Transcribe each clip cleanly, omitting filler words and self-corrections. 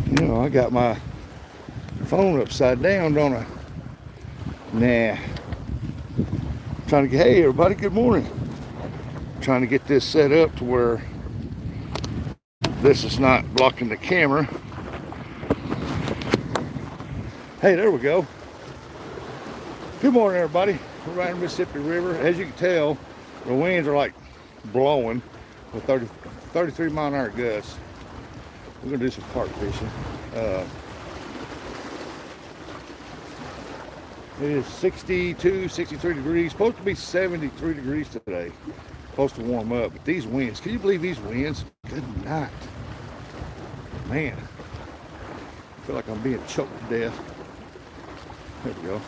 You know, I got my phone upside down, don't I? Nah. Trying to get, hey everybody, good morning. Trying to get this set up to where this is not blocking the camera. Hey, there we go. Good morning, everybody. We're riding the Mississippi River. As you can tell, the winds are like blowing with 33 mile an hour gusts. We're gonna do some carp fishing. It is 62, 63 degrees. Supposed to be 73 degrees today. Supposed to warm up, but these winds, can you believe these winds? Good night. Man, I feel like I'm being choked to death. There we go.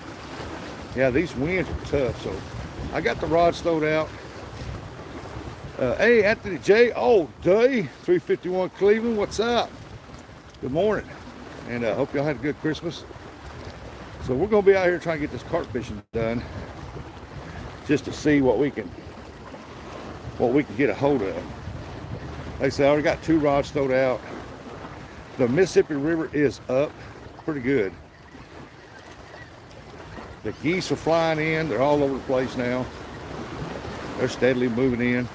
Yeah, these winds are tough, so I got the rod stowed out. Hey, Anthony J. all day, 351 Cleveland, what's up? Good morning, and I hope y'all had a good Christmas. So we're gonna be out here trying to get this carp fishing done, just to see what we can get a hold of. Like I said, I already got 2 rods stowed out. The Mississippi River is up pretty good. The geese are flying in. They're all over the place now. They're steadily moving in.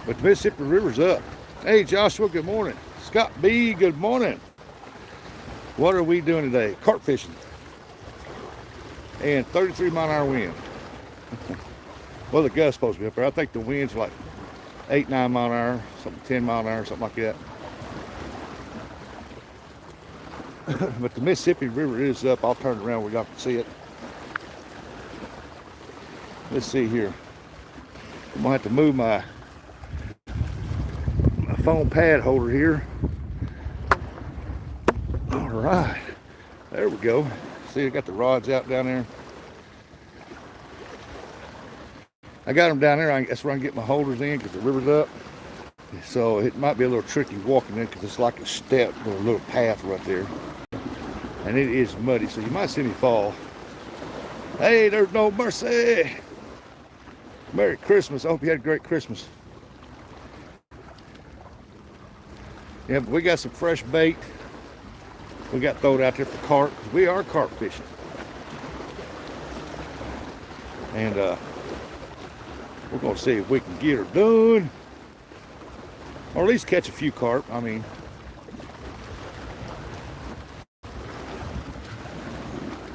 But the Mississippi River's up. Hey, Joshua, good morning. Scott B, good morning. What are we doing today? Carp fishing. And 33 mile an hour wind. Well, the gust's supposed to be up there. I think the wind's like 8, 9 mile an hour, something 10 mile an hour, something like that. But the Mississippi River is up. I'll turn it around where y'all can see it. Let's see here. I'm gonna have to move my phone pad holder here. All right, there we go. See, I got the rods out down there. I got them down there. That's where I can get my holders in because the river's up. So it might be a little tricky walking in because it's like a step or a little path right there. And it is muddy, so you might see me fall. Hey, there's no mercy. Merry Christmas. I hope you had a great Christmas. Yeah, but we got some fresh bait. We got thrown out there for carp. We are carp fishing. And we're going to see if we can get her done. Or at least catch a few carp. I mean,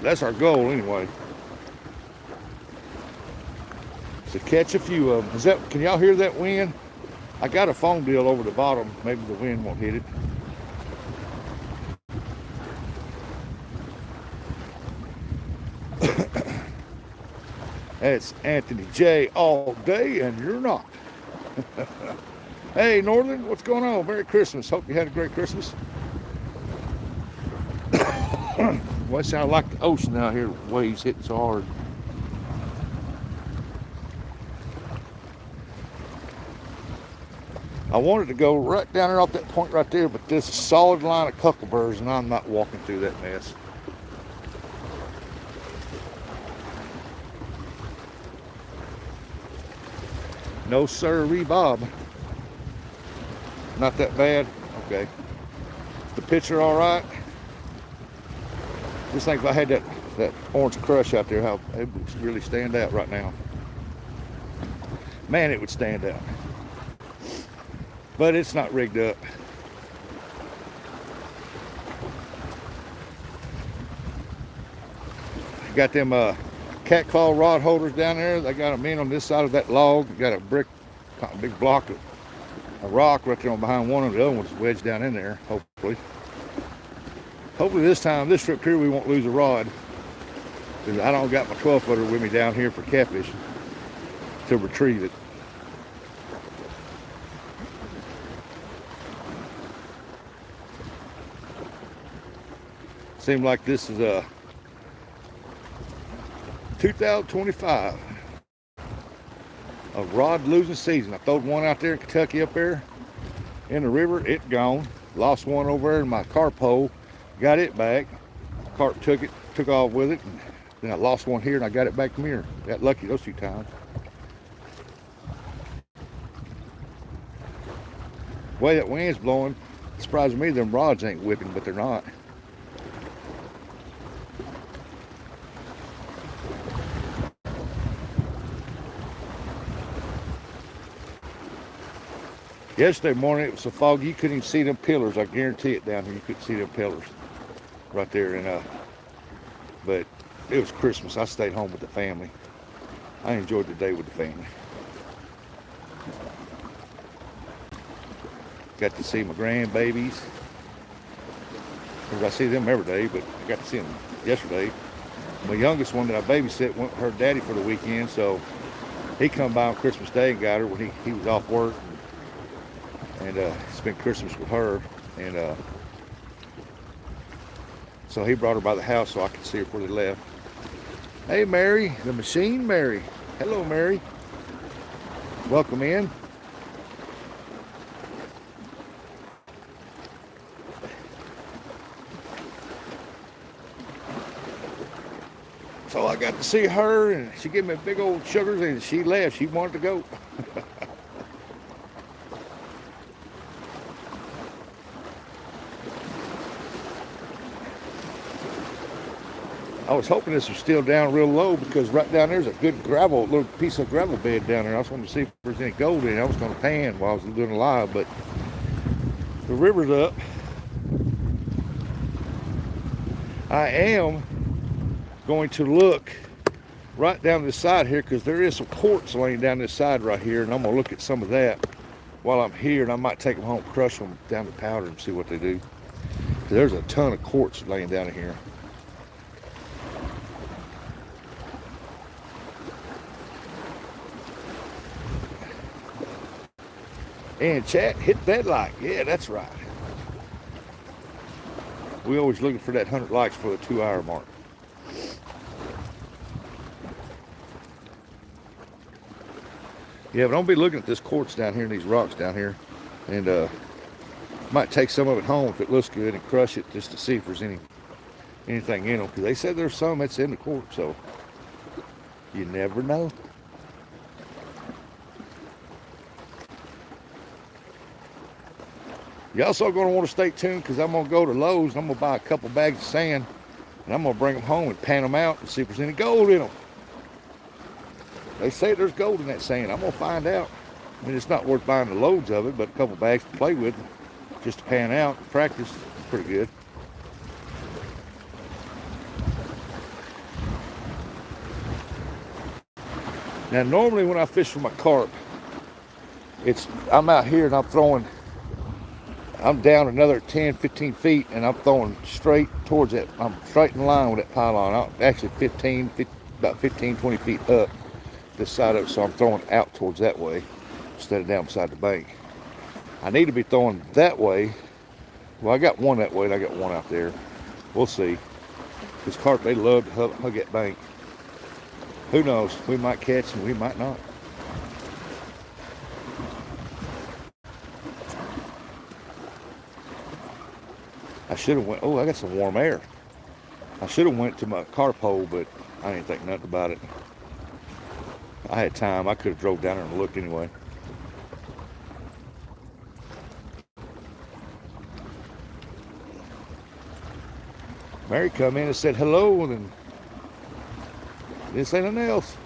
that's our goal anyway. To catch a few of them. Can y'all hear that wind? I got a foam deal over the bottom. Maybe the wind won't hit it. It's Anthony J all day and you're not. Hey Northern, what's going on? Merry Christmas. Hope you had a great Christmas. Well, it sounds like the ocean out here. The waves hitting so hard. I wanted to go right down there off that point right there, but there's a solid line of cuckleburs and I'm not walking through that mess. No sir, Bob. Not that bad. Okay. Is the picture all right? Just think if I had that orange crush out there, how it would really stand out right now. Man, it would stand out. But it's not rigged up. Got them cat claw rod holders down there. They got them in on this side of that log. Got a big block of a rock right there on behind one of the other ones wedged down in there, hopefully. Hopefully this time, this trip here, we won't lose a rod. Because I don't got my 12-footer with me down here for catfishing to retrieve it. Seems like this is a 2025. A rod losing season. I throwed one out there in Kentucky up there in the river. It gone. Lost one over there in my carp hole. Got it back. Carp took off with it. And then I lost one here and I got it back from here. Got lucky those 2 times. The way that wind's blowing, Surprising me, them rods ain't whipping, but they're not. Yesterday morning, it was so foggy, you couldn't even see them pillars. I guarantee it down here, you couldn't see them pillars right there. And but it was Christmas. I stayed home with the family. I enjoyed the day with the family. Got to see my grandbabies. I see them every day, but I got to see them yesterday. My youngest one that I babysit went with her daddy for the weekend, so he come by on Christmas Day and got her when he was off work. And spent Christmas with her, and so he brought her by the house so I could see her before they left. Hey Mary, the machine Mary. Hello Mary. Welcome in. So I got to see her, and she gave me a big old sugars, and she left. She wanted to go. I was hoping this was still down real low, because right down there's a good little piece of gravel bed down there. I was wanting to see if there's any gold in it. I was going to pan while I was doing a live, but the river's up. I am going to look right down this side here, because there is some quartz laying down this side right here, and I'm going to look at some of that while I'm here, and I might take them home, crush them down to powder, and see what they do. There's a ton of quartz laying down in here. And chat, hit that like. Yeah, that's right. We always looking for that 100 likes for the 2-hour mark. Yeah, but don't be looking at this quartz down here and these rocks down here. And might take some of it home if it looks good and crush it just to see if there's anything in them. Because they said there's some that's in the quartz, so you never know. You also going to want to stay tuned, because I'm going to go to Lowe's and I'm going to buy a couple bags of sand, and I'm going to bring them home and pan them out and see if there's any gold in them. They say there's gold in that sand. I'm going to find out. I mean, it's not worth buying the loads of it, but a couple bags to play with just to pan out and practice is pretty good. Now, normally when I fish for my carp, I'm out here and I'm down another 10, 15 feet, and I'm throwing straight towards that. I'm straight in line with that pylon. I'm actually about 15, 20 feet up this side of it, so I'm throwing out towards that way instead of down beside the bank. I need to be throwing that way. Well, I got one that way, and I got one out there. We'll see. Because carp, they love to hug that bank. Who knows? We might catch them, we might not. I should have went, oh, I got some warm air. I should have went to my carp hole, but I didn't think nothing about it. I had time. I could have drove down there and looked anyway. Mary come in and said hello, and then didn't say nothing else.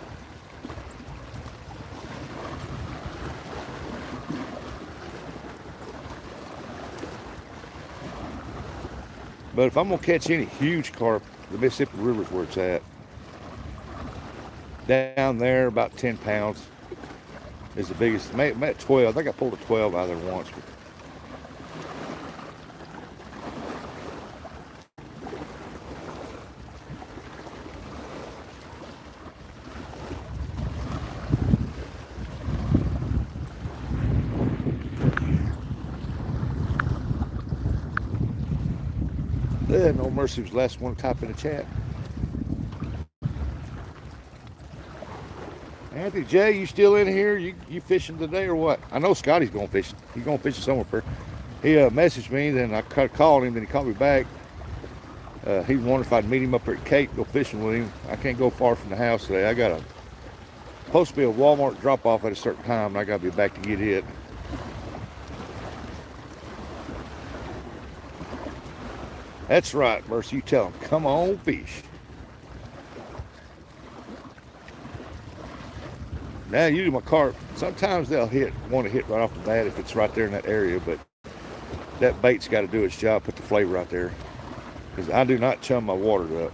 But if I'm going to catch any huge carp, the Mississippi River's where it's at. Down there, about 10 pounds is the biggest. Maybe 12. I think I pulled a 12 out of there once. No Mercy was the last one to type in the chat. Anthony J, you still in here? You fishing today or what? I know Scotty's going fishing. He's going fishing somewhere. He messaged me, then I called him, then he called me back. He wondered if I'd meet him up here at Cape, go fishing with him. I can't go far from the house today. I got supposed to be a Walmart drop off at a certain time, and I got to be back to get it. That's right, Mercy. You tell them, come on, fish. Now, usually my carp, sometimes they'll want to hit right off the bat if it's right there in that area, but that bait's got to do its job, put the flavor out there. Because I do not chum my water up.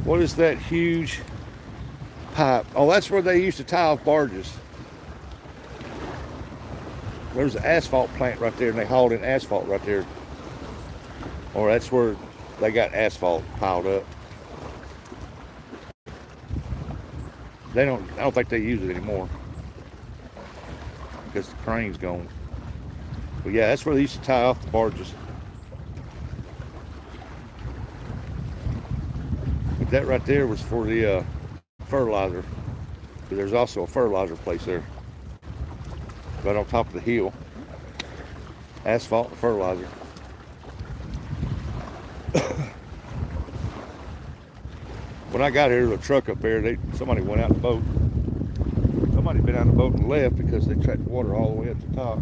What is that huge pipe? Oh, that's where they used to tie off barges. There's an asphalt plant right there, and they hauled in asphalt right there. Or that's where they got asphalt piled up. I don't think they use it anymore because the crane's gone. But yeah, that's where they used to tie off the barges. But that right there was for the fertilizer. But there's also a fertilizer place there, right on top of the hill. Asphalt and fertilizer. When I got here, the truck up there, somebody went out in the boat. Somebody been out in the boat and left because they tracked the water all the way up to the top.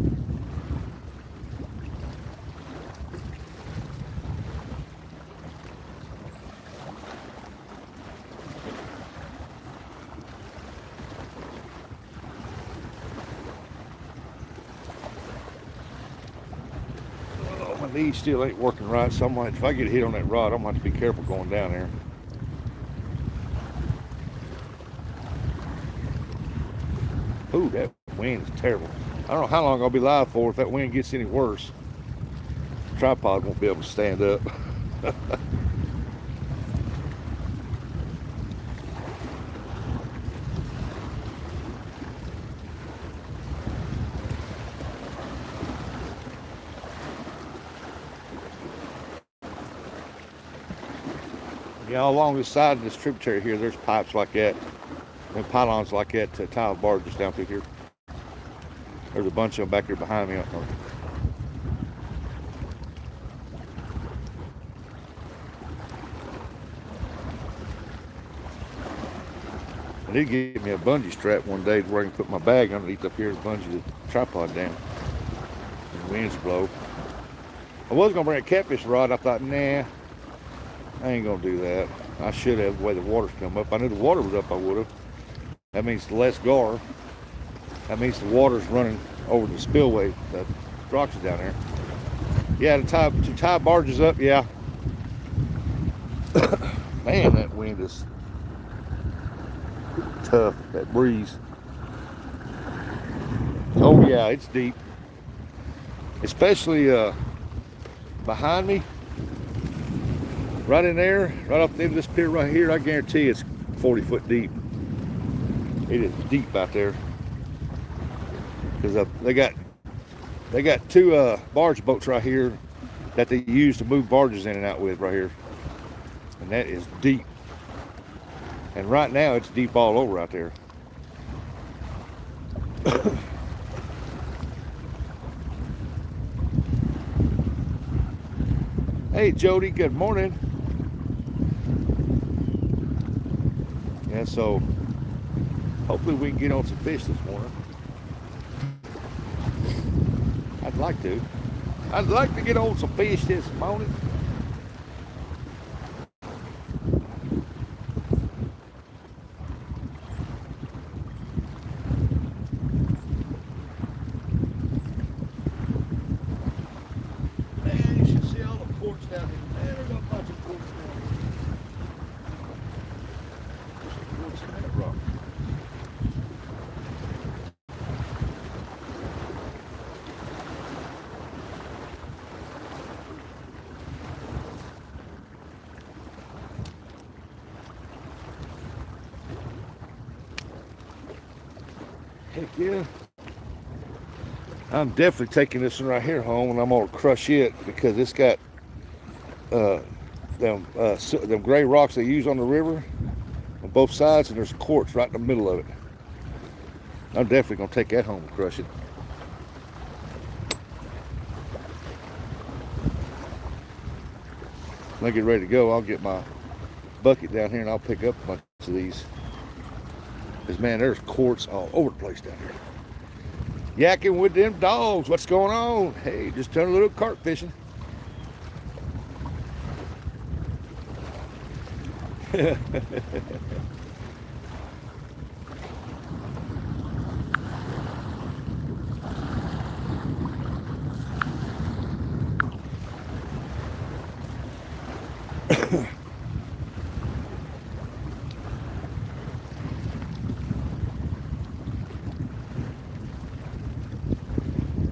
Oh, my knees still ain't working right, so if I get hit on that rod, I'm going to have to be careful going down there. Ooh, that wind is terrible. I don't know how long I'll be live for. If that wind gets any worse, the tripod won't be able to stand up. Yeah, along the side of this tributary here, there's pipes like that. And pylons like that to tie barges down through here. There's a bunch of them back here behind me. I need to get me a bungee strap one day where I can put my bag underneath up here and bungee the tripod down. And the winds blow. I was going to bring a catfish rod. I thought, nah, I ain't going to do that. I should have, the way the water's come up. I knew the water was up, I would have. That means less gar. That means the water's running over the spillway, the rocks down there. Yeah, to tie barges up, yeah. Man, that wind is tough, that breeze. Oh yeah, it's deep. Especially behind me. Right in there, right up the end of this pier right here, I guarantee it's 40 foot deep. It is deep out there because they got two barge boats right here that they use to move barges in and out with right here, and that is deep. And right now it's deep all over out there. Hey Jody, good morning. Yeah, so hopefully we can get on some fish this morning. I'd like to. I'd like to get on some fish this morning. Man, you should see all the ports down here. Man, there's a bunch of ports down here. There's some ports in that rock. Heck yeah. I'm definitely taking this one right here home, and I'm gonna crush it because it's got them gray rocks they use on the river on both sides, and there's quartz right in the middle of it. I'm definitely gonna take that home and crush it. When I get ready to go, I'll get my bucket down here and I'll pick up a bunch of these. Because, man, there's quartz all over the place down here. Yakking with them dogs. What's going on? Hey, just done a little carp fishing.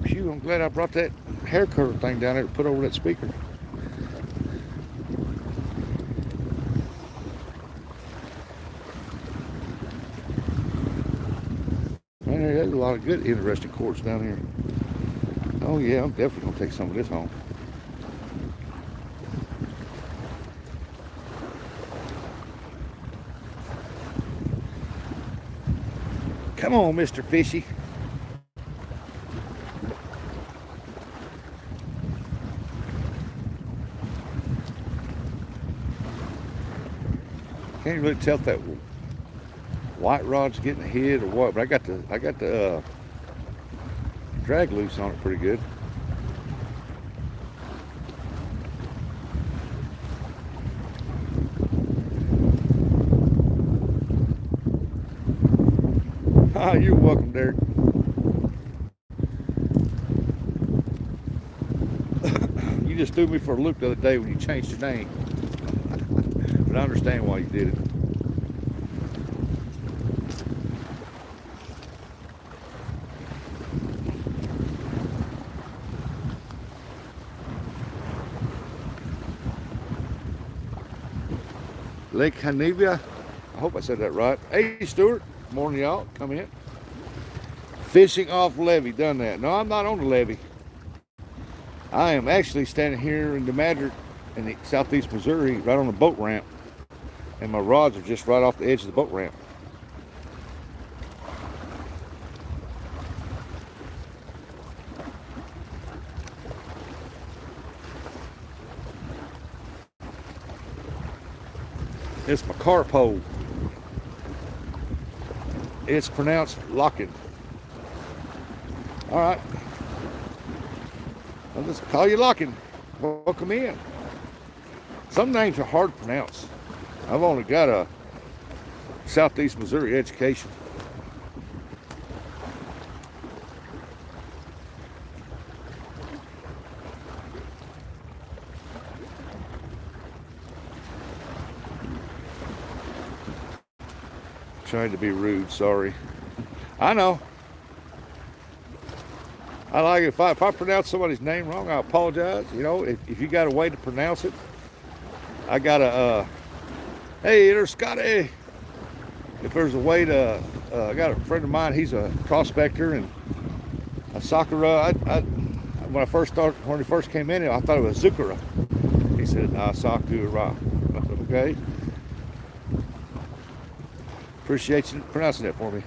Phew, I'm glad I brought that hair curler thing down there to put over that speaker. Man, there's a lot of good, interesting quartz down here. Oh yeah, I'm definitely gonna take some of this home. Come on, Mr. Fishy. Can't really tell if that white rod's getting hit or what, but I got the drag loose on it pretty good. Ah, you're welcome, Derek. You just threw me for a loop the other day when you changed your name. But I understand why you did it. Lake Hanivia. I hope I said that right. Hey, Stuart. Morning, y'all. Come in. Fishing off levee. Done that. No, I'm not on the levee. I am actually standing here in the Madrid in the southeast Missouri, right on the boat ramp. And my rods are just right off the edge of the boat ramp. It's my carp hole. It's pronounced locking. All right. I'll just call you locking. Welcome in. Some names are hard to pronounce. I've only got a Southeast Missouri education. Trying to be rude, sorry. I know. I like it. If I pronounce somebody's name wrong, I apologize. You know, if you got a way to pronounce it, I got a, hey, there's Scotty. If there's a way to, I got a friend of mine, he's a prospector and a Sakura. When he first came in, I thought it was Zucchera. He said, nah, Sakura. I said, okay. Appreciate you pronouncing that for me.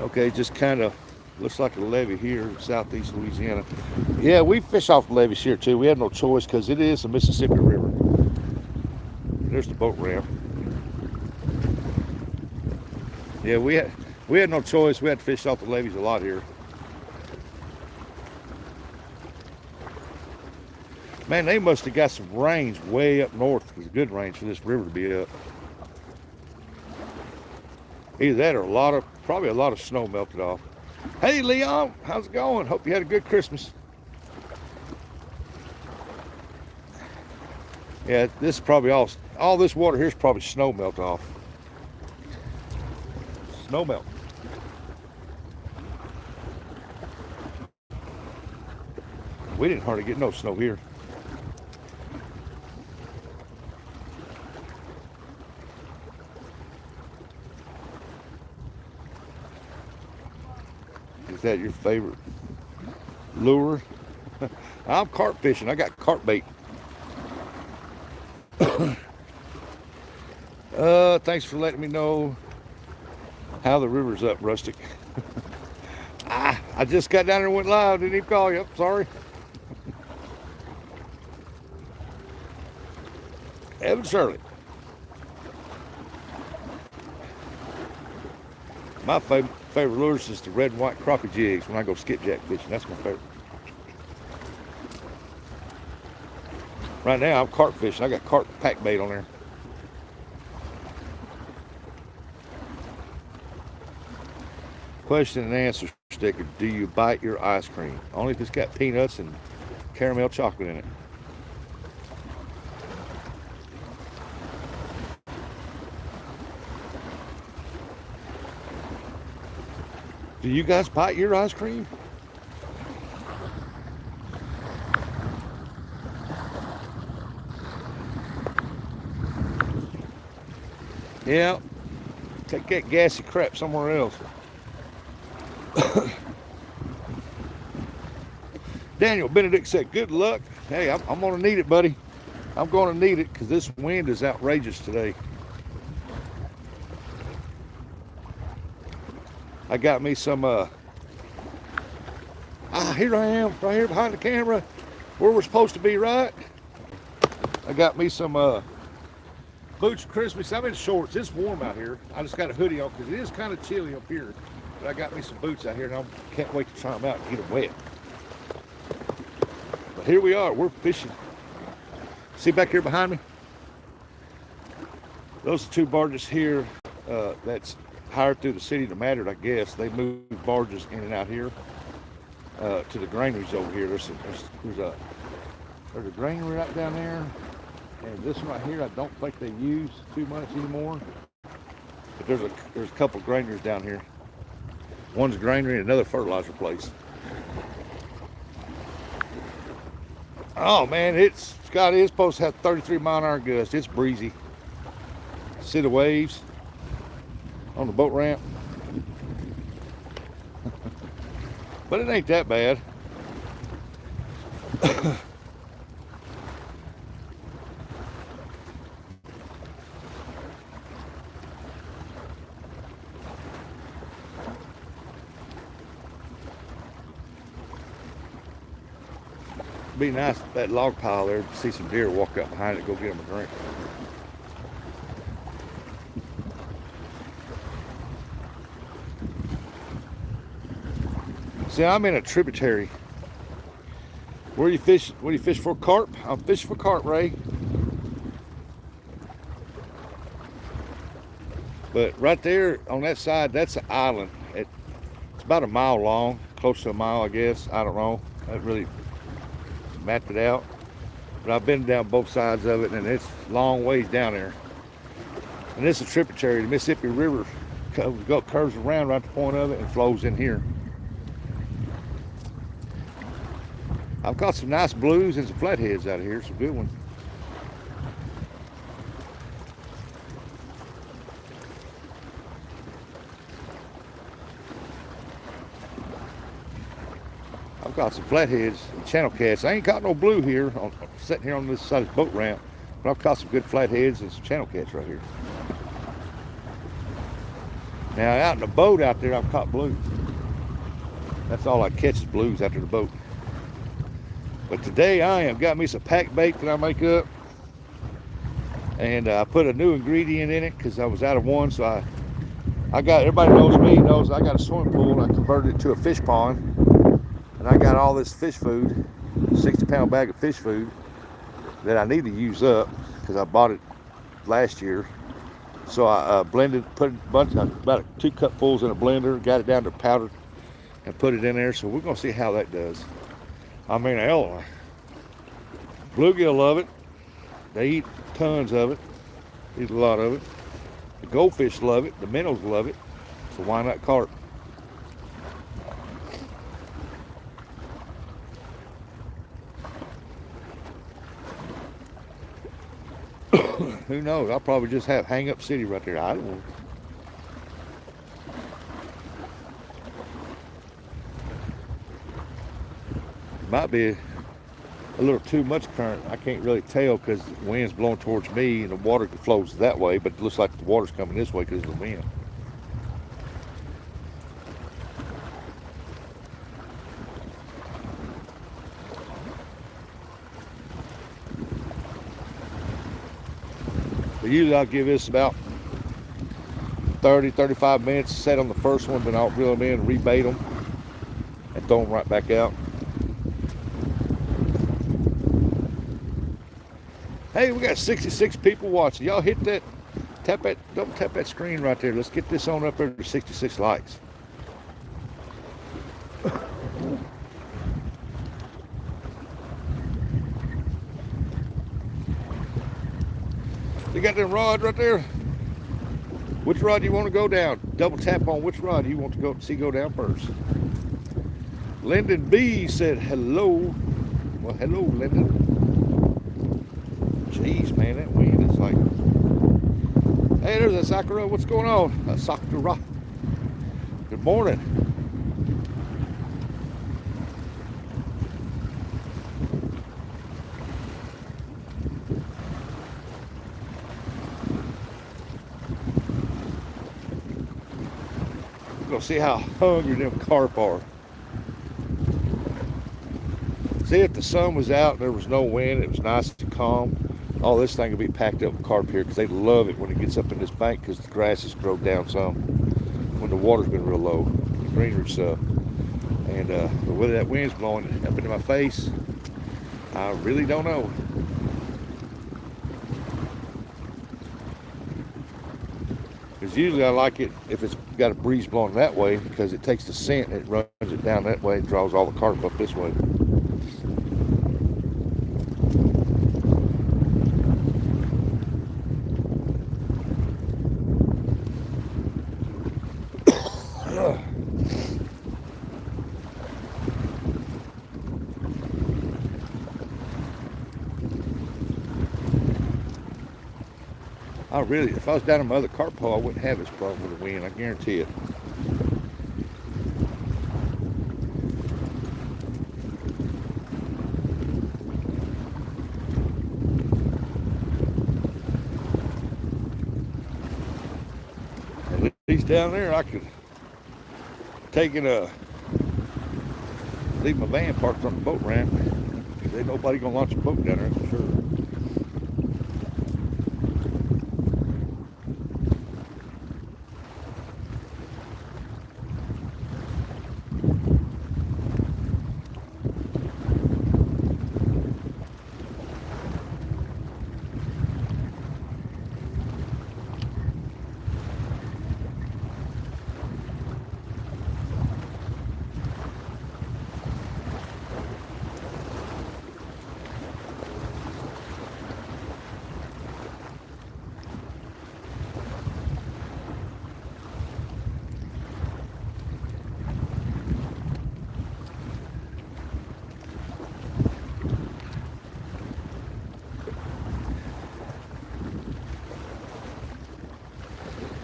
Okay, just kind of looks like a levee here in southeast Louisiana. Yeah, we fish off the levees here too. We have no choice because it is the Mississippi River. There's the boat ramp. Yeah, we had no choice. We had to fish off the levees a lot here. Man, they must have got some range way up north. It's a good range for this river to be up. Either that or probably a lot of snow melted off. Hey, Leon, how's it going? Hope you had a good Christmas. Yeah, this is probably all this water here is probably snow melt off. Snow melt. We didn't hardly get no snow here. Is that your favorite lure? I'm carp fishing. I got carp bait. Thanks for letting me know how the river's up, Rustic. I just got down there and went live. Didn't even call you. Sorry. Evan Shirley. My favorite lures is the red and white crappie jigs when I go skipjack fishing. That's my favorite. Right now I'm carp fishing. I got carp pack bait on there. Question and answer sticker. Do you bite your ice cream? Only if it's got peanuts and caramel chocolate in it. Do you guys bite your ice cream? Yeah. Take that gassy crap somewhere else. Daniel Benedict said, good luck. Hey, I'm going to need it, buddy. I'm going to need it because this wind is outrageous today. I got me some, here I am, right here behind the camera, where we're supposed to be, right? I got me some boots for Christmas. I'm in shorts. It's warm out here. I just got a hoodie on because it is kind of chilly up here. But I got me some boots out here, and I can't wait to try them out and get them wet. But here we are. We're fishing. See back here behind me? Those are two barges here that's hired through the city of Mattered, I guess. They move barges in and out here to the granaries over here. There's a granary right down there. And this one right here, I don't think they use too much anymore. But there's a couple granaries down here. One's a granary and another fertilizer place. Oh man, Scott is supposed to have 33 mile-an-hour gusts. It's breezy. See the waves on the boat ramp. But it ain't that bad. Be nice that log pile there to see some deer walk up behind it, go get them a drink. See, I'm in a tributary. Where do you fish? What do you fish for? Carp? I'm fishing for carp, Ray. But right there on that side, that's an island. It's about a mile long, close to a mile, I guess. I don't know. I really mapped it out, but I've been down both sides of it, and it's long ways down there. And this is a tributary. The Mississippi River curves around right at the point of it and flows in here. I've caught some nice blues and some flatheads out of here, some good ones. Got some flatheads and channel cats. I ain't caught no blue here, sitting here on this side of the boat ramp, but I've caught some good flatheads and some channel cats right here. Now out in the boat out there, I've caught blues. That's all I catch is blues out to the boat. But today I am got me some pack bait that I make up, and I put a new ingredient in it because I was out of one. So I got, everybody knows me, knows I got a swimming pool, and I converted it to a fish pond. And I got all this fish food, 60-pound bag of fish food that I need to use up because I bought it last year. So I blended, put a bunch, about 2 cupfuls in a blender, got it down to powder, and put it in there. So we're gonna see how that does. I mean, hell, bluegill love it. They eat tons of it, eat a lot of it. The goldfish love it, the minnows love it. So why not carp? Who knows? I'll probably just have hang up city right there. I don't know. Might be a little too much current. I can't really tell because the wind's blowing towards me and the water flows that way, but it looks like the water's coming this way because of the wind. But usually I'll give this about 30-35 minutes to set on the first one, then I'll reel them in, rebait them, and throw them right back out. Hey, we got 66 people watching. Y'all hit that, don't tap that screen right there. Let's get this on up there to 66 likes. You got them rods right there? Which rod do you want to go down? Double tap on which rod you want to go down first. Lyndon B said hello. Well, hello, Lyndon. Jeez, man, that wind is like... Hey, there's a Sakura. What's going on? Sakura. Good morning. See how hungry them carp are. See, if the sun was out and there was no wind, it was nice and calm, all this thing would be packed up with carp here, because they love it when it gets up in this bank, because the grass has grown down some when the water's been real low, the greenery stuff. And whether that wind's blowing up into my face, I really don't know. Because usually I like it if it's got a breeze blowing that way, because it takes the scent and it runs it down that way and draws all the carp up this way. If I was down in my other carp hole, I wouldn't have this problem with the wind, I guarantee it. At least down there, I could take it, leave my van parked on the boat ramp, because ain't nobody gonna launch a boat down there for sure.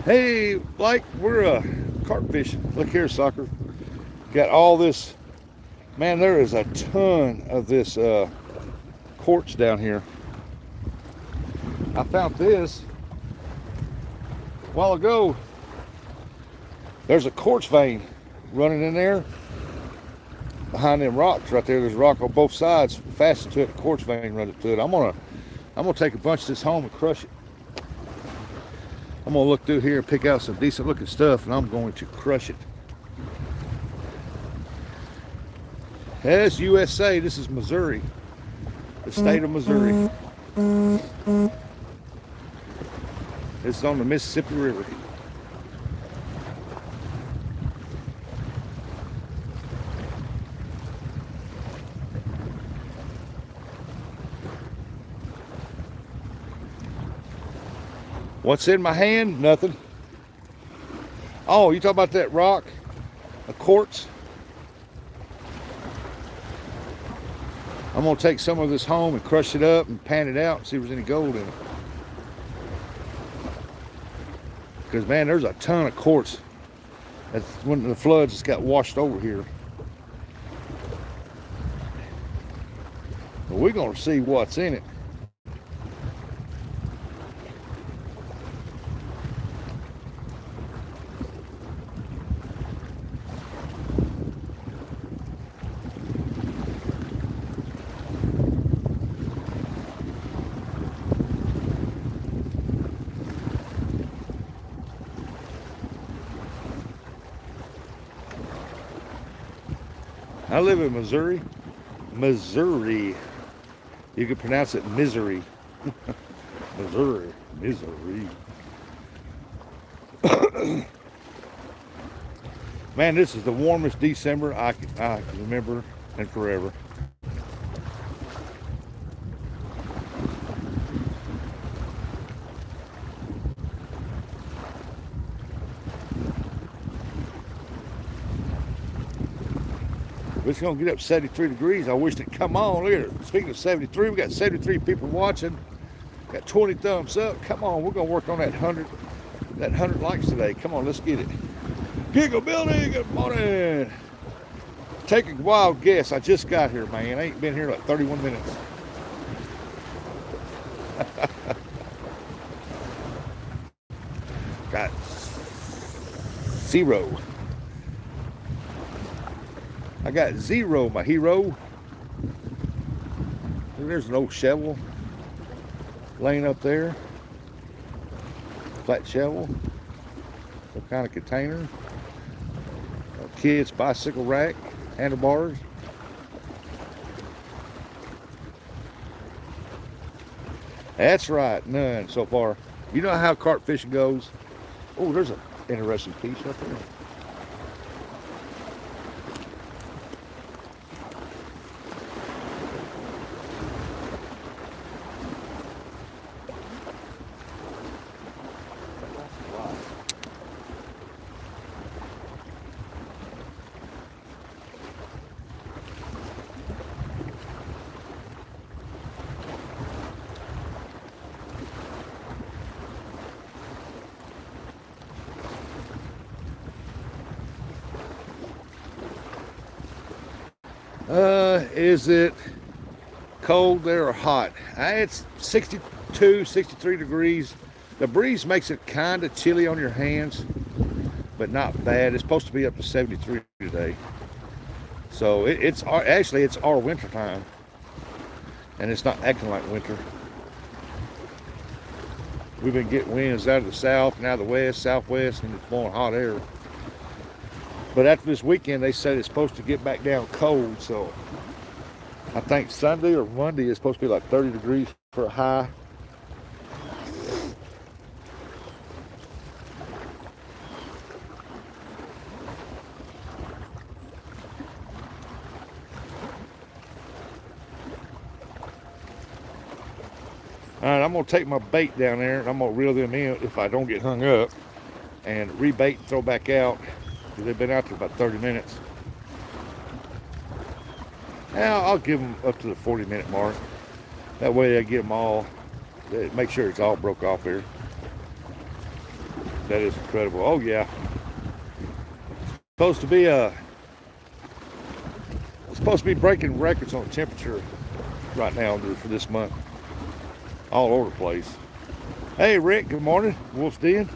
Hey, Blake, we're carp fishing. Look here, sucker. Got all this. Man, there is a ton of this quartz down here. I found this a while ago. There's a quartz vein running in there behind them rocks right there. There's a rock on both sides fastened to it. The quartz vein runs to it. I'm gonna take a bunch of this home and crush it. I'm gonna look through here and pick out some decent looking stuff, and I'm going to crush it. That's USA. This is Missouri, the state of Missouri. This is on the Mississippi River. What's in my hand? Nothing. Oh, you talk about that rock? A quartz? I'm gonna take some of this home and crush it up and pan it out and see if there's any gold in it. Because man, there's a ton of quartz. That's when the floods just got washed over here. But we're gonna see what's in it. I live in Missouri. Missouri. You could pronounce it misery. Missouri. Misery. Man, this is the warmest December I can remember in forever. It's going to get up 73 degrees. I wish it'd come on. Look at it. Speaking of 73, we got 73 people watching. Got 20 thumbs up. Come on, we're going to work on that 100 likes today. Come on, let's get it. Giggle Building, good morning. Take a wild guess. I just got here, man. I ain't been here like 31 minutes. Got 0. I got 0, my hero. There's an old shovel laying up there. Flat shovel. Some kind of container. A kid's bicycle rack. Handlebars. That's right, none so far. You know how carp fishing goes. Oh, there's an interesting piece right there. Is it cold there or hot? It's 62, 63 degrees. The breeze makes it kind of chilly on your hands, but not bad. It's supposed to be up to 73 today. So it's our winter time, and it's not acting like winter. We've been getting winds out of the south and out of the west, southwest, and it's blowing hot air. But after this weekend, they said it's supposed to get back down cold, so I think Sunday or Monday is supposed to be like 30 degrees for a high. All right, I'm gonna take my bait down there and I'm gonna reel them in if I don't get hung up and rebait and throw back out. They've been out there about 30 minutes. Now I'll give them up to the 40-minute mark. That way I get them all, make sure it's all broke off here. That is incredible. Oh yeah. Supposed to be breaking records on temperature right now for this month. All over the place. Hey Rick, good morning. Wolf's Den.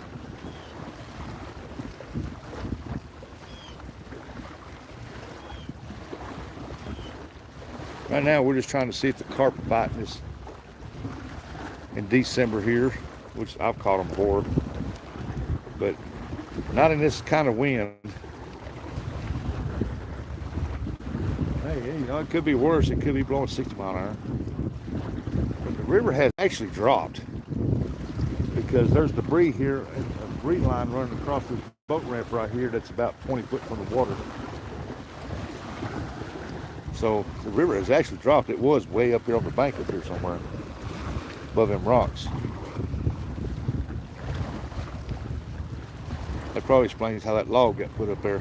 Right now we're just trying to see if the carp are biting us in December here, which I've caught them before, but not in this kind of wind. Hey, you know, it could be worse. It could be blowing 60 mile an hour. But the river has actually dropped because there's debris here and a debris line running across this boat ramp right here that's about 20 foot from the water. So the river has actually dropped. It was way up here on the bank up here somewhere above them rocks. That probably explains how that log got put up there.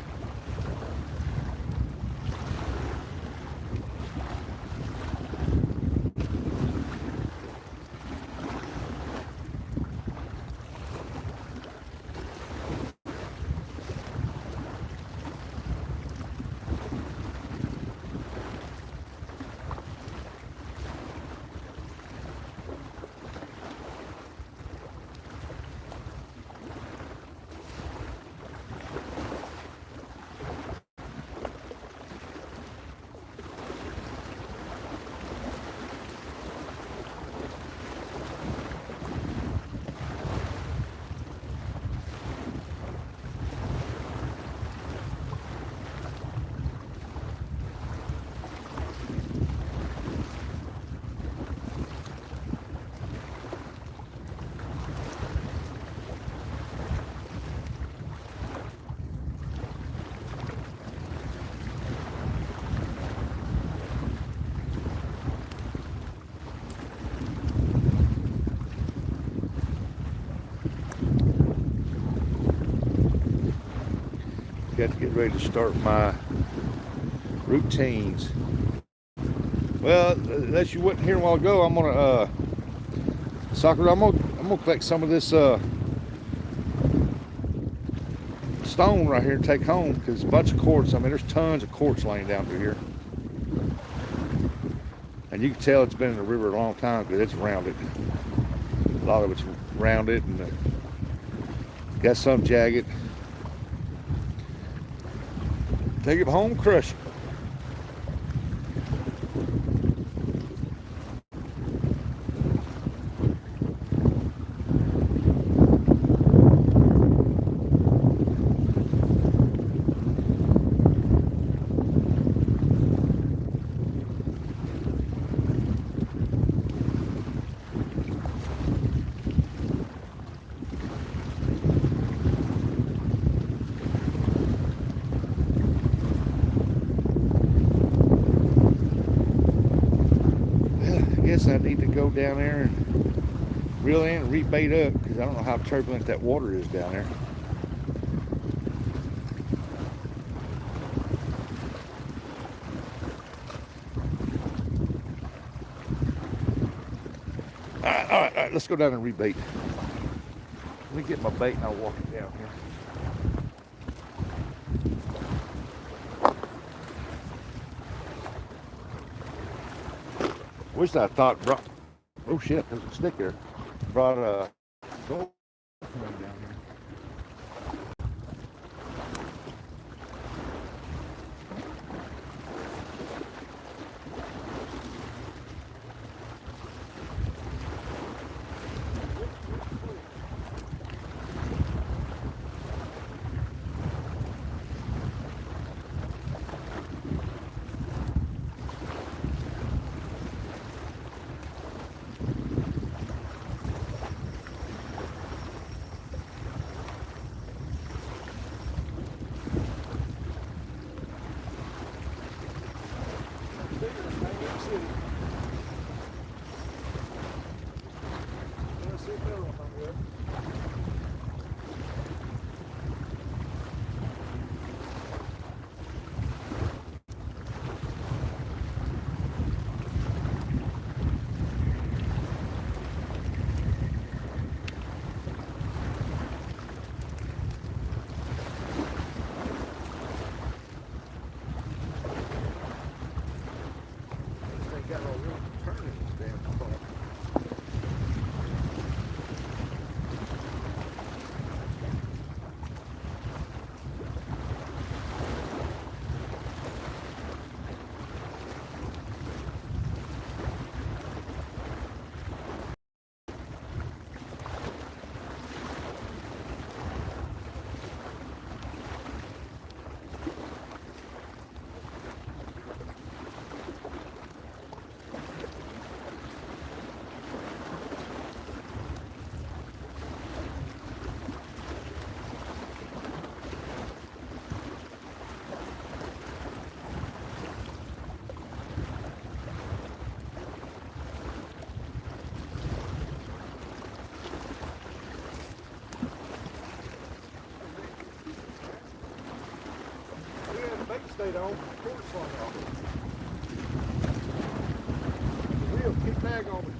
got to get ready to start my routines. Well, unless you wasn't here a while ago, I'm gonna Soccer. I'm gonna collect some of this stone right here and take home, because a bunch of quartz. I mean, there's tons of quartz laying down through here, and you can tell it's been in the river a long time because it's rounded. A lot of it's rounded and got some jagged. Take it home, crush it. I need to go down there and reel in and rebait up, because I don't know how turbulent that water is down there. All right, let's go down and rebait. Let me get my bait and I'll walk it down here. Wish I thought brought, oh shit, there's a stick there. Brought a gold down here. Stayed on, quartz slung off. The wheel keep bag on me.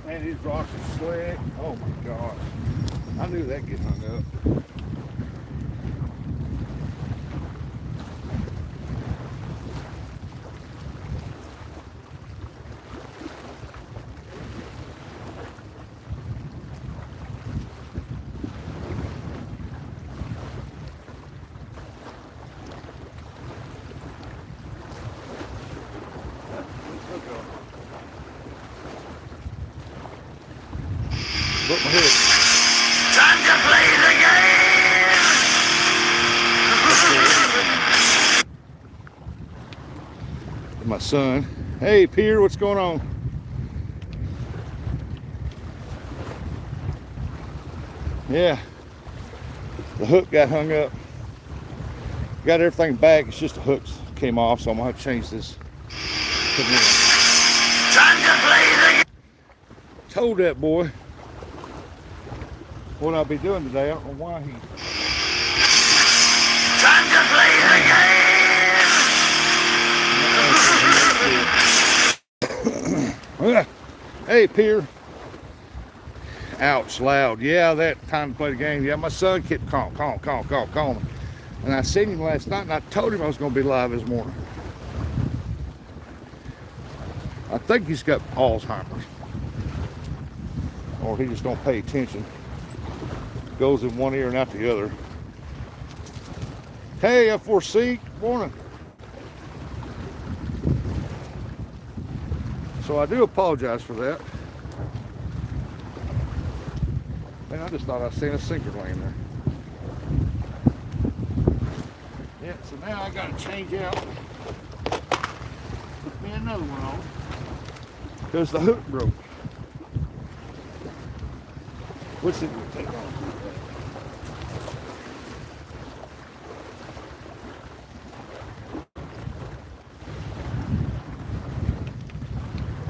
Man, these rocks are slick. Oh my gosh. I knew that'd get hung up. Broke my hook. Time to play the game! My son. Hey, Pierre, what's going on? Yeah, the hook got hung up. Got everything back. It's just the hooks came off, so I'm gonna have to change this. Time to play the game! Told that boy what I'll be doing today. I don't know why he. Time to play the game! Hey, Pierre. Ouch, loud. Yeah, that time to play the game. Yeah, my son kept calling. And I seen him last night, and I told him I was going to be live this morning. I think he's got Alzheimer's. Or he just don't pay attention. Goes in one ear and out the other. Hey, F4C, good morning. So I do apologize for that. Man, I just thought I seen a sinker laying there. Yeah, so now I gotta change out. Put me another one on. Because the hook broke. What's it gonna take on?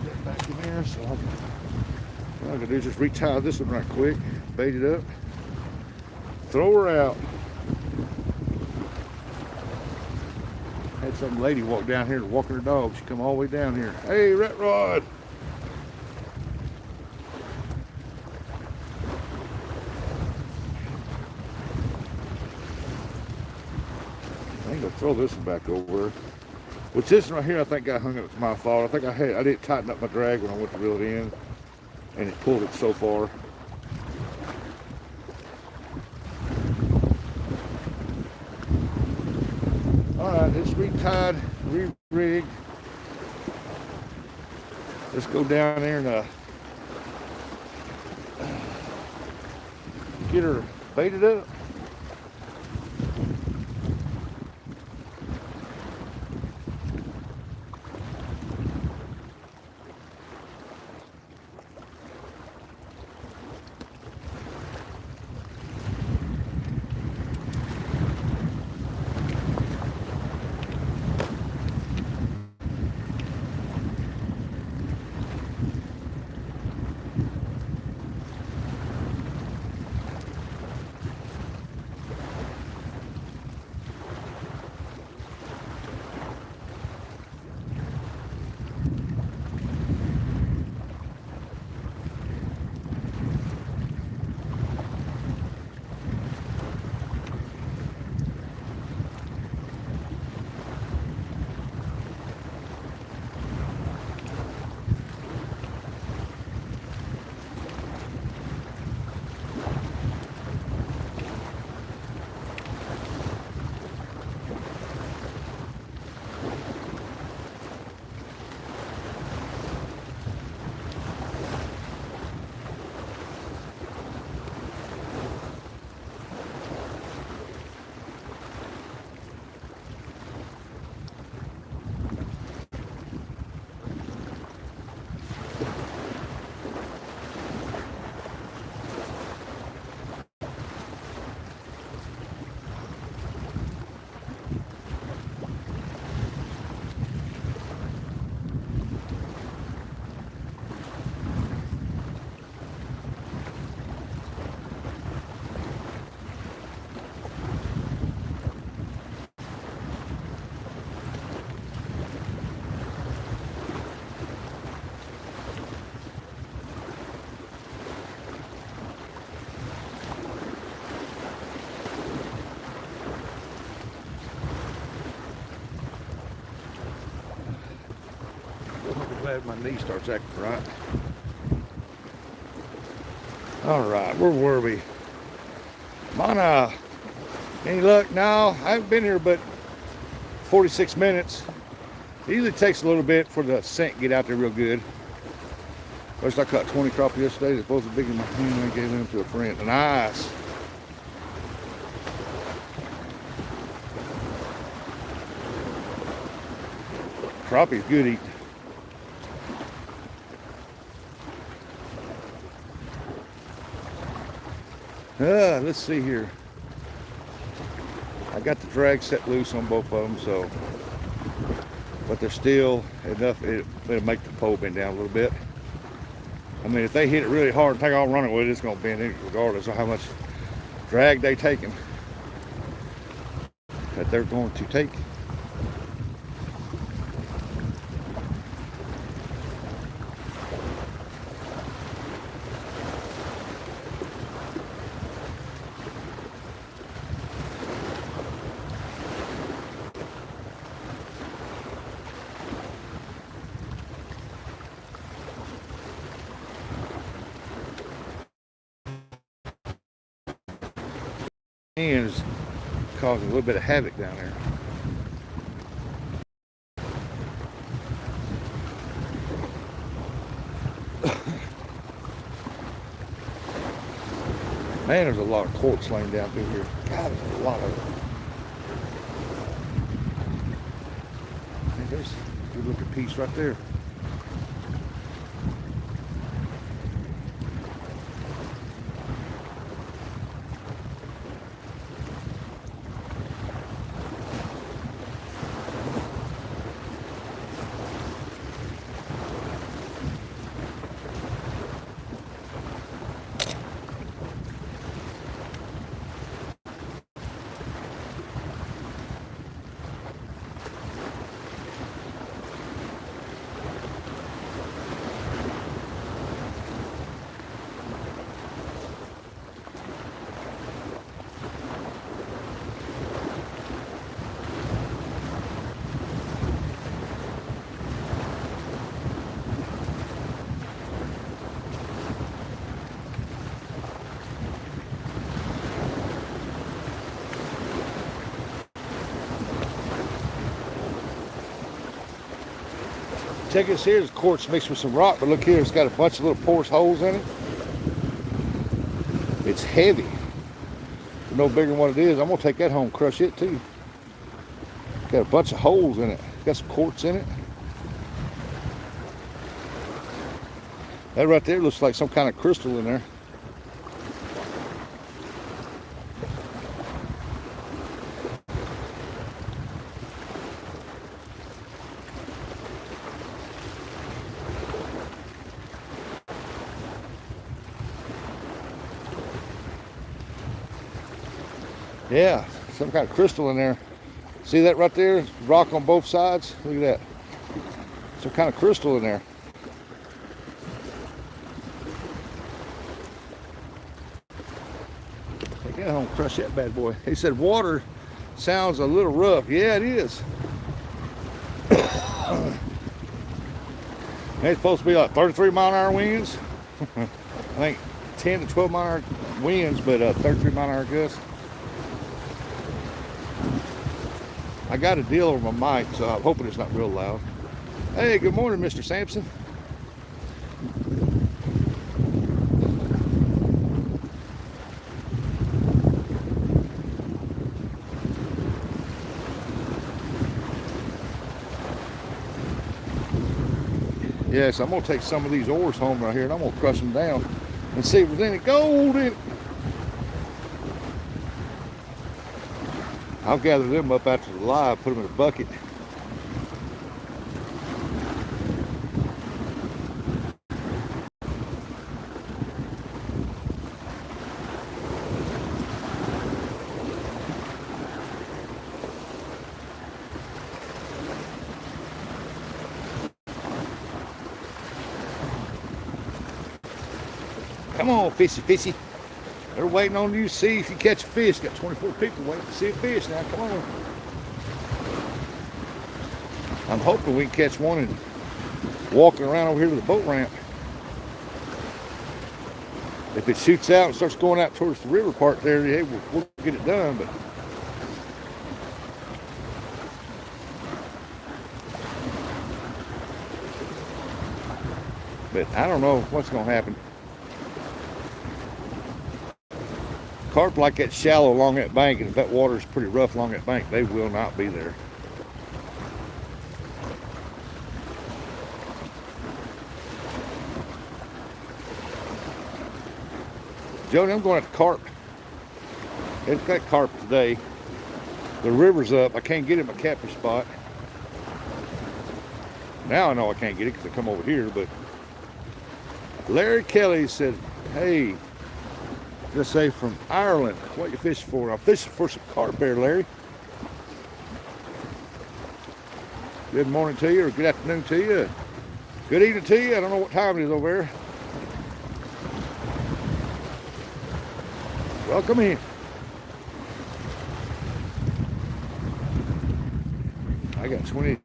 Get back in there so what I'm gonna do is just retie this one right quick, bait it up, throw her out. Had some lady walk down here walking her dog. She come all the way down here. Hey, Rat Rod. I ain't gonna throw this one back over. Which this one right here, I think got hung up. It's my fault. I think I didn't tighten up my drag when I went to reel it in, and it pulled it so far. All right, it's retied, re-rigged. Let's go down there and get her baited up. Glad my knee starts acting right. All right, where were we? Mana, any luck? No, I haven't been here but 46 minutes. It usually takes a little bit for the scent to get out there real good. First I caught 20 crappie yesterday. They're both as big as my hand. I gave them to a friend. Nice. Crappie's good eating. Let's see here. I got the drag set loose on both of them, so, but they're still enough. It'll make the pole bend down a little bit. I mean, if they hit it really hard and take off running with it, it's going to bend regardless of how much drag they taking. That they're going to take. And is causing a little bit of havoc down there. Man, there's a lot of quartz laying down through here. God, there's a lot of it. Man, there's a good looking piece right there. Check this here, this quartz mixed with some rock, but look here, it's got a bunch of little porous holes in it. It's heavy. No bigger than what it is. I'm gonna take that home and crush it too. Got a bunch of holes in it. Got some quartz in it. That right there looks like some kind of crystal in there. Yeah, some kind of crystal in there. See that right there? Rock on both sides. Look at that. Some kind of crystal in there. Take that home, crush that bad boy. He said water sounds a little rough. Yeah, it is. It's supposed to be like 33 mile an hour winds. I think 10 to 12 mile an hour winds, but 33 mile an hour gusts. I got a deal over my mic, so I'm hoping it's not real loud. Hey, good morning, Mr. Sampson. Yes, I'm gonna take some of these ores home right here, and I'm gonna crush them down and see if there's any gold in it. I'll gather them up after the live, put them in a bucket. Come on, fishy, fishy. They're waiting on you to see if you catch a fish. Got 24 people waiting to see a fish now. Come on. I'm hoping we can catch one and walking around over here to the boat ramp. If it shoots out and starts going out towards the river part there, hey, we'll get it done. But But I don't know what's gonna happen. Carp like that shallow along that bank, and if that water's pretty rough along that bank, they will not be there. Jody, I'm going at the carp. It's got carp today. The river's up. I can't get him a catfish spot. Now I know I can't get it because I come over here, but Larry Kelly said, hey, just say from Ireland, what you fishing for? I'm fishing for some carp there, Larry. Good morning to you, or good afternoon to you. Good evening to you. I don't know what time it is over there. Welcome in. I got 20.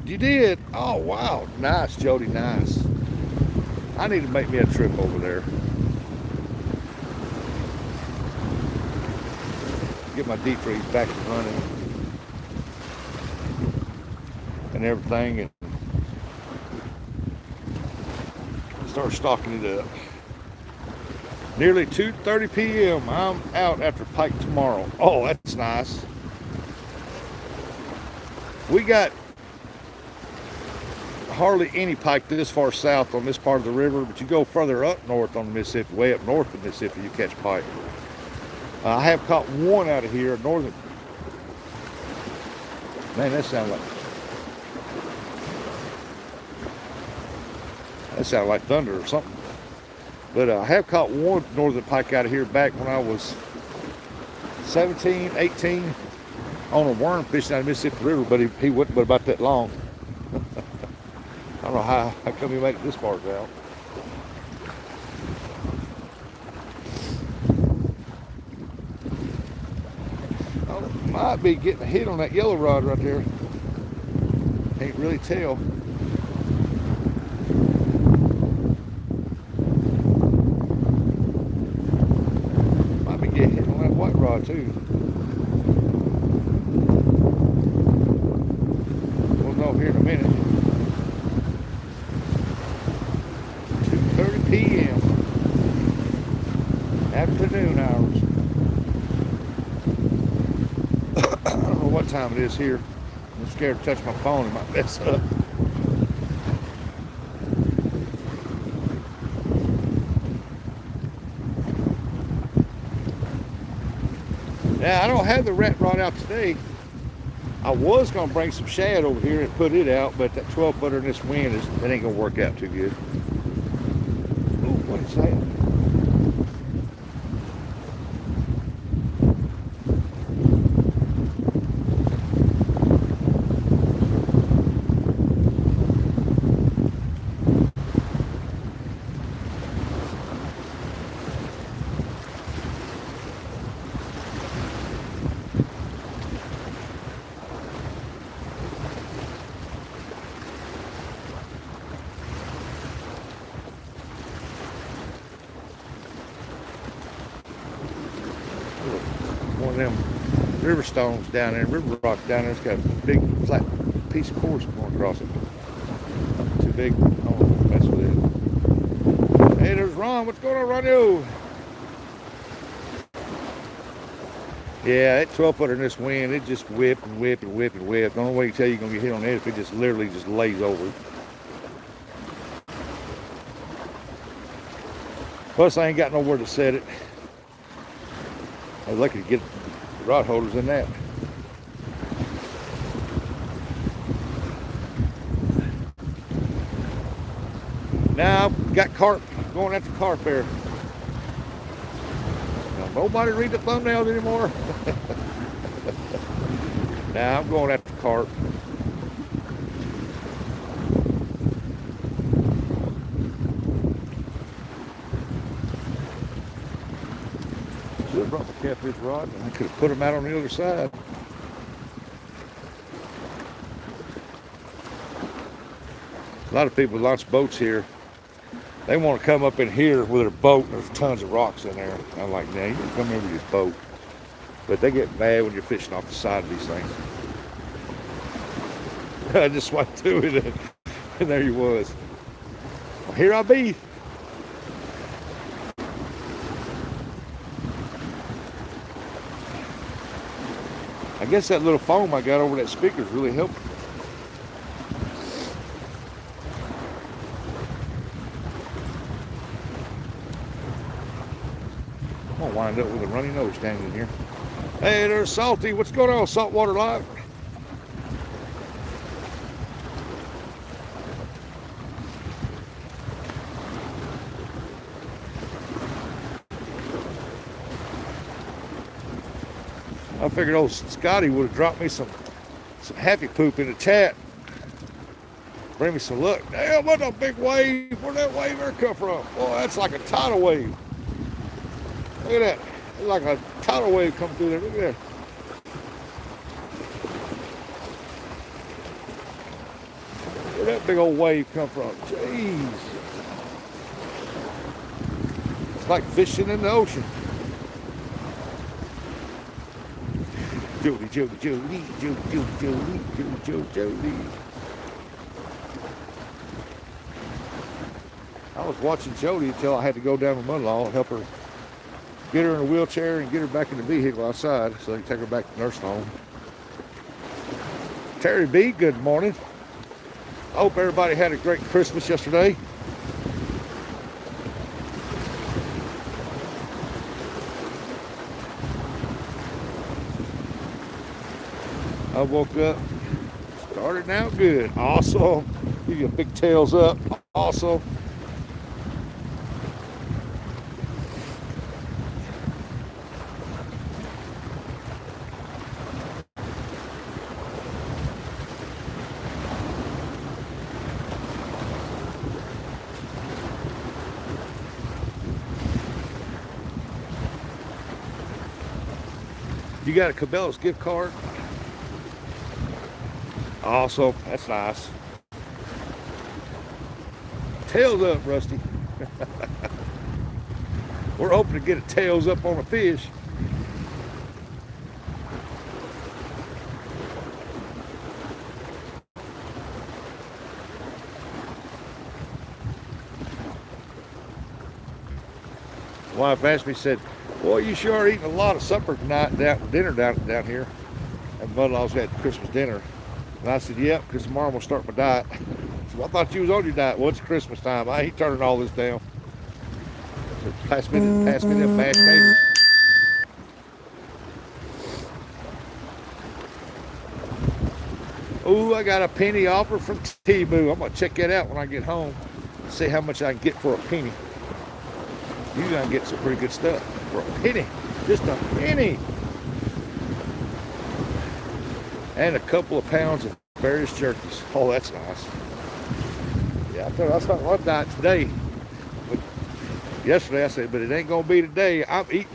You did? Oh, wow. Nice, Jody, nice. I need to make me a trip over there. Get my deep freeze back and running and everything, and start stocking it up. Nearly 2:30 p.m. I'm out after pike tomorrow. Oh, that's nice. We got hardly any pike this far south on this part of the river, but you go further up north on the Mississippi, way up north of Mississippi, you catch pike. I have caught one out of here, northern. Man, that sounds like thunder or something. But I have caught one northern pike out of here back when I was 17, 18 on a worm fishing out of the Mississippi River, but he wasn't but about that long. I don't know how come he made it this far out. I might be getting a hit on that yellow rod right there. Can't really tell. Get hit on that white rod too. We'll know here in a minute. 2:30 p.m. Afternoon hours. I don't know what time it is here. I'm scared to touch my phone, it might mess up. Now, I don't have the rat rod out today. I was going to bring some shad over here and put it out, but that 12-footer in this wind, that ain't going to work out too good. Oh, what is that? One of them river stones down there, river rock down there. It's got a big flat piece of course going across it. Too big. I don't want to mess with it. Hey, there's Ron. What's going on, Ronnie? Yeah, that 12-footer in this wind, it just whip and whip and whip and whip. The only way you tell you're going to get hit on it if it just literally just lays over. Plus, I ain't got nowhere to set it. I was lucky to get rod holders in that. Now, got carp, going after carp there. Now, nobody read the thumbnails anymore. Now, I'm going after carp. Should have brought the catfish rod and I could have put them out on the other side. A lot of people launch boats here. They want to come up in here with their boat and there's tons of rocks in there. I'm like, nah, you can come in with your boat. But they get mad when you're fishing off the side of these things. I just swiped through it and there he was. Well, here I be. I guess that little foam I got over that speaker is really helping. I'm gonna wind up with a runny nose standing here. Hey, there's Salty. What's going on, Saltwater Live? I figured old Scotty would have dropped me some happy poop in the chat. Bring me some luck. Damn, what a big wave. Where'd that wave ever come from? Boy, that's like a tidal wave. Look at that. It's like a tidal wave coming through there. Look at that. Where'd that big old wave come from? Jeez. It's like fishing in the ocean. Jody, Jody, Jody, Jody, Jody, Jody, Jody, Jody. I was watching Jody until I had to go down to Mudlaw and help her get her in a wheelchair and get her back in the vehicle outside so they can take her back to the nursing home. Terry B, good morning. I hope everybody had a great Christmas yesterday. I woke up, started out good. Awesome. Give you a big tails up. Awesome. You got a Cabela's gift card? Awesome. That's nice. Tails up, Rusty. We're hoping to get a tails up on a fish. Wife asked me, said, "Boy, you sure are eating a lot of supper tonight, dinner down here." And Mudlaw's had Christmas dinner. And I said, "Yep, because tomorrow I'm going to start my diet." So I thought you was on your diet. Well, it's Christmas time. I ain't turning all this down. So pass me them mashed taters. Ooh, I got a penny offer from T-Boo. I'm going to check that out when I get home. See how much I can get for a penny. You're going to get some pretty good stuff for a penny. Just a penny. And a couple of pounds of various jerkies. Oh, that's nice. Yeah, I thought I started my diet today. But yesterday I said, but it ain't gonna be today. I'm eating.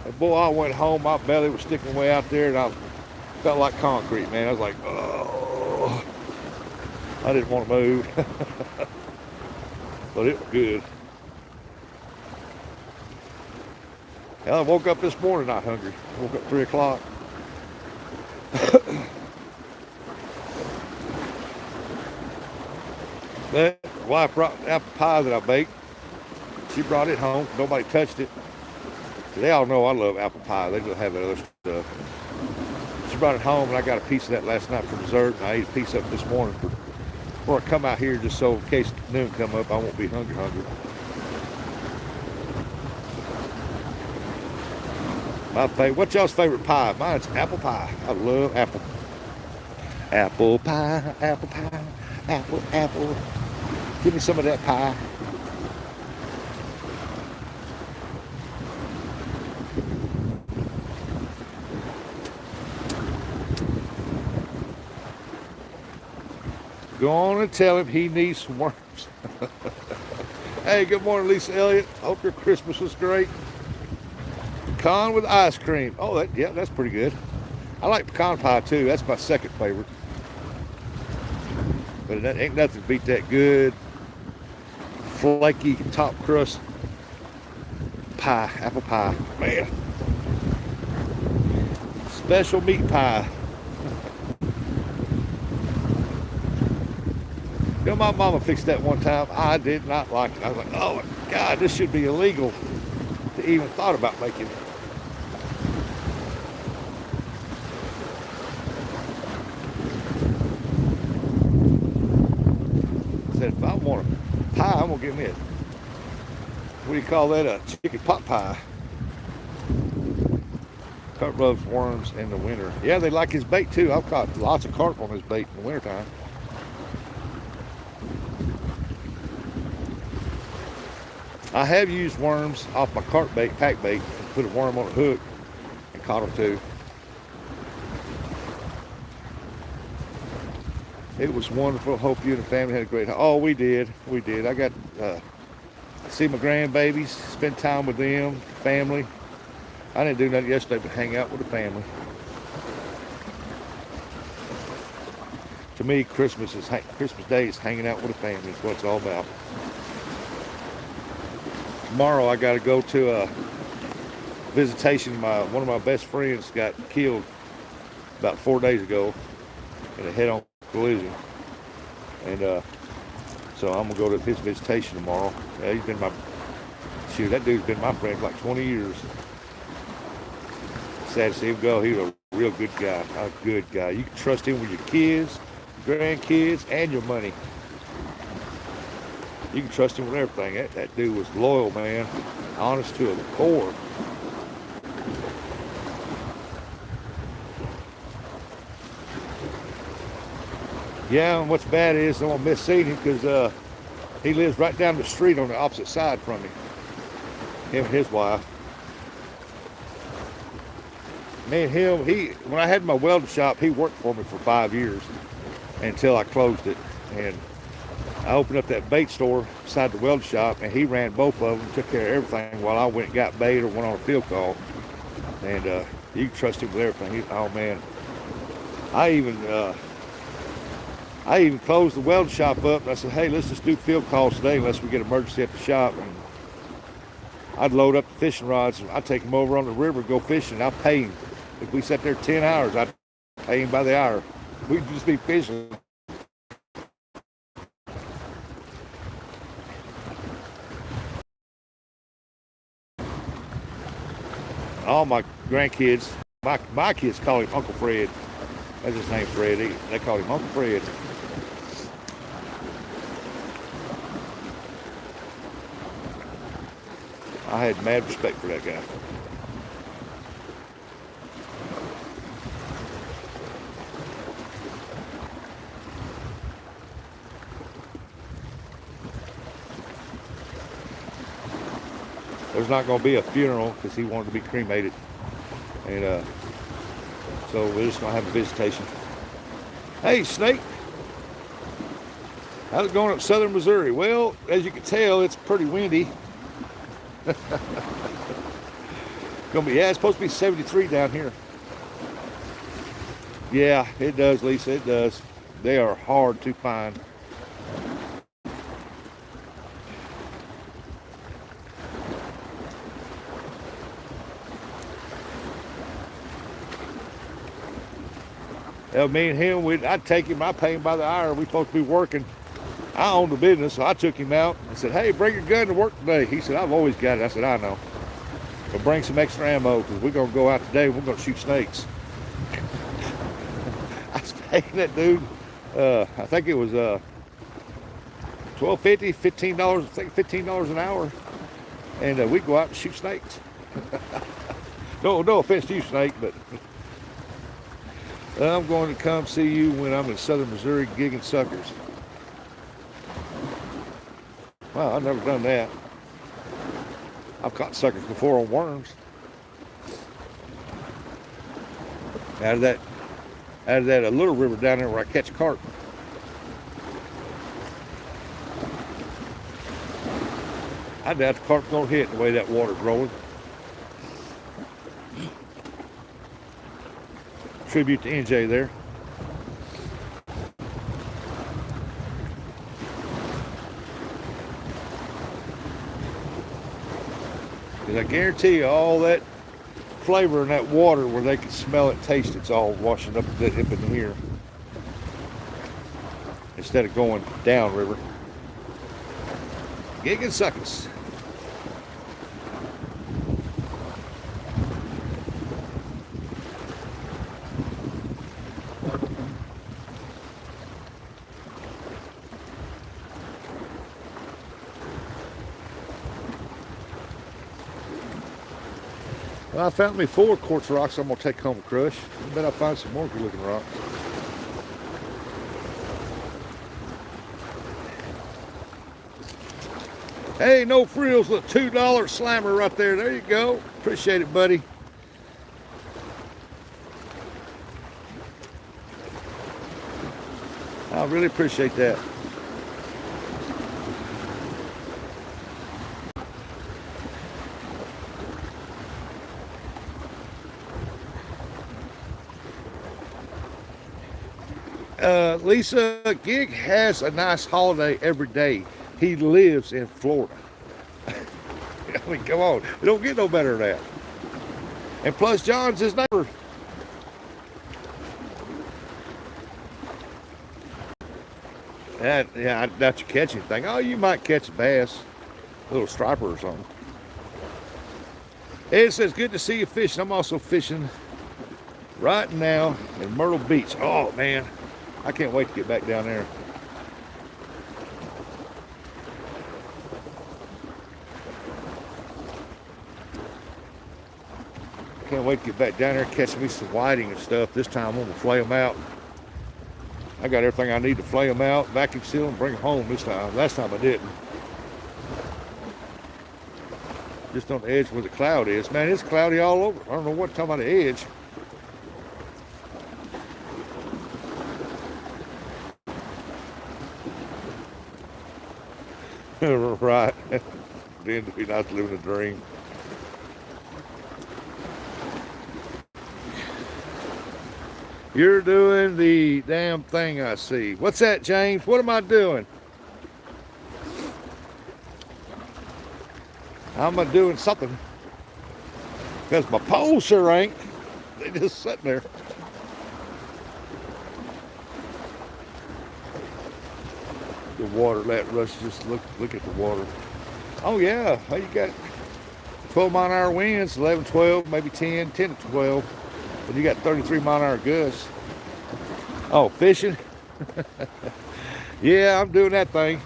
And boy, I went home, my belly was sticking way out there, and I felt like concrete, man. I was like, oh, I didn't want to move. But it was good. Hell, I woke up this morning not hungry. I woke up 3 o'clock. But wife brought apple pie that I baked. She brought it home. Nobody touched it. They all know I love apple pie. They just have that other stuff. She brought it home, and I got a piece of that last night for dessert, and I ate a piece of it this morning before I come out here, just so in case noon come up, I won't be hungry. My favorite. What's y'all's favorite pie? Mine's apple pie. I love apple. Apple pie, apple pie, apple, apple. Give me some of that pie. Go on and tell him he needs some worms. Hey, good morning, Lisa Elliott. Hope your Christmas was great. Pecan with ice cream. Oh, yeah, that's pretty good. I like pecan pie too. That's my second favorite. But it ain't nothing to beat that good, flaky top crust pie, apple pie. Man, special meat pie. You know, my mama fixed that one time. I did not like it. I was like, oh my God, this should be illegal to even thought about making it. Said, if I want a pie, I'm gonna get me a, what do you call that, a chicken pot pie. Carp loves worms in the winter. Yeah, they like his bait too. I've caught lots of carp on his bait in the wintertime. I have used worms off my carp bait, pack bait, and put a worm on a hook and caught them too. It was wonderful. Hope you and the family had a great. Oh, we did. We did. I got to see my grandbabies, spend time with them, family. I didn't do nothing yesterday but hang out with the family. To me, Christmas Day is hanging out with the family. Is what it's all about. Tomorrow I got to go to a visitation. One of my best friends got killed about 4 days ago in a head-on collision, and so I'm gonna go to his visitation tomorrow. Yeah, he's been that dude's been my friend for like 20 years. Sad to see him go. He's a real good guy. A good guy. You can trust him with your kids, grandkids, and your money. You can trust him with everything. That dude was loyal, man. Honest to the core. Yeah, and what's bad is I won't miss seeing him because he lives right down the street on the opposite side from me. Him and his wife. Me and him, when I had my welding shop, he worked for me for 5 years until I closed it. And I opened up that bait store beside the welding shop, and he ran both of them, took care of everything while I went and got bait or went on a field call. And you can trust him with everything. Oh man, I even closed the welding shop up, and I said, hey, let's just do field calls today unless we get emergency at the shop. And I'd load up the fishing rods, and I'd take them over on the river, go fishing, and I'd pay him. If we sat there 10 hours, I'd pay him by the hour. We'd just be fishing. All my grandkids, my kids call him Uncle Fred. That's his name, Fred. They call him Uncle Fred. I had mad respect for that guy. There's not going to be a funeral because he wanted to be cremated. And so we're just going to have a visitation. Hey, Snake. How's it going up southern Missouri? Well, as you can tell, it's pretty windy. It's supposed to be 73 down here. Yeah, it does, Lisa, it does. They are hard to find. Me and him, I'd take him, I pay him by the hour. We're supposed to be working. I own the business, so I took him out and said, hey, bring your gun to work today. He said, I've always got it. I said, I know. But bring some extra ammo because we're going to go out today. We're going to shoot snakes. I was paying that dude, I think it was $12.50, $15, I think $15 an hour. And we go out and shoot snakes. No offense to you, Snake, but I'm going to come see you when I'm in southern Missouri gigging suckers. Wow, I've never done that. I've caught suckers before on worms. Out of that a little river down there where I catch carp. I doubt the carp's gonna hit the way that water's rolling. Tribute to NJ there. Because I guarantee you all that flavor in that water where they can smell it and taste it's all washing up in here. instead of going downriver. Gigging suckers. Well, I found me 4 quartz rocks I'm gonna take home and crush. I bet I'll find some more good looking rocks. Hey, no frills, look, $2 slammer right there. There you go. Appreciate it, buddy. I really appreciate that. Lisa, Gig has a nice holiday every day. He lives in Florida. I mean, come on. It don't get no better than that. And plus, John's his neighbor. Yeah, I doubt you catch anything. Oh, you might catch a bass, a little striper or something. It says, good to see you fishing. I'm also fishing right now in Myrtle Beach. Oh, man. I can't wait to get back down there. Can't wait to get back down there and catch me some whiting and stuff. This time I'm gonna flay them out. I got everything I need to flay them out, vacuum seal them, bring them home this time. Last time I didn't. Just on the edge where the cloud is. Man, it's cloudy all over. I don't know what time on the edge. Right. Then to be not living a dream. You're doing the damn thing I see. What's that, James? What am I doing? I'm doing something. Because my poles sure ain't. They just sitting there. The water, let Russ just look at the water. Oh yeah, you got 12 mile an hour winds, 11, 12, maybe 10 to 12. But you got 33 mile an hour gusts. Oh, fishing? Yeah, I'm doing that thing.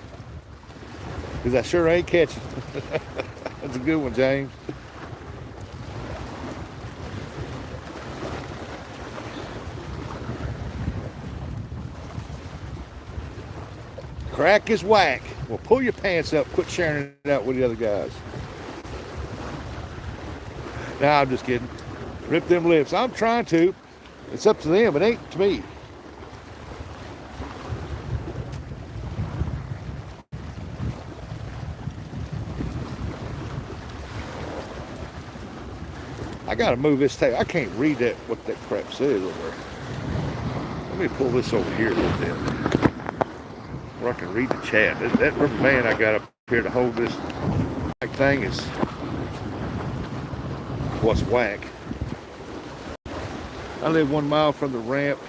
Because I sure ain't catching. That's a good one, James. Crack is whack. Well, pull your pants up. Quit sharing it out with the other guys. Nah, I'm just kidding. Rip them lips. I'm trying to. It's up to them. It ain't to me. I gotta move this tape. I can't read that what that crap says over there. Let me pull this over here a little bit, where I can read the chat. That rubber band I got up here to hold this thing is what's whack. I live 1 mile from the ramp,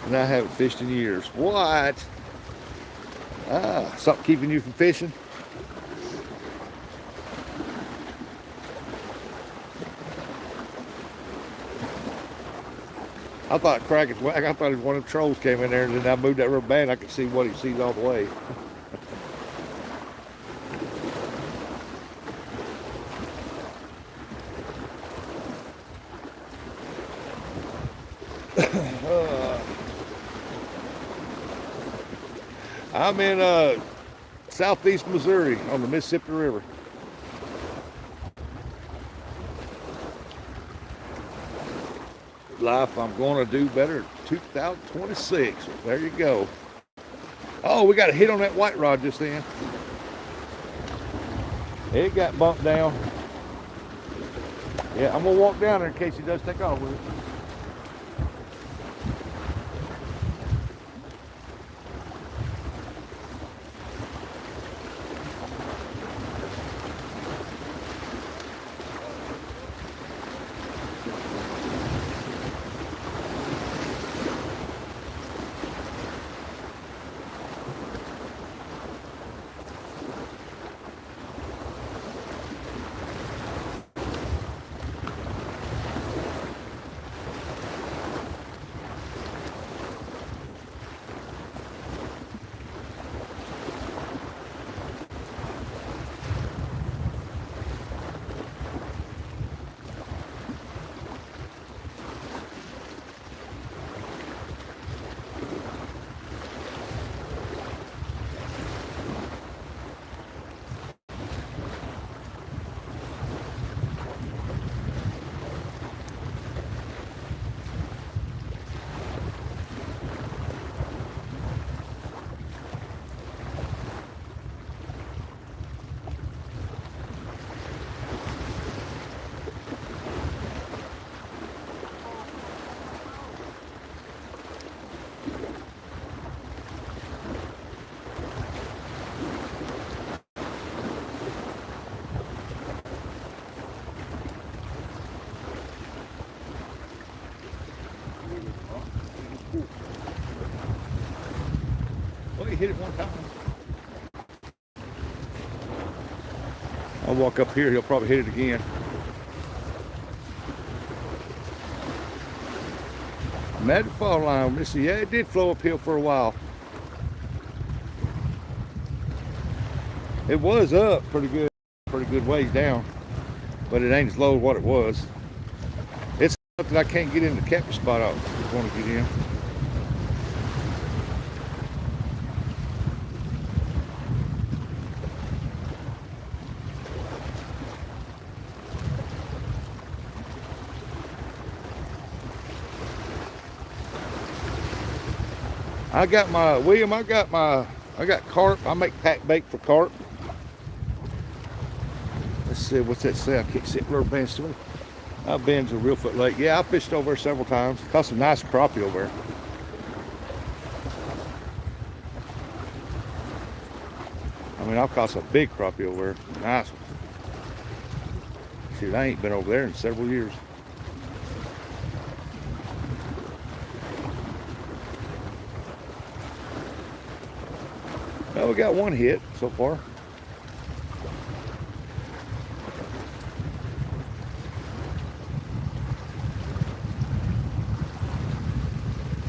and I haven't fished in years. What? Ah, something keeping you from fishing? I thought crack is whack. I thought one of the trolls came in there, and then I moved that rubber band. I could see what he sees all the way. I'm in southeast Missouri on the Mississippi River. Life I'm going to do better 2026. There you go. Oh, we got a hit on that white rod just then. It got bumped down. Yeah, I'm going to walk down there in case he does take off with it. hit it one time. I'll walk up here, he'll probably hit it again. Magic fall line, let's see, yeah, it did flow uphill for a while. It was up pretty good ways down, but it ain't as low as what it was. It's something I can't get in the capture spot I want to get in. I got my, William, I got carp. I make pack bait for carp. Let's see, what's that say? I can't see it. Rubber bands to me. I've been to Reelfoot Lake. Yeah, I fished over there several times. Caught some nice crappie over there. I mean, I've caught some big crappie over there. Nice one. Shoot, I ain't been over there in several years. Well, we got one hit so far.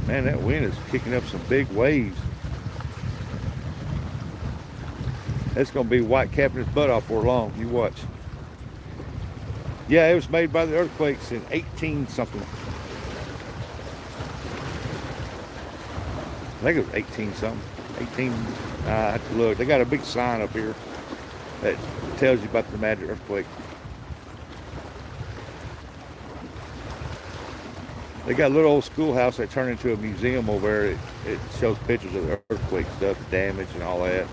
Man, that wind is kicking up some big waves. It's going to be white capping its butt off for long. You watch. Yeah, it was made by the earthquakes in 18 something. I think it was 18 something. 18, I have to look. They got a big sign up here that tells you about the Magic earthquake. They got a little old schoolhouse they turned into a museum over there. It shows pictures of the earthquake stuff, the damage and all that.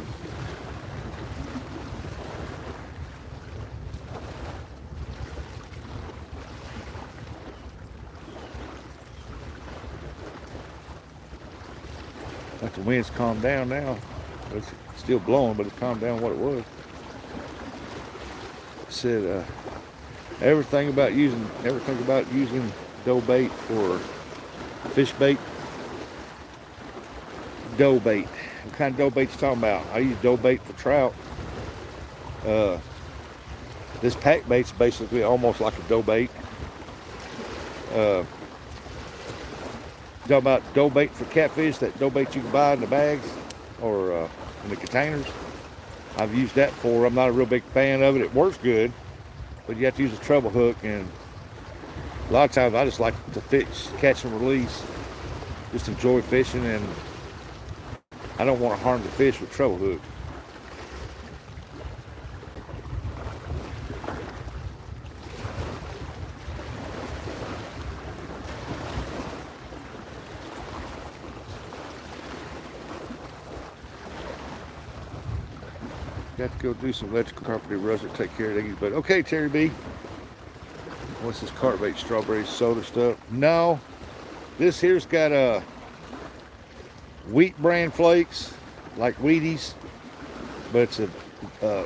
Like the wind's calmed down now. It's still blowing, but it's calmed down what it was. It said everything about using dough bait for fish bait. Dough bait. What kind of dough bait you talking about? I use dough bait for trout. This pack bait's basically almost like a dough bait. Talking about dough bait for catfish, that dough bait you can buy in the bags or in the containers. I've used that before. I'm not a real big fan of it. It works good, but you have to use a treble hook, and a lot of times I just like to fish, catch and release. Just enjoy fishing, and I don't want to harm the fish with treble hook. Got to go do some electrical carpentry. Russ will take care of things. But okay, Terry B. What's this carp bait? Strawberry soda stuff? No. This here's got wheat bran flakes, like Wheaties, but it's a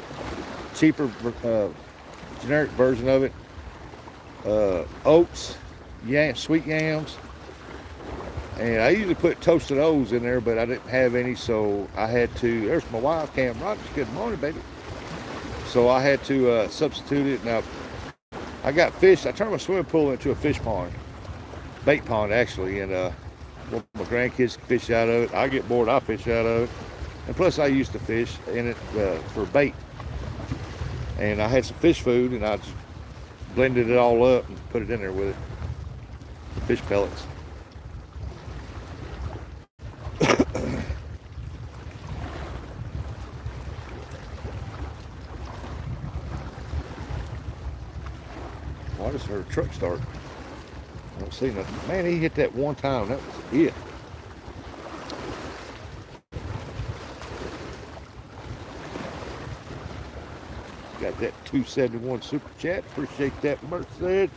cheaper generic version of it. Oats, sweet yams. And I usually put toasted O's in there, but I didn't have any, so I had to. There's my wife, Cam Rogers. Good morning, baby. So I had to substitute it. Now, I got fish. I turned my swimming pool into a fish pond, bait pond actually, and my grandkids can fish out of it. I get bored, I fish out of it, and plus I used to fish in it for bait. And I had some fish food, and I just blended it all up and put it in there with it. Fish pellets. I just heard a truck start. I don't see nothing. Man, he hit that one time. That was it. Got that 271 super chat. Appreciate that, Mert said.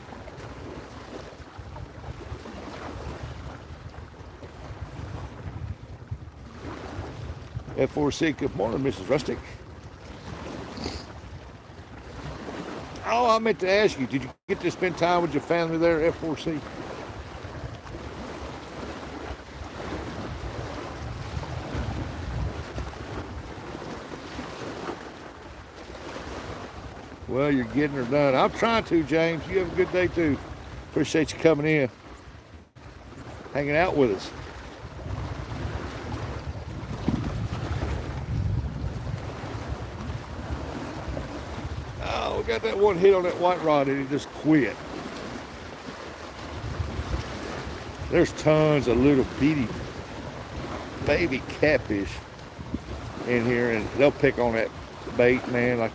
F4C, good morning, Mrs. Rustic. Oh, I meant to ask you, did you get to spend time with your family there, F4C? Well, you're getting her done. I'm trying to, James. You have a good day too. Appreciate you coming in, hanging out with us. Oh, we got that one hit on that white rod and it just quit. There's tons of little bitty baby catfish in here, and they'll pick on that bait, man, like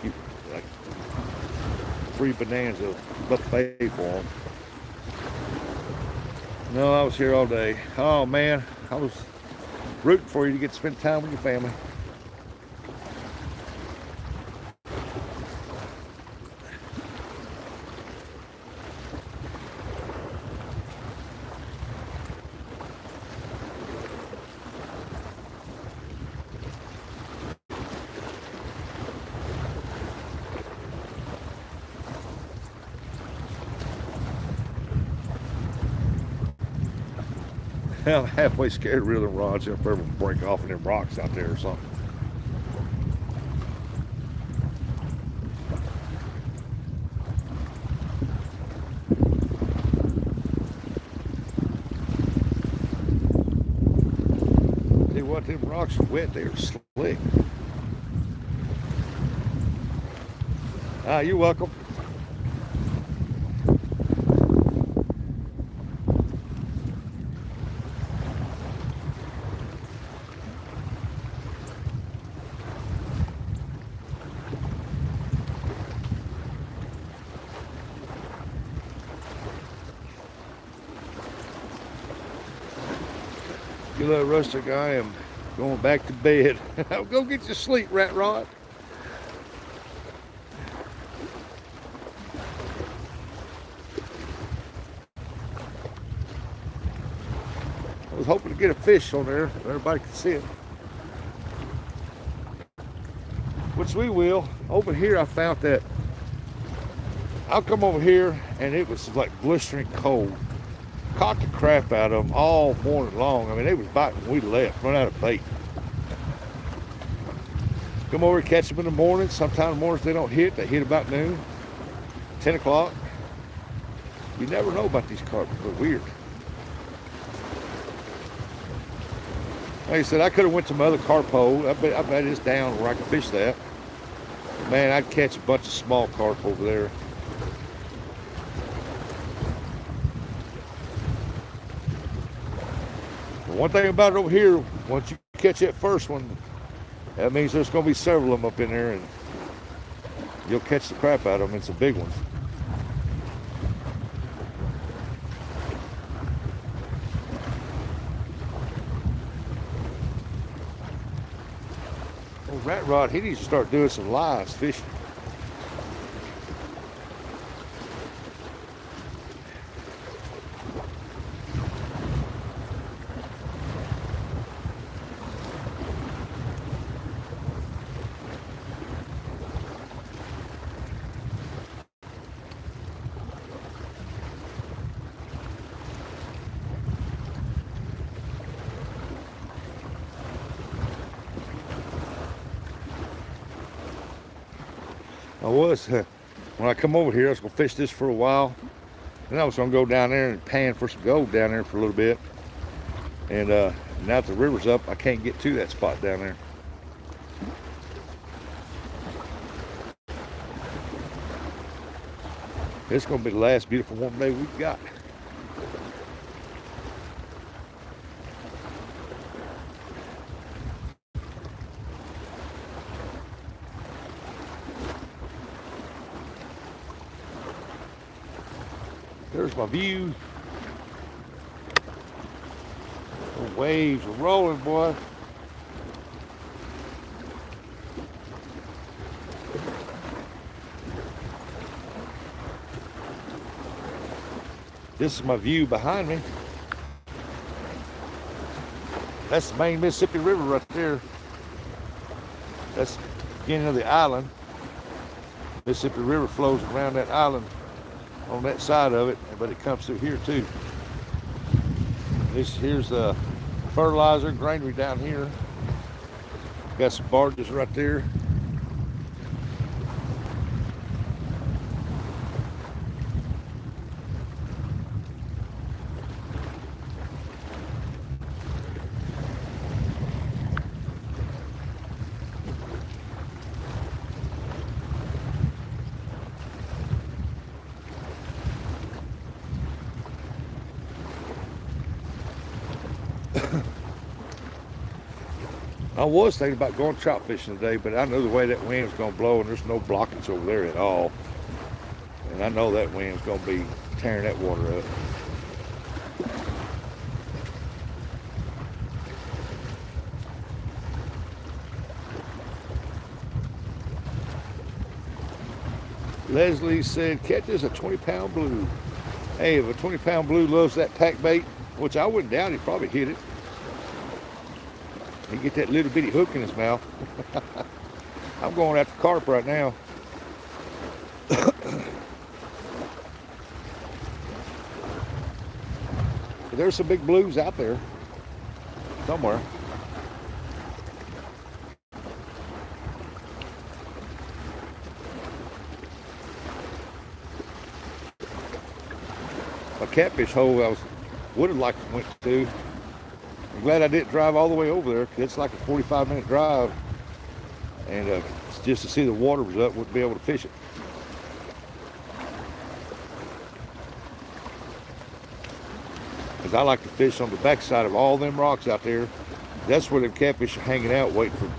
free bonanza buffet for them. No, I was here all day. Oh man, I was rooting for you to get to spend time with your family. I'm halfway scared of reeling rods if ever break off in them rocks out there or something. Tell you what, them rocks are wet, they are slick. You're welcome. You little rustic, I am going back to bed. Go get your sleep, Rat Rod. I was hoping to get a fish on there so everybody could see it. Which we will. Over here I found that. I'll come over here and it was like blistering cold. Caught the crap out of them all morning long. I mean, they was biting when we left, run out of bait. Come over and catch them in the morning. Sometimes mornings they don't hit. They hit about noon, 10 o'clock. You never know about these carp. They're weird. Like I said, I could have went to my other carp hole. I bet it's down where I can fish that. Man, I'd catch a bunch of small carp over there. One thing about it over here, once you catch that first one, that means there's going to be several of them up in there, and you'll catch the crap out of them. It's the big ones. Oh, Rat Rod, he needs to start doing some live fishing. When I come over here, I was going to fish this for a while. Then I was going to go down there and pan for some gold down there for a little bit. And now that the river's up, I can't get to that spot down there. It's going to be the last beautiful warm day we've got. There's my view. The waves are rolling, boy. This is my view behind me. That's the main Mississippi River right there. That's the beginning of the island. Mississippi River flows around that island on that side of it, but it comes through here too. Here's the fertilizer granary down here. Got some barges right there. I was thinking about going trout fishing today, but I know the way that wind is going to blow, and there's no blockage over there at all. And I know that wind's going to be tearing that water up. Leslie said, catch us a 20-pound blue. Hey, if a 20-pound blue loves that pack bait, which I wouldn't doubt, he'd probably hit it. He get that little bitty hook in his mouth. I'm going after carp right now. There's some big blues out there somewhere. A catfish hole I would have liked to went to. I'm glad I didn't drive all the way over there, because it's like a 45-minute drive, and just to see the water was up, wouldn't be able to fish it. Because I like to fish on the backside of all them rocks out there. That's where the catfish are hanging out, waiting for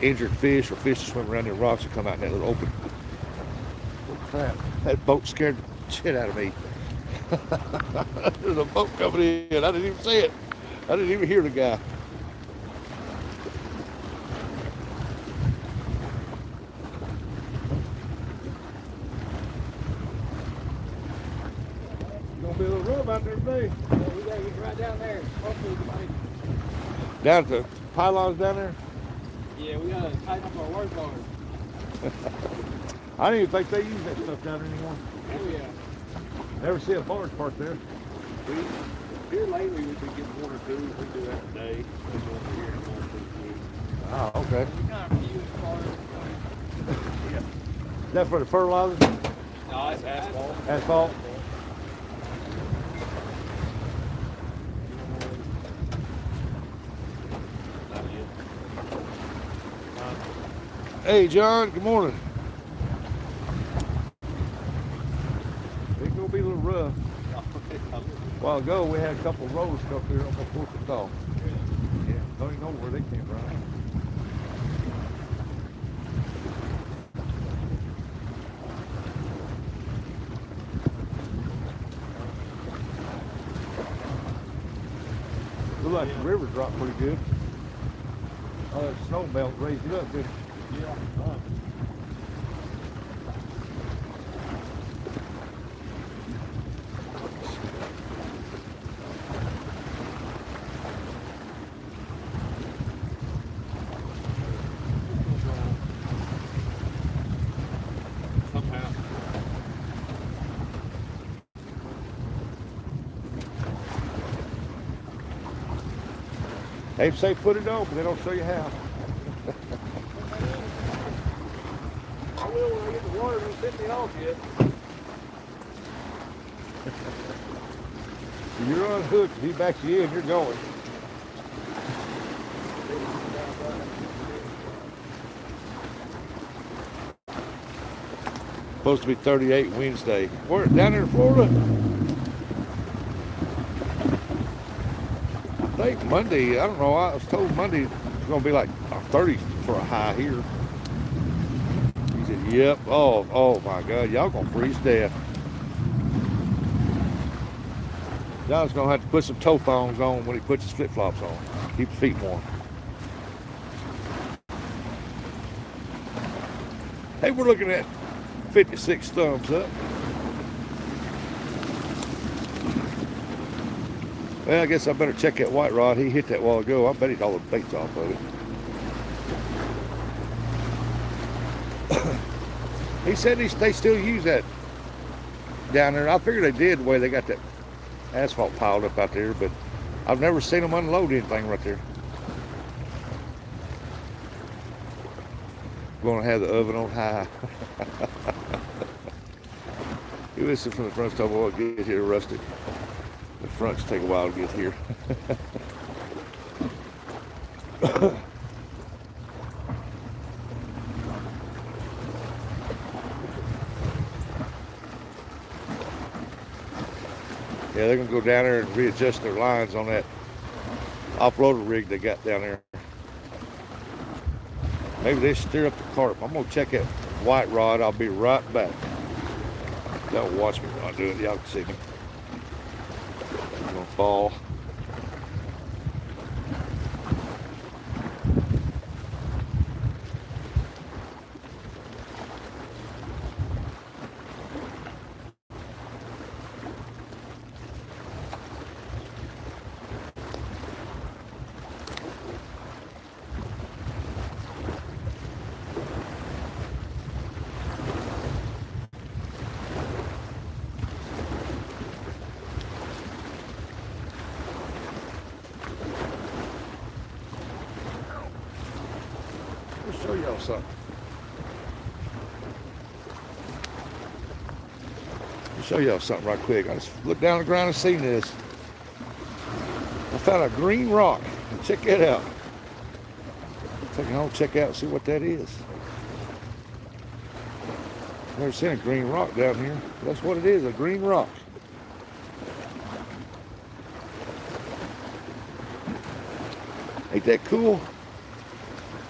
injured fish or fish to swim around the rocks and come out in that little open. Oh crap, that boat scared the shit out of me. There's a boat coming in. I didn't even see it. I didn't even hear the guy. Gonna be a little rub out there today. Yeah, we gotta get right down there. Hopefully we might. Down at the pylons down there? Yeah, we gotta tighten up our work bars. I don't even think they use that stuff down there anymore. Oh yeah. Never see a barge parked there. Here lately we've been getting one or two. We do that today. We're going over here and going to Oh, okay. We kind of use bars. Yeah. Is that for the fertilizer? No, it's asphalt. Asphalt? Not yet. Hey, John, good morning. It's gonna be a little rough. A while ago, we had a couple of rows stuck there on my foot and off. Yeah, don't even know where they came from. Look like the river dropped pretty good. Oh, that snow melt raised it up, didn't it? Yeah. Somehow. They say put it on, but they don't show you how. I will when I get the water. Don't set me off yet. You're unhooked. If he backs you in, you're going. Supposed to be 38 Wednesday. We're down there in Florida. I think Monday, I don't know, I was told Monday it's going to be like 30 for a high here. He said, yep. Oh my God, y'all going to freeze to death. John's going to have to put some toe thongs on when he puts his flip-flops on. Keep his feet warm. Hey, we're looking at 56 thumbs up. Well, I guess I better check that white rod. He hit that while ago. I bet he'd all the baits off of it. He said they still use that down there. I figured they did the way they got that asphalt piled up out there, but I've never seen them unload anything right there. Going to have the oven on high. You listen from the front stop, well, get here rusted. The fronts take a while to get here. Yeah, they're gonna go down there and readjust their lines on that offloader rig they got down there. Maybe they stir up the carp. I'm gonna check that white rod. I'll be right back. Y'all watch me when I do it. Y'all can see me. I'm gonna fall. Show y'all something. Show y'all something right quick. I just looked down the ground and seen this. I found a green rock. Check that out. Take it home, check out and see what that is. Never seen a green rock down here. That's what it is, a green rock. Ain't that cool?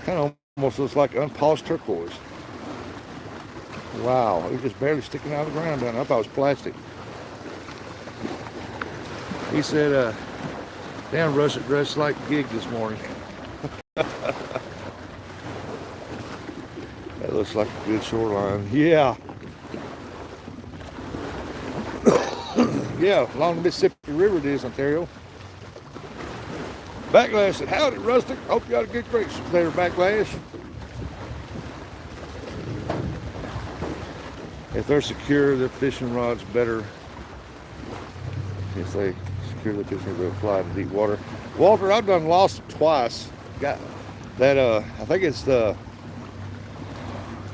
Kind of almost looks like unpolished turquoise. Wow, it was just barely sticking out of the ground down there. I thought it was plastic. He said, damn, Russ dressed like a gig this morning. That looks like a good shoreline. Yeah. Yeah, along the Mississippi River it is, Ontario. Backlash said, howdy, Rustic. Hope you had a good grace there, Backlash. If they're secure, the fishing rod's better. If they secure the fishing rod, they'll fly in deep water. Walter, I've done lost them twice. Got that, I think it's the,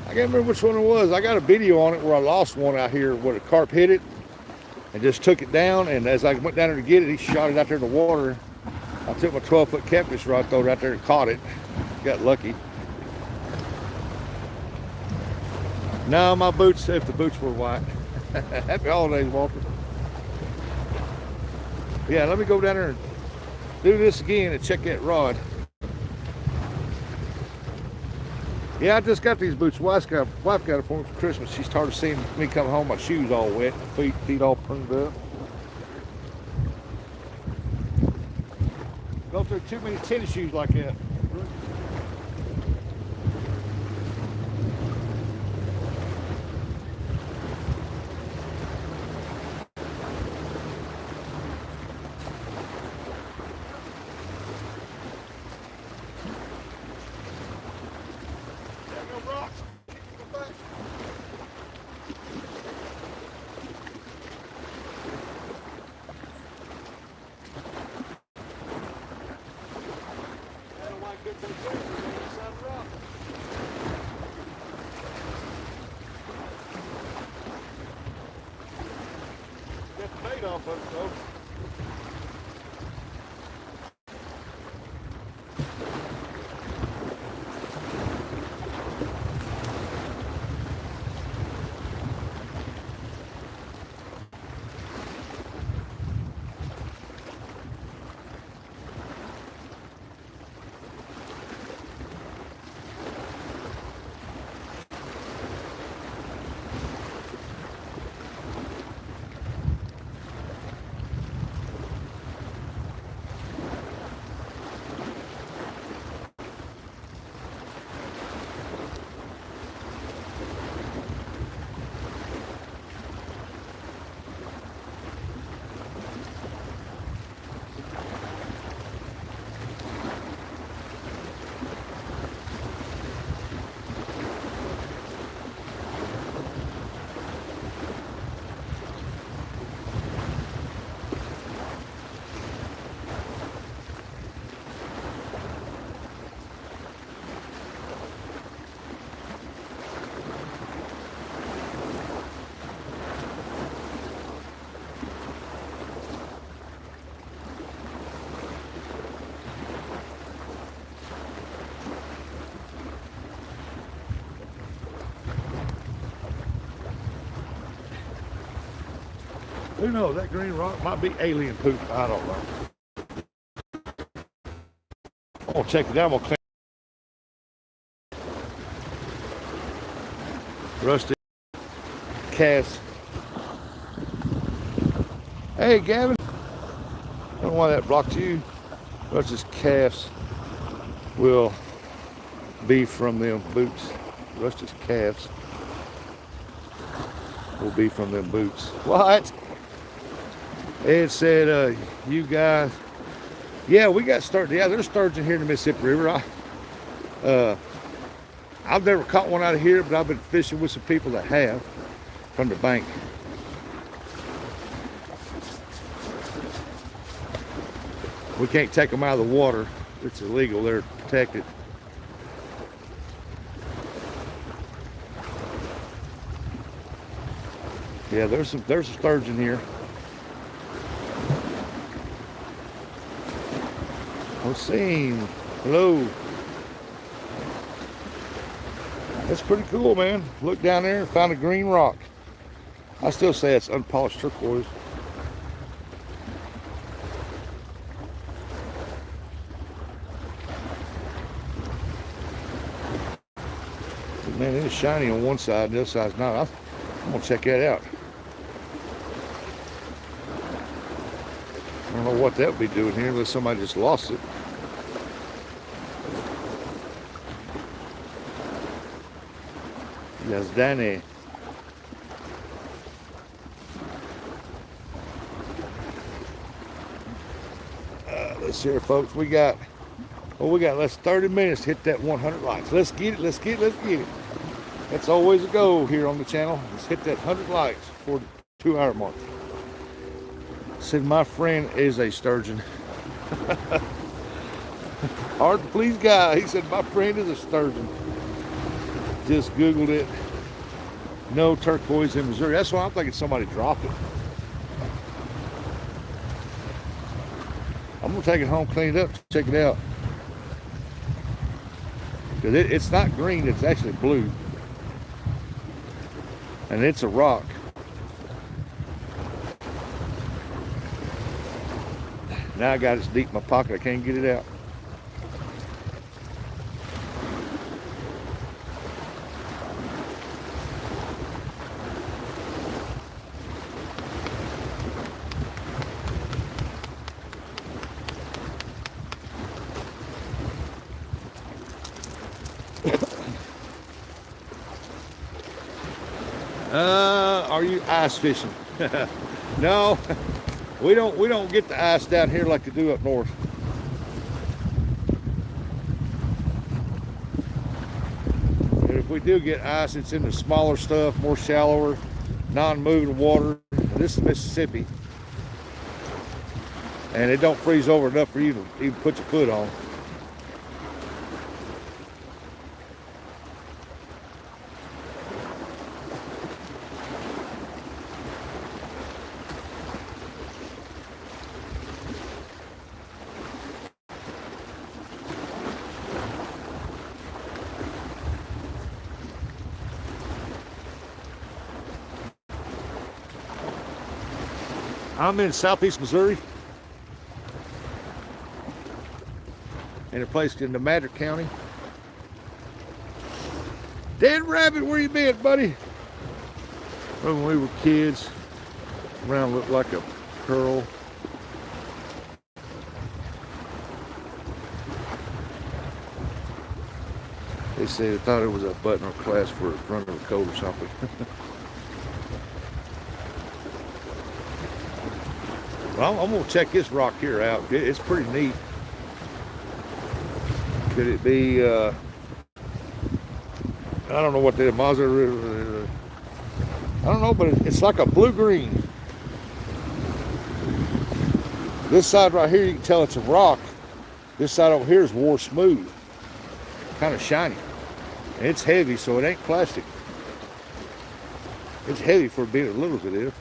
I can't remember which one it was. I got a video on it where I lost one out here where the carp hit it and just took it down. And as I went down there to get it, he shot it out there in the water. I took my 12-foot catfish rod, threw it out there and caught it. Got lucky. No, my boots, if the boots were white. Happy holidays, Walter. Yeah, let me go down there and do this again and check that rod. Yeah, I just got these boots. Wife got it for me for Christmas. She started seeing me coming home, my shoes all wet, feet all pruned up. Go through too many tennis shoes like that. Off of it, folks. Who knows? That green rock might be alien poop. I don't know. I'm gonna check it out. I'm gonna clean. Rusty cast. Hey, Gavin. I don't know why that blocked you. Rusty's calves will be from them boots. Rusty's calves will be from them boots. What? Ed said, you guys, yeah, we got started. Yeah, there's sturgeon here in the Mississippi River. I've never caught one out of here, but I've been fishing with some people that have from the bank. We can't take them out of the water. It's illegal. They're protected. Yeah, there's a sturgeon here. Hossein, hello. That's pretty cool, man. Look down there and found a green rock. I still say it's unpolished turquoise. Man, it is shiny on one side, the other side's not. I'm gonna check that out. I don't know what that would be doing here unless somebody just lost it. Yes, Danny. Let's see here, folks. We got less 30 minutes to hit that 100 likes. Let's get it, let's get it, let's get it. That's always a goal here on the channel. Let's hit that 100 likes for the 2-hour mark. Said my friend is a sturgeon. Hard to please guy. He said my friend is a sturgeon. Just Googled it. No turquoise in Missouri. That's why I'm thinking somebody dropped it. I'm gonna take it home, clean it up, check it out. Because it's not green, it's actually blue. And it's a rock. Now I got it deep in my pocket, I can't get it out. Are you ice fishing? No, we don't get the ice down here like they do up north. And if we do get ice, it's in the smaller stuff, more shallower, non-moving water. This is Mississippi, and it don't freeze over enough for you to even put your foot on. I'm in southeast Missouri, in a place in the Madrid County. Dead Rabbit, where you been, buddy? When we were kids, around looked like a pearl. They said they thought it was a button or clasp for the front of a coat or something. Well, I'm gonna check this rock here out. It's pretty neat. Could it be, I don't know what the Mazda, I don't know, but it's like a blue-green. This side right here, you can tell it's a rock. This side over here is war smooth, kind of shiny. And it's heavy, so it ain't plastic. It's heavy for being as little as it is.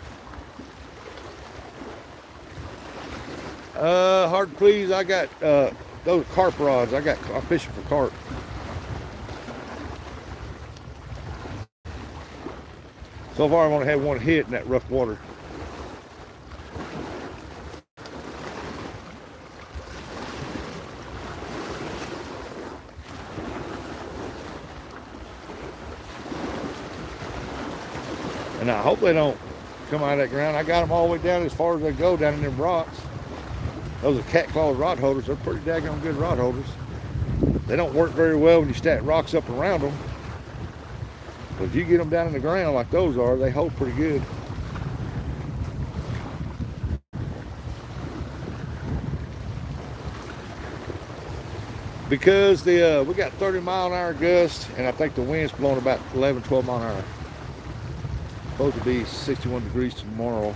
Hard to please. I got those carp rods. I'm fishing for carp. So far, I've only had one hit in that rough water. And I hope they don't come out of that ground. I got them all the way down as far as they go down in them rocks. Those are cat-clawed rod holders. They're pretty daggone good rod holders. They don't work very well when you stack rocks up around them. But if you get them down in the ground like those are, they hold pretty good. Because we got 30-mile-an-hour gusts, and I think the wind's blowing about 11, 12 mile an hour. Supposed to be 61 degrees tomorrow.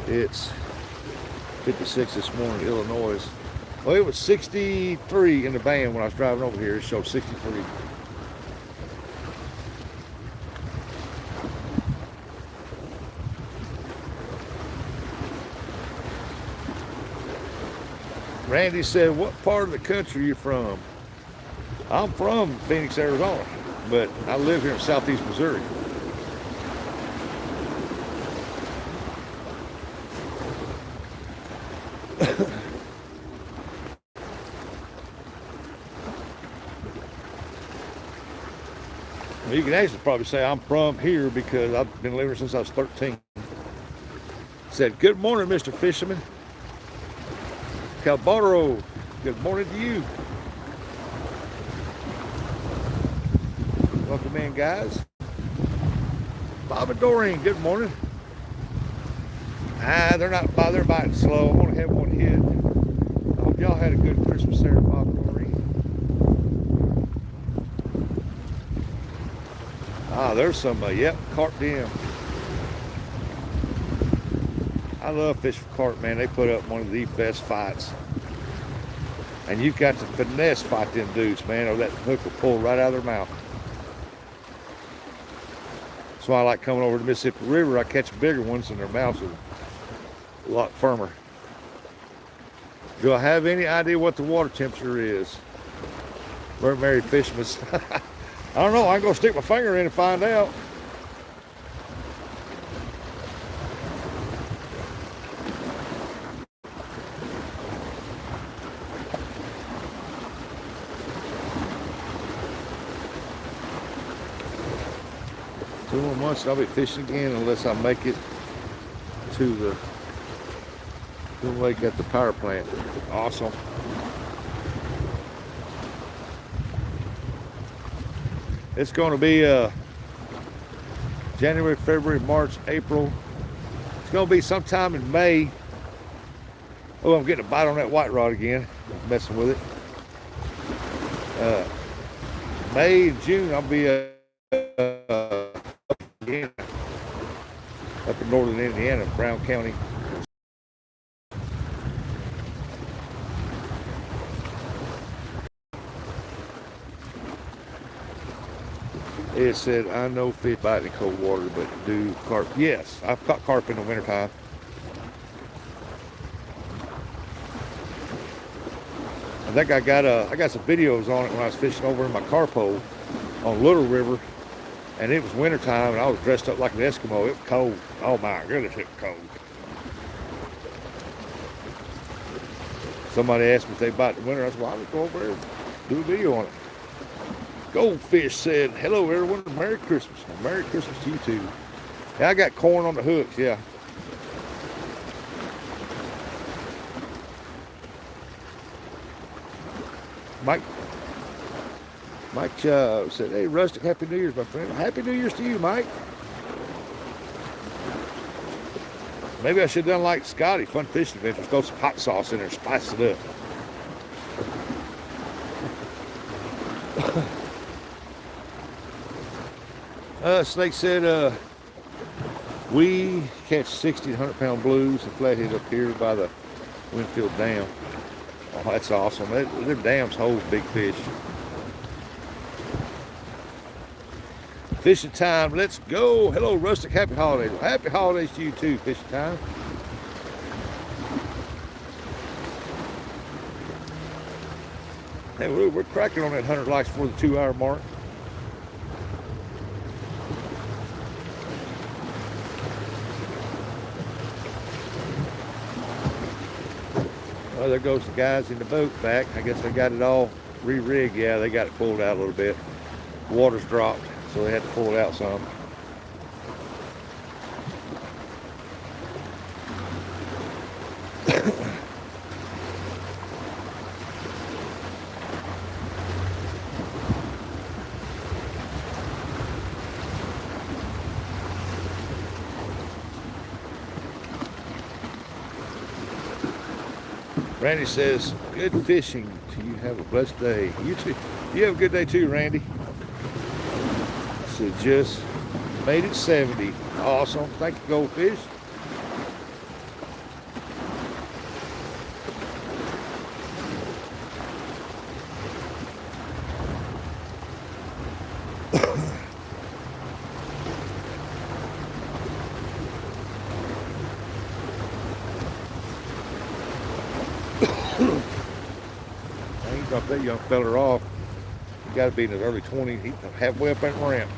It's 56 this morning in Illinois. Well, it was 63 in the van when I was driving over here. It showed 63. Randy said, what part of the country are you from? I'm from Phoenix, Arizona, but I live here in southeast Missouri. Well, you can actually probably say I'm from here because I've been living here since I was 13. Said, good morning, Mr. Fisherman. Calbaro, good morning to you. Welcome in, guys. Bob and Doreen, good morning. They're not by, they're biting slow. I'm gonna have one hit. I hope y'all had a good Christmas there, Bob and Doreen. There's some, yep, carp dam. I love fishing for carp, man. They put up one of the best fights. And you've got to finesse fight them dudes, man, or that hook will pull right out of their mouth. That's why I like coming over to the Mississippi River. I catch bigger ones and their mouths are a lot firmer. Do I have any idea what the water temperature is? We're married fishermen. I don't know. I can go stick my finger in and find out. Two more months and I'll be fishing again unless I make it to the lake at the power plant. Awesome. It's going to be January, February, March, April. It's going to be sometime in May. Oh, I'm getting a bite on that white rod again. Messing with it. May and June, I'll be up in northern Indiana, Brown County. It said, I know fish bite in cold water, but do carp. Yes, I've caught carp in the wintertime. I think I got some videos on it when I was fishing over in my carp hole on Little River, and it was wintertime, and I was dressed up like an Eskimo. It was cold. Oh my goodness, it was cold. Somebody asked me if they bite in the winter. I said, well, I'll just go over there and do a video on it. Goldfish said, hello everyone, Merry Christmas. Merry Christmas to you too. Yeah, I got corn on the hooks, yeah. Mike said, hey Rustic, Happy New Year's, my friend. Happy New Year's to you, Mike. Maybe I should have done like Scotty, Fun Fishing Adventures. Throw some hot sauce in there, spice it up. Snake said, we catch 60 to 100-pound blues and flathead up here by the Winfield Dam. Oh, that's awesome. Them dams hold big fish. Fishing time, let's go. Hello, Rustic, happy holidays. Well, happy holidays to you too, fishing time. Hey, we're cracking on that 100 likes for the 2-hour mark. Well, there goes the guys in the boat back. I guess they got it all re-rigged. Yeah, they got it pulled out a little bit. The water's dropped, so they had to pull it out some. Randy says, good fishing to you. Have a blessed day. You too. You have a good day too, Randy. So just made it 70. Awesome. Thank you, Goldfish. Drop that young feller off. He got to be in his early 20s. He's halfway up that ramp.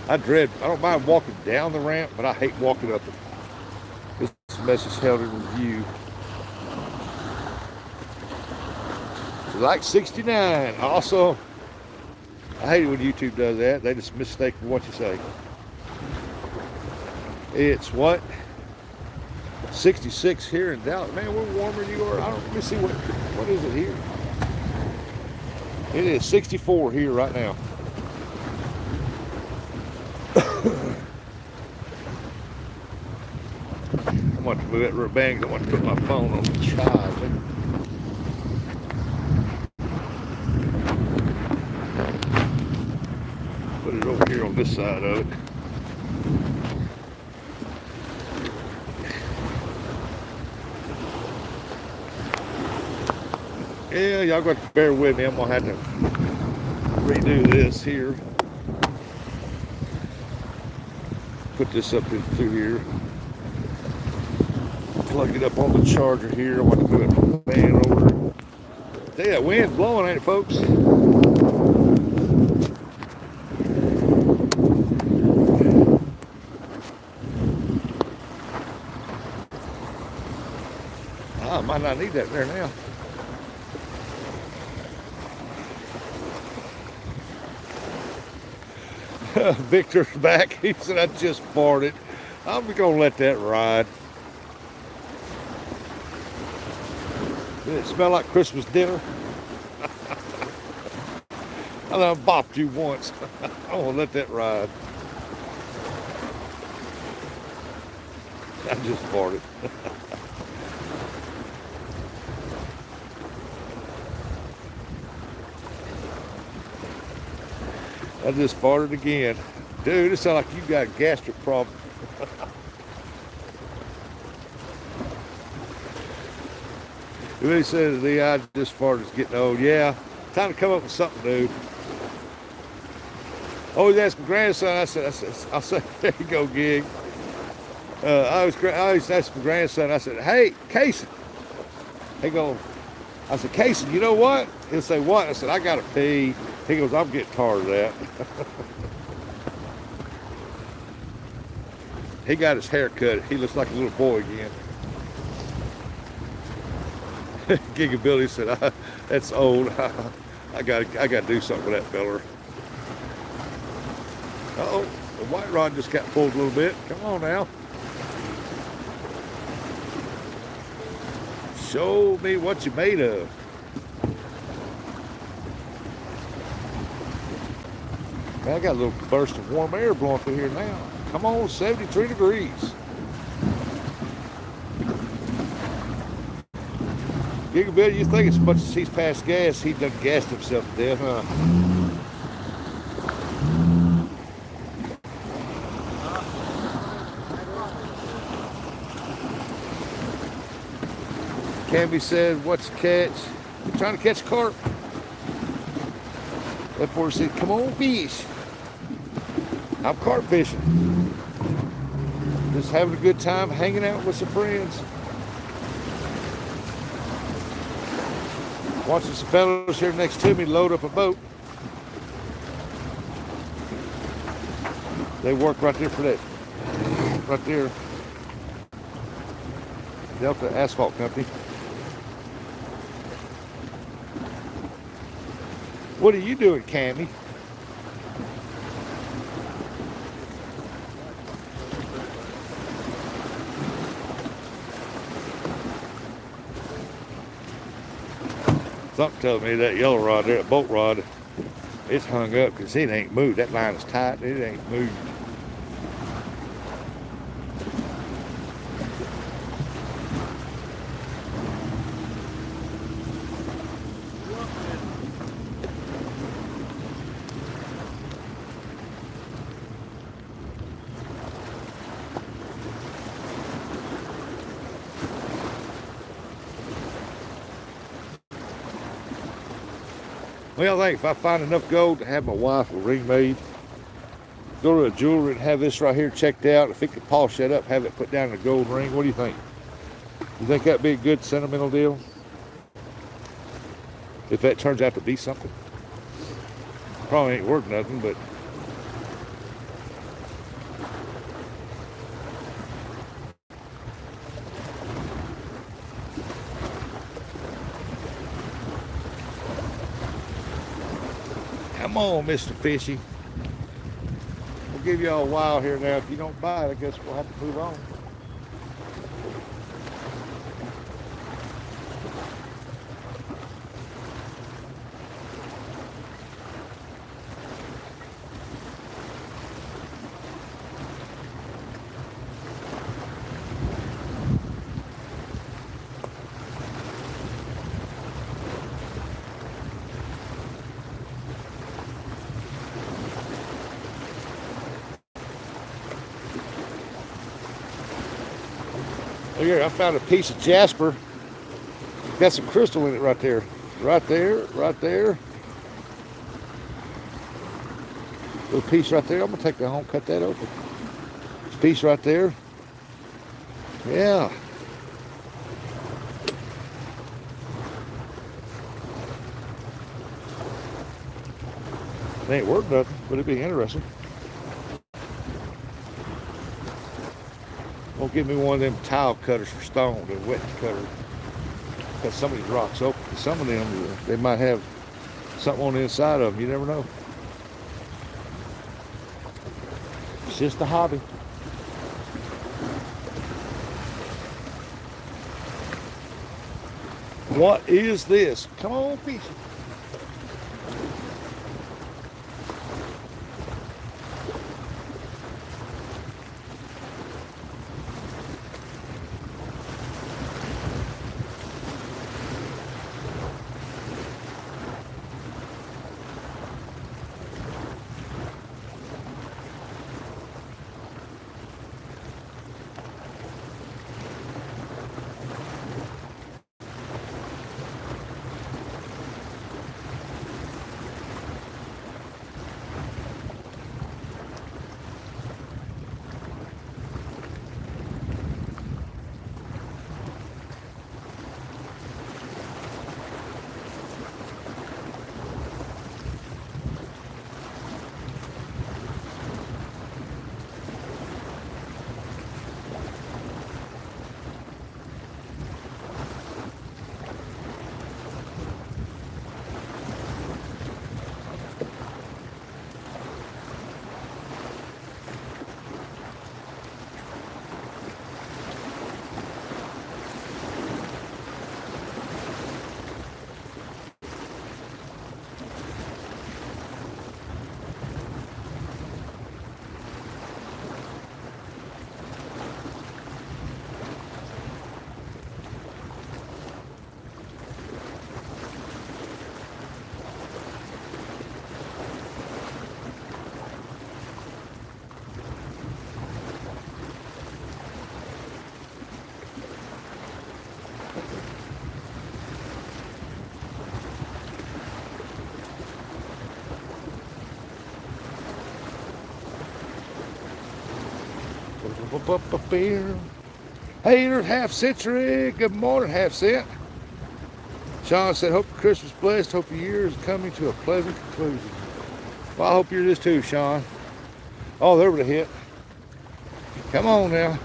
I don't mind walking down the ramp, but I hate walking up it. This message held in review. So like 69. Also, I hate it when YouTube does that. They just mistake for what you say. It's what? 66 here in Dallas. Man, we're warmer than you are. Let me see what is it here? It is 64 here right now. I'm going to move that rubber band. I want to put my phone on the charge. Put it over here on this side of it. Yeah, y'all got to bear with me. I'm going to have to redo this here. Put this up through here. Plug it up on the charger here. I want to put a fan over. Hey, that wind's blowing, ain't it, folks? I might not need that there now. Victor's back. He said, I just farted. I'm going to let that ride. Did it smell like Christmas dinner? I done bopped you once. I'm going to let that ride. I just farted. I just farted again. Dude, it sounds like you got a gastric problem. He says the I just farted is getting old. Yeah, time to come up with something, dude. Always ask my grandson. I said, there you go, Gig. I always ask my grandson. I said, hey, Casey. He goes, I said, Casey, you know what? He'll say, what? I said, I gotta pee. He goes, I'm getting tired of that. He got his hair cut. He looks like a little boy again. Gigability said, that's old. I gotta do something with that feller. Uh-oh, the white rod just got pulled a little bit. Come on now. Show me what you made of. Man, I got a little burst of warm air blowing through here now. Come on, 73 degrees. Gigabit, you think as much as he's passed gas, he done gassed himself to death, huh? Camby said, what's the catch? We're trying to catch carp. That boy said, come on, fish. I'm carp fishing. Just having a good time hanging out with some friends. Watching some fellows here next to me load up a boat. They work right there for that. Right there. Delta Asphalt Company. What are you doing, Cammy? Something tells me that yellow rod there, that bolt rod, it's hung up because it ain't moved. That line is tight. It ain't moved. Well, I think if I find enough gold to have my wife a ring made, go to a jeweler and have this right here checked out. If it could polish that up, have it put down in a gold ring. What do you think? You think that'd be a good sentimental deal? If that turns out to be something. Probably ain't worth nothing, but come on, Mr. Fishy. We'll give y'all a while here now. If you don't buy it, I guess we'll have to move on. Look here, I found a piece of jasper. Got some crystal in it right there. Right there, right there. Little piece right there. I'm gonna take that home, cut that open. This piece right there. Yeah. It ain't worth nothing, but it'd be interesting. Won't give me one of them tile cutters for stone, the wet cutter. Cut some of these rocks open. Some of them, they might have something on the inside of them. You never know. It's just a hobby. What is this? Come on, fish. Hey, there's Half Century. Good morning, Half Cent. Sean said, hope your Christmas blessed. Hope your year is coming to a pleasant conclusion. Well, I hope you're this too, Sean. Oh, there was a hit. Come on now.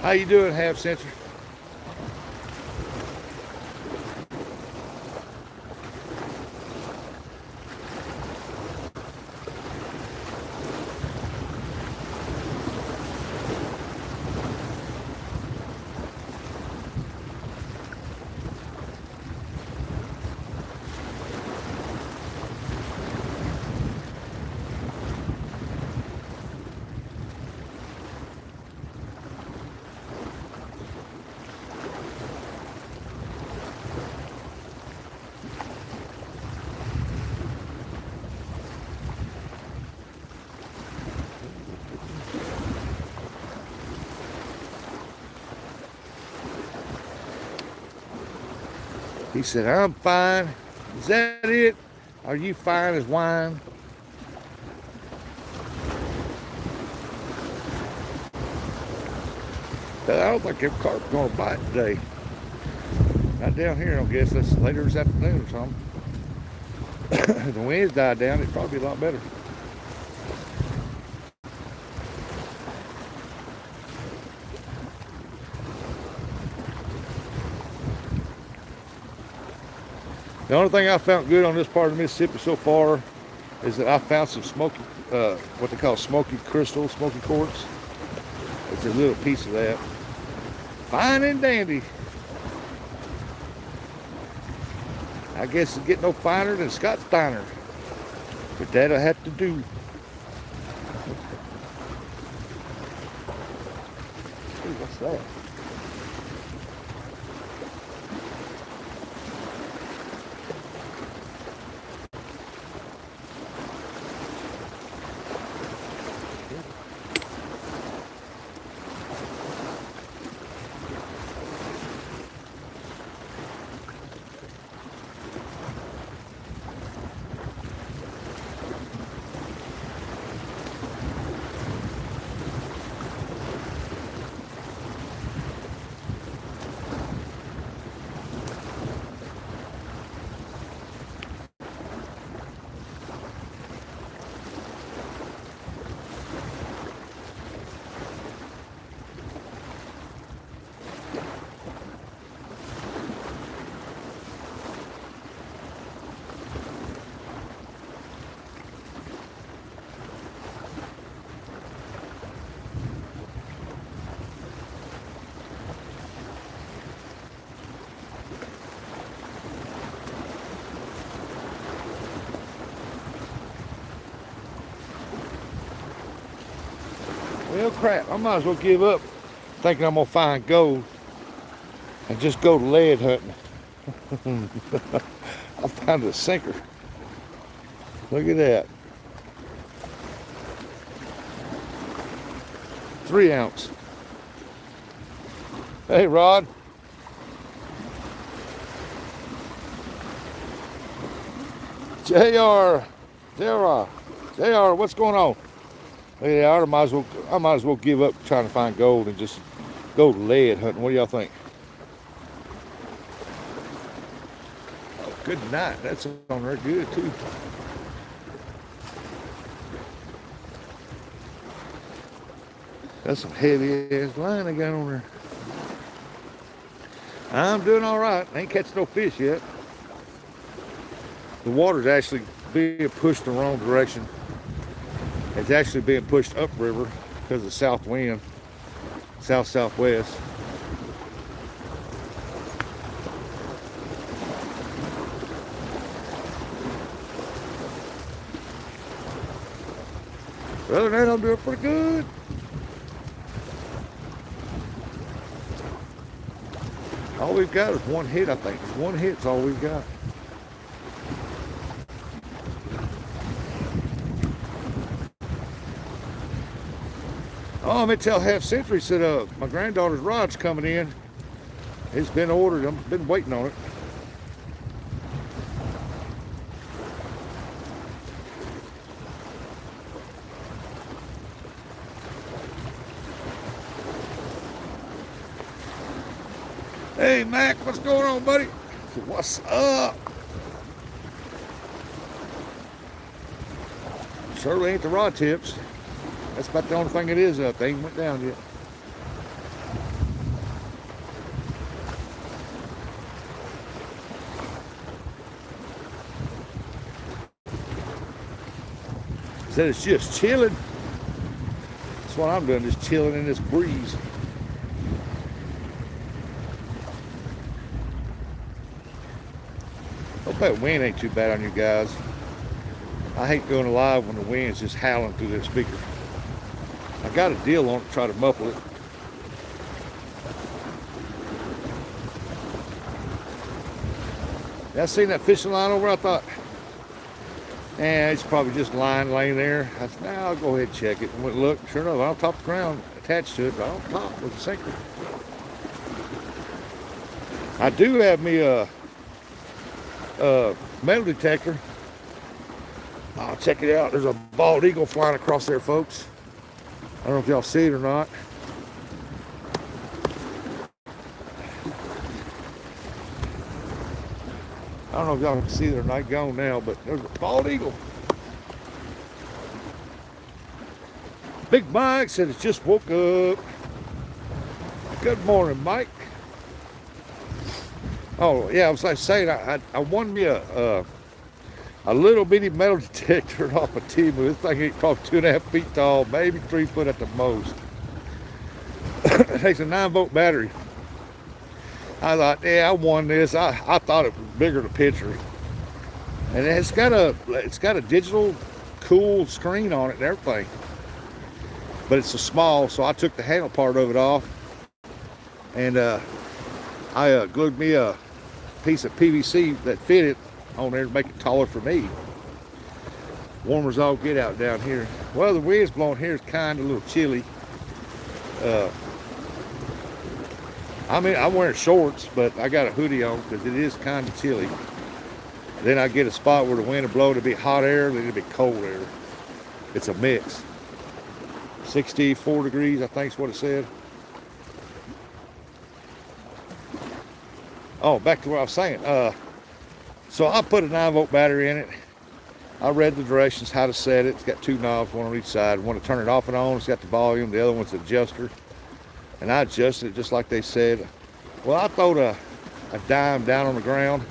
How you doing, Half Century? He said, I'm fine. Is that it? Are you fine as wine? I don't think every carp's gonna bite today. Not down here, I guess that's later this afternoon or something. The wind's died down, it'd probably be a lot better. The only thing I found good on this part of Mississippi so far is that I found some smoky, what they call smoky crystal, smoky quartz. It's a little piece of that. Fine and dandy. I guess it's getting no finer than Scott Steiner. But that'll have to do. Ooh, what's that? Well, crap, I might as well give up thinking I'm gonna find gold and just go lead hunting. I found a sinker. Look at that. 3 ounce. Hey, Rod. JR, what's going on? Yeah, I might as well give up trying to find gold and just go lead hunting. What do y'all think? Oh, good night. That's on there good too. That's some heavy ass line I got on there. I'm doing all right. Ain't catching no fish yet. The water's actually being pushed the wrong direction. It's actually being pushed upriver because of the south wind, south-southwest. Other than that, I'm doing pretty good. All we've got is one hit, I think. One hit's all we've got. Oh, I'm at tell Half Century said my granddaughter's rod's coming in. It's been ordered. I've been waiting on it. Hey, Mac, what's going on, buddy? What's up? Certainly ain't the rod tips. That's about the only thing it is up. They ain't went down yet. Said it's just chilling. That's what I'm doing, just chilling in this breeze. Hope that wind ain't too bad on you guys. I hate going live when the wind's just howling through that speaker. I got a deal on it to try to muffle it. I seen that fishing line over, I thought, it's probably just a line laying there. I said, nah, I'll go ahead and check it. And went look, sure enough, on top of the ground attached to it, right on top was a sinker. I do have me metal detector. Oh, check it out. There's a bald eagle flying across there, folks. I don't know if y'all see it or not. I don't know if y'all can see it or not. Gone now, but there's a bald eagle. Big Mike said it's just woke up. Good morning, Mike. Oh yeah, I was like saying I won me a little bitty metal detector off a Timu. This thing ain't probably 2.5 feet tall, maybe 3 foot at the most. It takes a 9-volt battery. I thought, yeah, I won this. I thought it was bigger than the picture, and it's got a digital cool screen on it and everything. But it's a small, so I took the handle part of it off, and I glued me a piece of PVC that fit it on there to make it taller for me. Warmers all get out down here. Well, the wind's blowing here is kind of a little chilly. I mean, I'm wearing shorts, but I got a hoodie on because it is kind of chilly. Then I get a spot where the wind will blow, it'll be hot air, then it'll be cold air. It's a mix. 64 degrees, I think is what it said. Oh, back to what I was saying. So I put a 9-volt battery in it. I read the directions, how to set it. It's got 2 knobs, one on each side. One to turn it off and on, it's got the volume. The other one's the adjuster. And I adjusted it just like they said. Well, I throwed a dime down on the ground,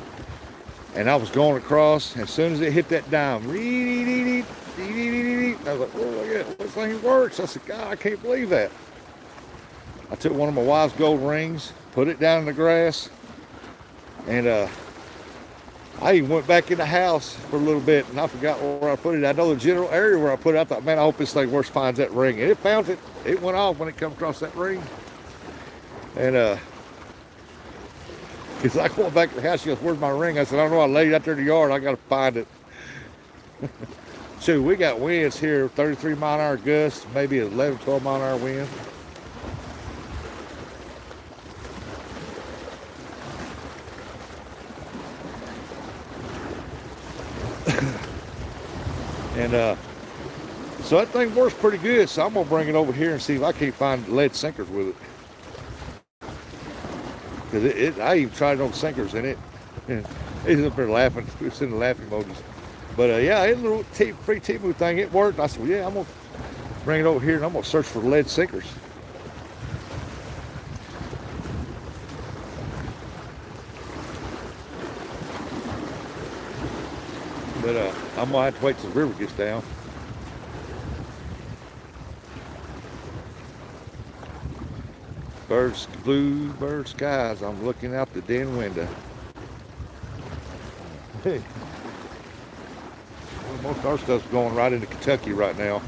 and I was going across. As soon as it hit that dime, I was like, oh yeah, this thing works. I said, God, I can't believe that. I took one of my wife's gold rings, put it down in the grass, and I even went back in the house for a little bit, and I forgot where I put it. I know the general area where I put it. I thought, man, I hope this thing works finds that ring. And it found it. It went off when it come across that ring. And because I went back to the house, she goes, where's my ring? I said, I don't know. I laid it out there in the yard. I got to find it. So we got winds here, 33 mile an hour gusts, maybe 11, 12 mile an hour wind. And so that thing works pretty good. So I'm gonna bring it over here and see if I can't find lead sinkers with it. Because I even tried it on sinkers and he's up there laughing. We're sending laughing emojis. But yeah, it's a little free Timu thing. It worked. I said, well, yeah, I'm gonna bring it over here and I'm gonna search for lead sinkers. But I'm gonna have to wait till the river gets down. Blue bird skies. I'm looking out the den window. Hey, well, most of our stuff's going right into Kentucky right now,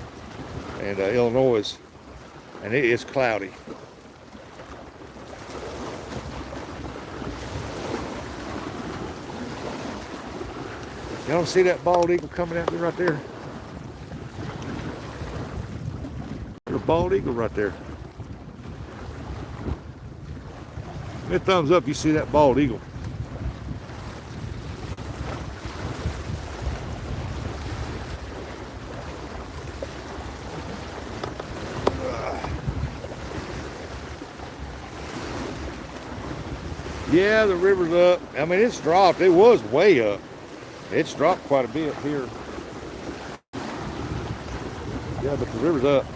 and Illinois, and it is cloudy. Y'all don't see that bald eagle coming at me right there? There's a bald eagle right there. Give me a thumbs up if you see that bald eagle. Yeah, the river's up. I mean, it's dropped. It was way up. It's dropped quite a bit here. Yeah, but the river's up.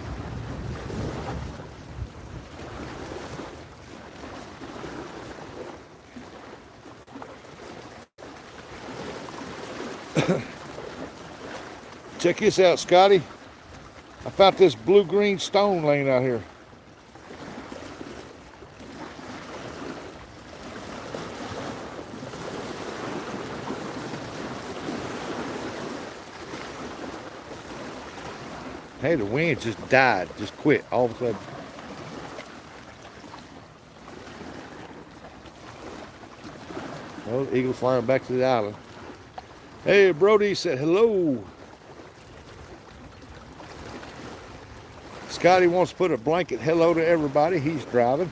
Check this out, Scotty. I found this blue-green stone laying out here. Hey, the wind just died, just quit all of a sudden. Oh, the eagle's flying back to the island. Hey, Brody said hello. Scotty wants to put a blanket hello to everybody. He's driving.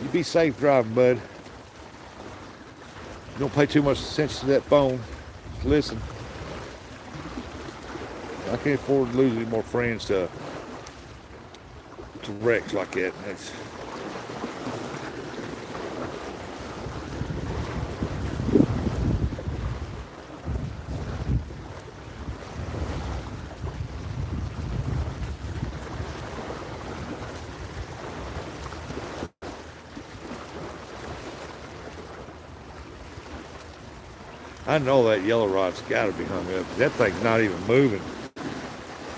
You be safe driving, bud. Don't pay too much attention to that phone. Just listen. I can't afford to lose any more friends to wrecks like that. That's, I know that yellow rod's got to be hung up. That thing's not even moving.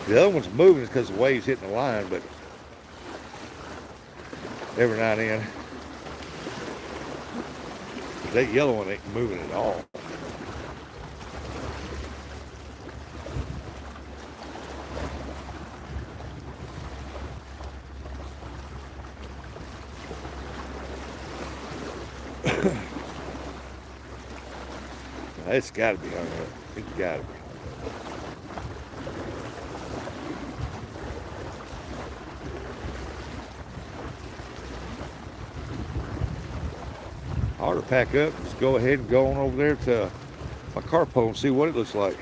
The other one's moving because the wave's hitting the line, but every now and then, that yellow one ain't moving at all. It's got to be hung up. It's got to be. Hard to pack up. Just go ahead and go on over there to my carp hole and see what it looks like.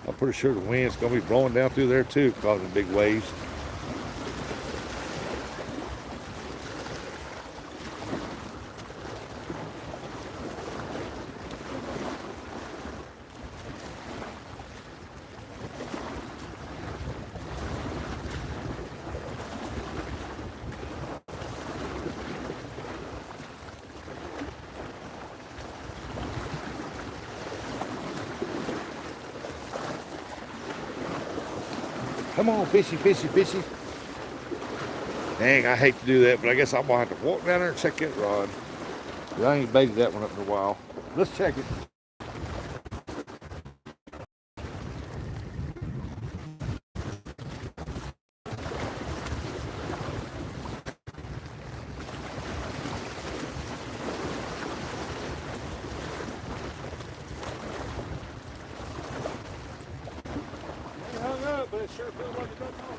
I'm pretty sure the wind's going to be blowing down through there too, causing big waves. Come on, fishy, fishy, fishy. Dang, I hate to do that, but I guess I'm going to have to walk down there and check that rod. I ain't baited that one up in a while. Let's check it. It hung up, but it sure feels like it doesn't off.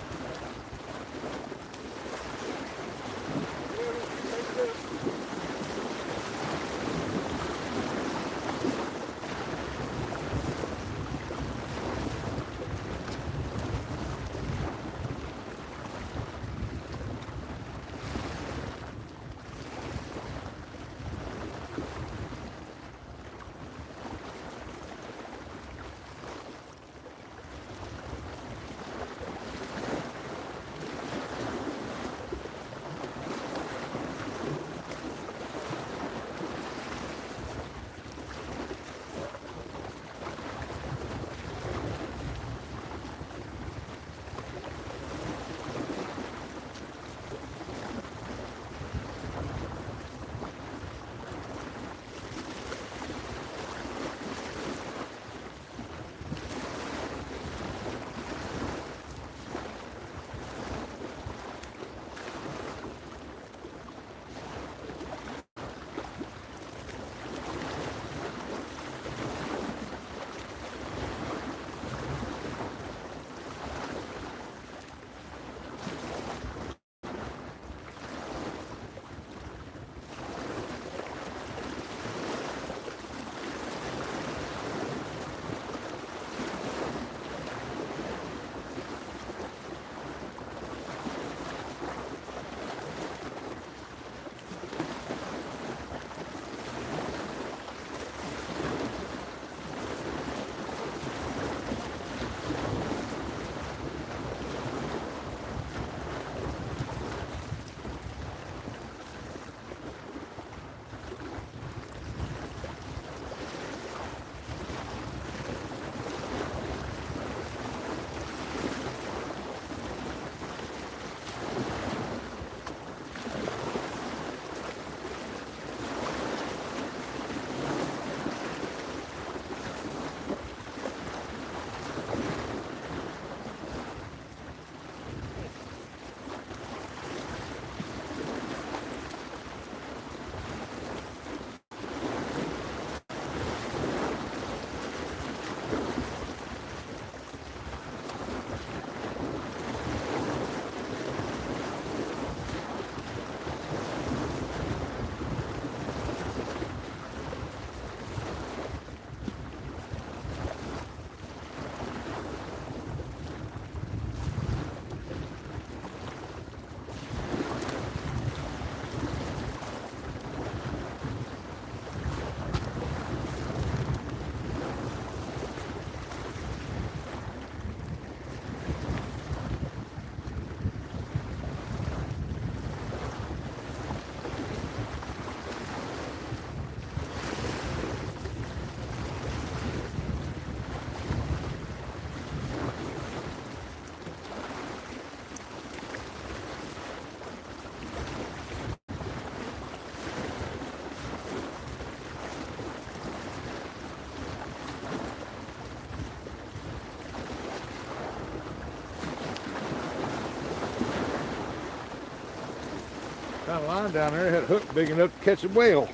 of line down there. It had a hook big enough to catch a whale.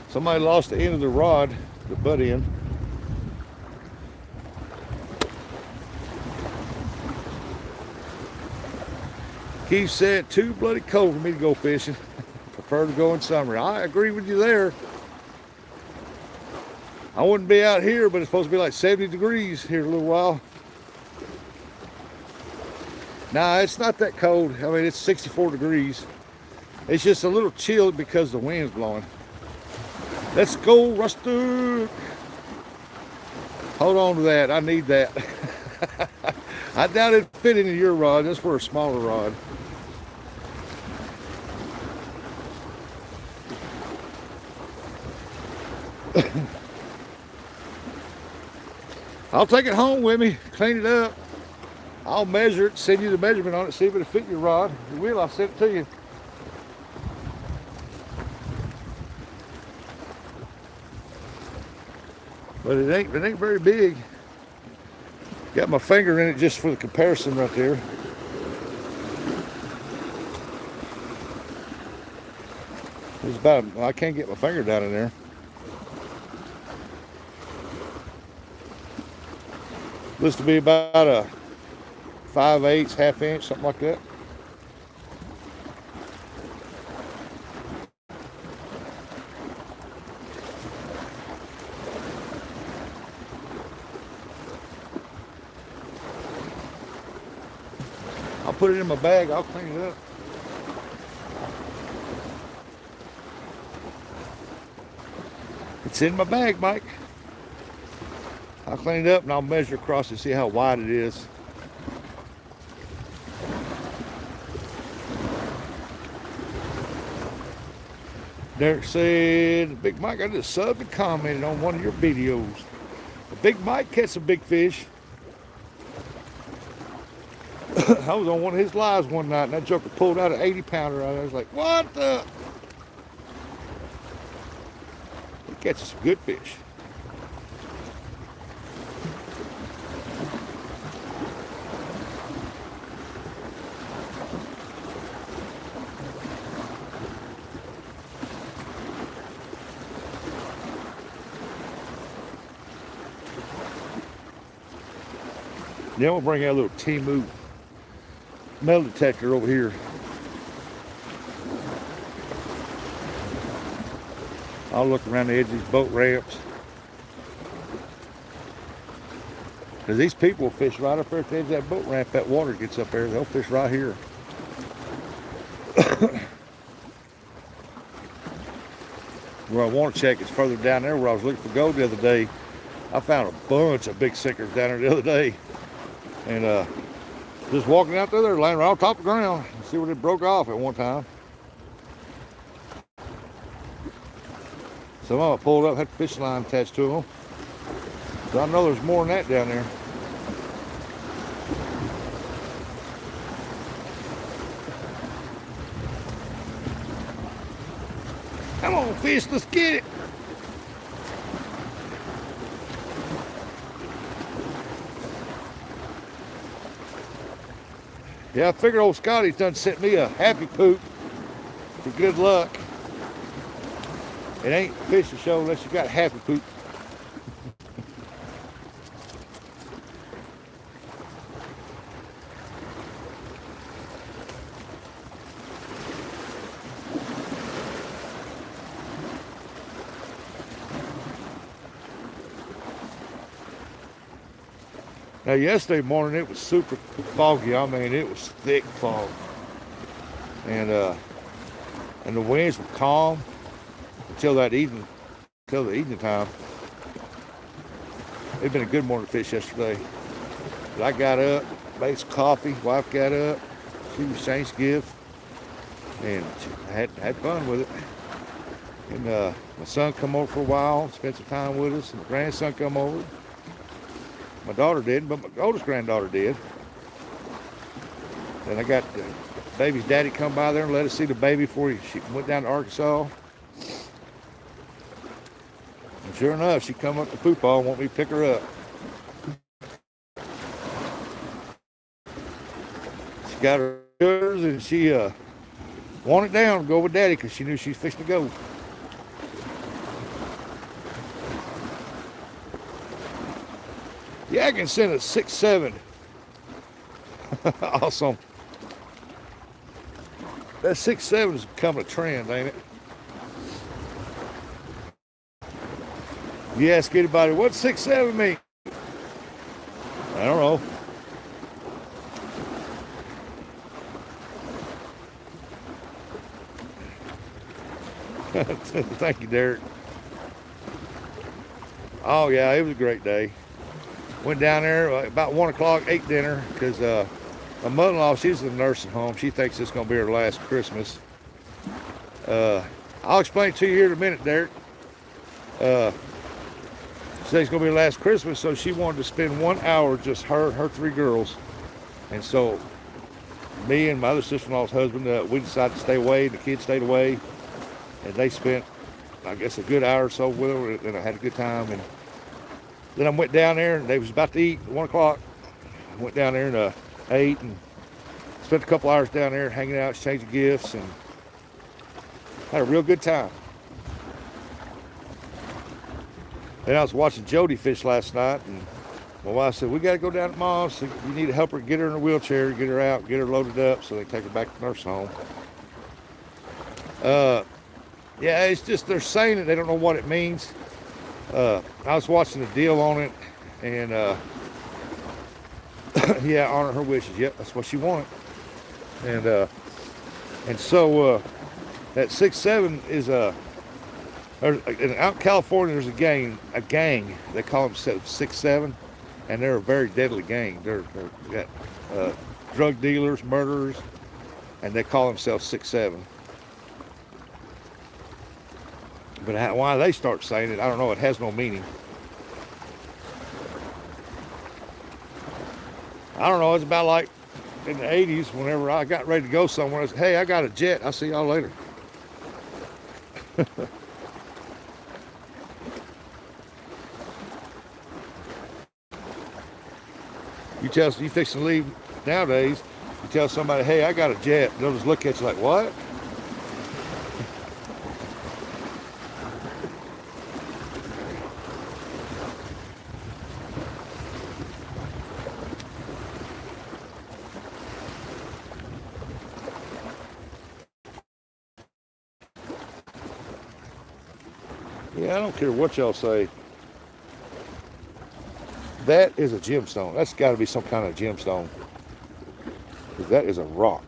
Somebody lost the end of the rod, the butt end. Keith said, too bloody cold for me to go fishing. Prefer to go in summer. I agree with you there. I wouldn't be out here, but it's supposed to be like 70 degrees here in a little while. Nah, it's not that cold. I mean, it's 64 degrees. It's just a little chilled because the wind's blowing. Let's go, Rustic. Hold on to that. I need that. I doubt it'd fit into your rod. That's for a smaller rod. I'll take it home with me, clean it up. I'll measure it, send you the measurement on it, see if it'll fit your rod. If it will, I'll send it to you. But it ain't very big. Got my finger in it just for the comparison right there. It's about, I can't get my finger down in there. Looks to be about a 5/8, ½ inch, something like that. I'll put it in my bag, I'll clean it up. It's in my bag, Mike. I'll clean it up and I'll measure across and see how wide it is. Derek said, Big Mike, I just subbed and commented on one of your videos. Big Mike catch some big fish. I was on one of his lives one night and that joker pulled out an 80-pounder out. I was like, what the? He catches some good fish. Then we'll bring out a little Timu metal detector over here. I'll look around the edge of these boat ramps. Because these people will fish right up there at the edge of that boat ramp. That water gets up there, they'll fish right here. Where I want to check is further down there where I was looking for gold the other day. I found a bunch of big sinkers down there the other day. And just walking out there, they're laying right on top of the ground. See where it broke off at one time. Some of them pulled up, had the fishing line attached to them. So I know there's more than that down there. Come on, fish, let's get it. Yeah, I figured old Scotty's done sent me a happy poop for good luck. It ain't a fishing show unless you got a happy poop. Now yesterday morning it was super foggy. I mean, it was thick fog, and the winds were calm until the evening time. It'd been a good morning to fish yesterday. But I got up, made some coffee. Wife got up, she was Thanksgiving, and I had fun with it. And my son come over for a while, spent some time with us. And my grandson come over. My daughter didn't, but my oldest granddaughter did. Then I got the baby's daddy come by there and let us see the baby before she went down to Arkansas. And sure enough, she come up to Poopaw and want me to pick her up. She got her sugars, and she wanted down to go with Daddy because she knew she was fixing to go. Yeah, I can send a 6-7. Awesome. That 6-7 is becoming a trend, ain't it? You ask anybody, what's 6-7 mean? I don't know. Thank you, Derek. Oh, yeah, it was a great day. Went down there about 1 o'clock, ate dinner, because my mother-in-law, she's in the nursing home. She thinks it's going to be her last Christmas. I'll explain to you here in a minute, Derek. She thinks it's going to be her last Christmas, so she wanted to spend 1 hour, just her 3 girls. And so me and my other sister-in-law's husband, we decided to stay away. The kids stayed away. And they spent, I guess, a good hour or so with her, and I had a good time. And then I went down there, and they was about to eat at 1 o'clock. I went down there and ate and spent a couple hours down there hanging out, exchanging gifts, and had a real good time. Then I was watching Jody fish last night, and my wife said, we got to go down to Mom's. So you need to help her get her in a wheelchair, get her out, get her loaded up so they can take her back to the nursing home. Yeah, it's just they're saying it. They don't know what it means. I was watching the deal on it, and yeah, honor her wishes. Yep, that's what she wanted. And so that 6-7 is out in California. There's a gang. They call themselves 6-7, and they're a very deadly gang. They're got drug dealers, murderers, and they call themselves 6-7. But why they start saying it, I don't know. It has no meaning. I don't know. It's about like in the 80s, whenever I got ready to go somewhere, I said, hey, I got a jet. I'll see y'all later. You fix to leave nowadays, you tell somebody, hey, I got a jet. They'll just look at you like, what? Yeah, I don't care what y'all say. That is a gemstone. That's got to be some kind of gemstone. That is a rock.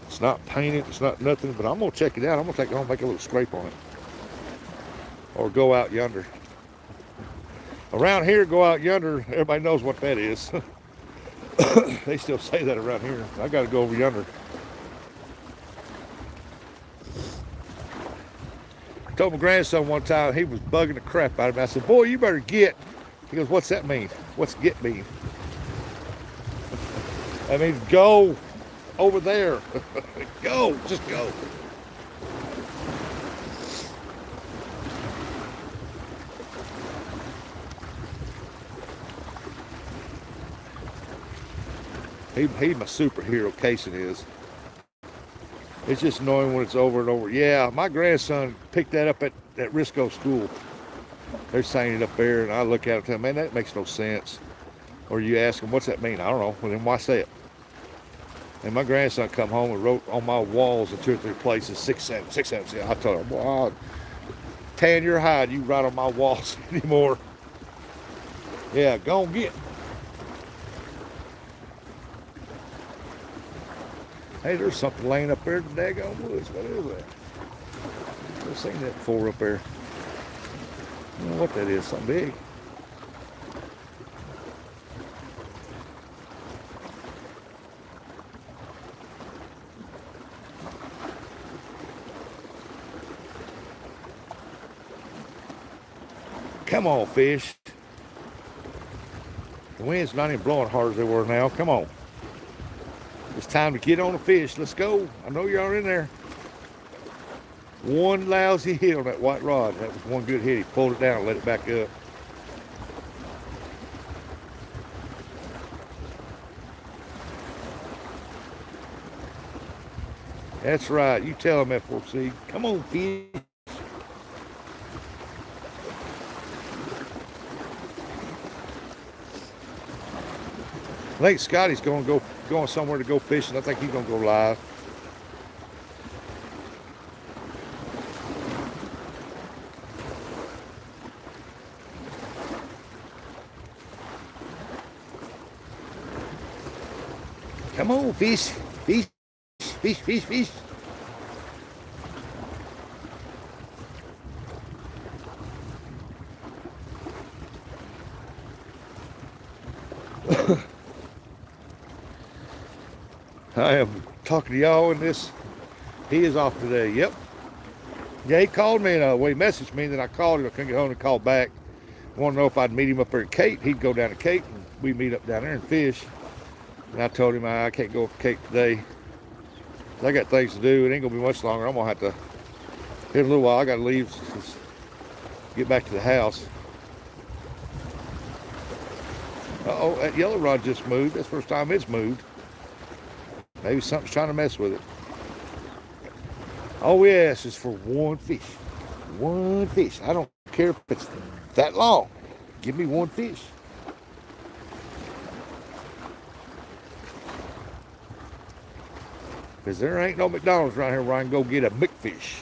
It's not painted. It's not nothing. But I'm going to check it out. I'm going to take it home and make a little scrape on it. Or go out yonder. Around here, go out yonder. Everybody knows what that is. They still say that around here. I got to go over yonder. I told my grandson one time, he was bugging the crap out of me. I said, boy, you better get. He goes, what's that mean? What's get mean? That means go over there. Go, just go. He's my superhero, Casey is. It's just knowing when it's over and over. Yeah, my grandson picked that up at Risco School. They're saying it up there, and I look at it and tell, man, that makes no sense. Or you ask them, what's that mean? I don't know. Well, then why say it? And my grandson come home and wrote on my walls in 2 or 3 places, 6-7, 6-7. I told him, well, I'll tan your hide. You write on my walls anymore. Yeah, go on get. Hey, there's something laying up there in the daggone woods. What is that? I've seen that before up there. I don't know what that is. Something big. Come on, fish. The wind's not even blowing hard as they were now. Come on. It's time to get on the fish. Let's go. I know y'all in there. One lousy hit on that white rod. That was one good hit. He pulled it down and let it back up. That's right. You tell him, F4C. Come on, fish. I think Scotty's going somewhere to go fishing. I think he's going to go live. Come on, fish, fish, fish, fish, fish. I am talking to y'all in this. He is off today. Yep. Yeah, he called me and he messaged me. And then I called him. I couldn't get home and call back. Want to know if I'd meet him up there at Cape. He'd go down to Cape and we meet up down there and fish. And I told him I can't go up to Cape today. I got things to do. It ain't gonna be much longer. I'm gonna have to, in a little while, I gotta leave, get back to the house. Uh-oh, that yellow rod just moved. That's the first time it's moved. Maybe something's trying to mess with it. All we ask is for one fish. One fish. I don't care if it's that long. Give me one fish. Because there ain't no McDonald's around here where I can go get a McFish.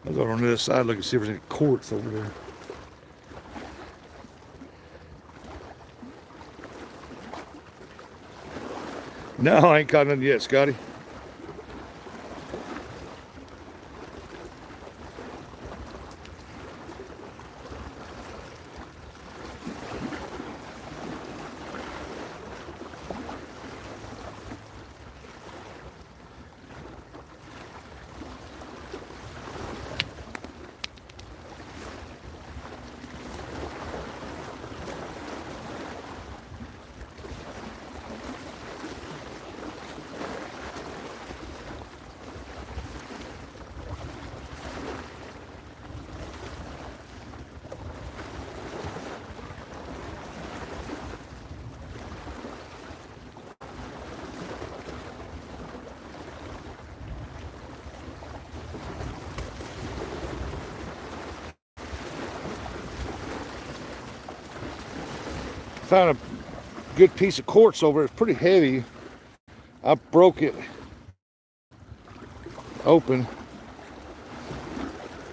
I'll go on the other side, look and see if there's any quartz over there. No, I ain't caught nothing yet, Scotty. found a good piece of quartz over. It's pretty heavy. I broke it open.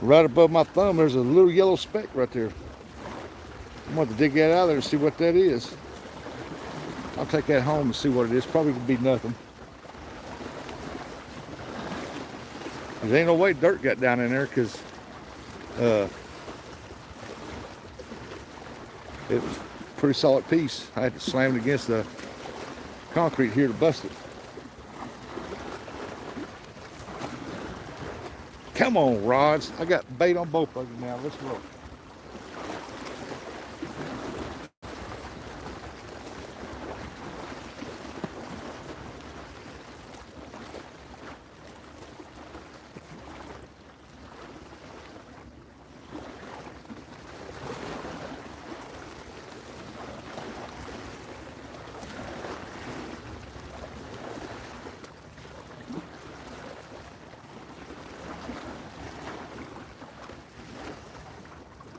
Right above my thumb, there's a little yellow speck right there. I'm going to dig that out of there and see what that is. I'll take that home and see what it is. Probably could be nothing. There ain't no way dirt got down in there because it was a pretty solid piece. I had to slam it against the concrete here to bust it. Come on, rods. I got bait on both of you now. Let's roll.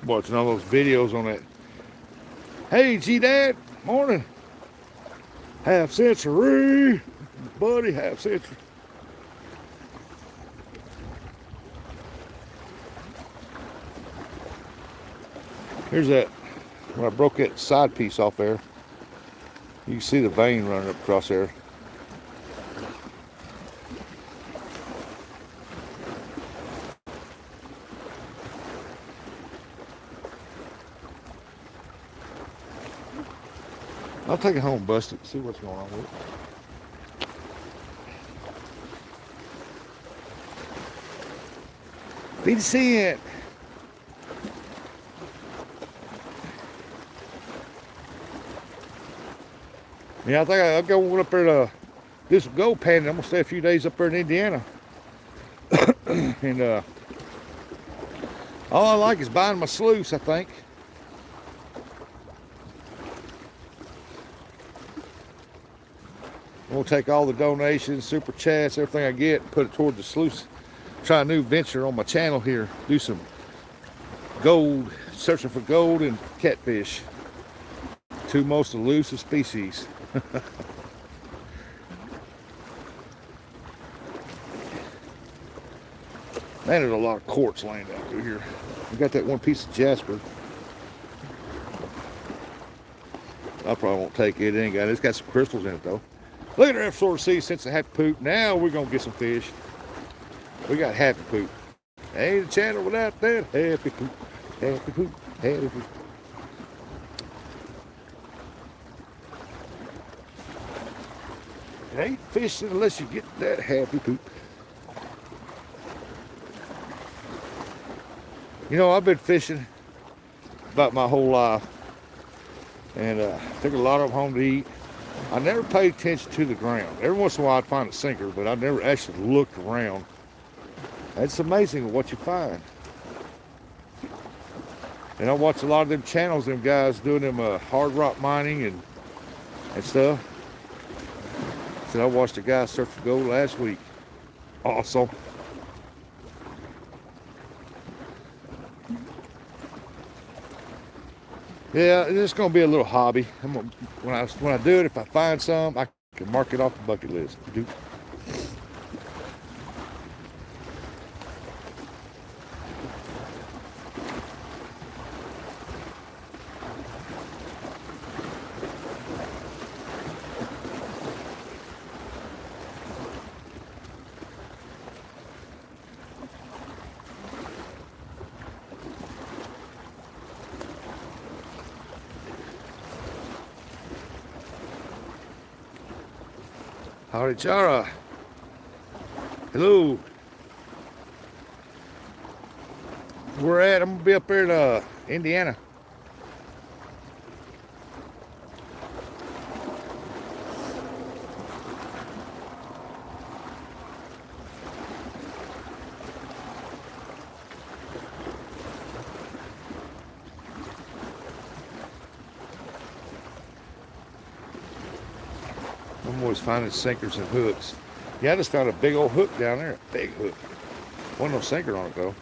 Watching all those videos on that. Hey, G-Dad, morning. Half century, buddy, half century. Here's that, when I broke that side piece off there, you can see the vein running up across there. I'll take it home, bust it, see what's going on with it. Be the cent. Yeah, I think I'll go up there to do some gold panning. I'm gonna stay a few days up there in Indiana. And all I like is buying my sluice, I think. I'm gonna take all the donations, super chats, everything I get, and put it toward the sluice. Try a new venture on my channel here. Do some gold, searching for gold and catfish. Two most elusive species. Man, there's a lot of quartz laying out through here. I got that one piece of jasper. I probably won't take it. It ain't got it. It's got some crystals in it though. Look at our F4C since I had poop. Now we're gonna get some fish. We got happy poop. Ain't a channel without that happy poop. Happy poop. Happy poop. It ain't fishing unless you get that happy poop. You know, I've been fishing about my whole life. And took a lot of them home to eat. I never paid attention to the ground. Every once in a while I'd find a sinker, but I never actually looked around. It's amazing what you find. And I watch a lot of them channels, them guys doing them hard rock mining and stuff. So I watched a guy search for gold last week. Awesome. Yeah, it's gonna be a little hobby. When I do it, if I find some, I can mark it off the bucket list. Howdy, Chara. Hello. Where at? I'm gonna be up here in Indiana. I'm always finding sinkers and hooks. Yeah, I just found a big old hook down there. A big hook. Wasn't no sinker on it though.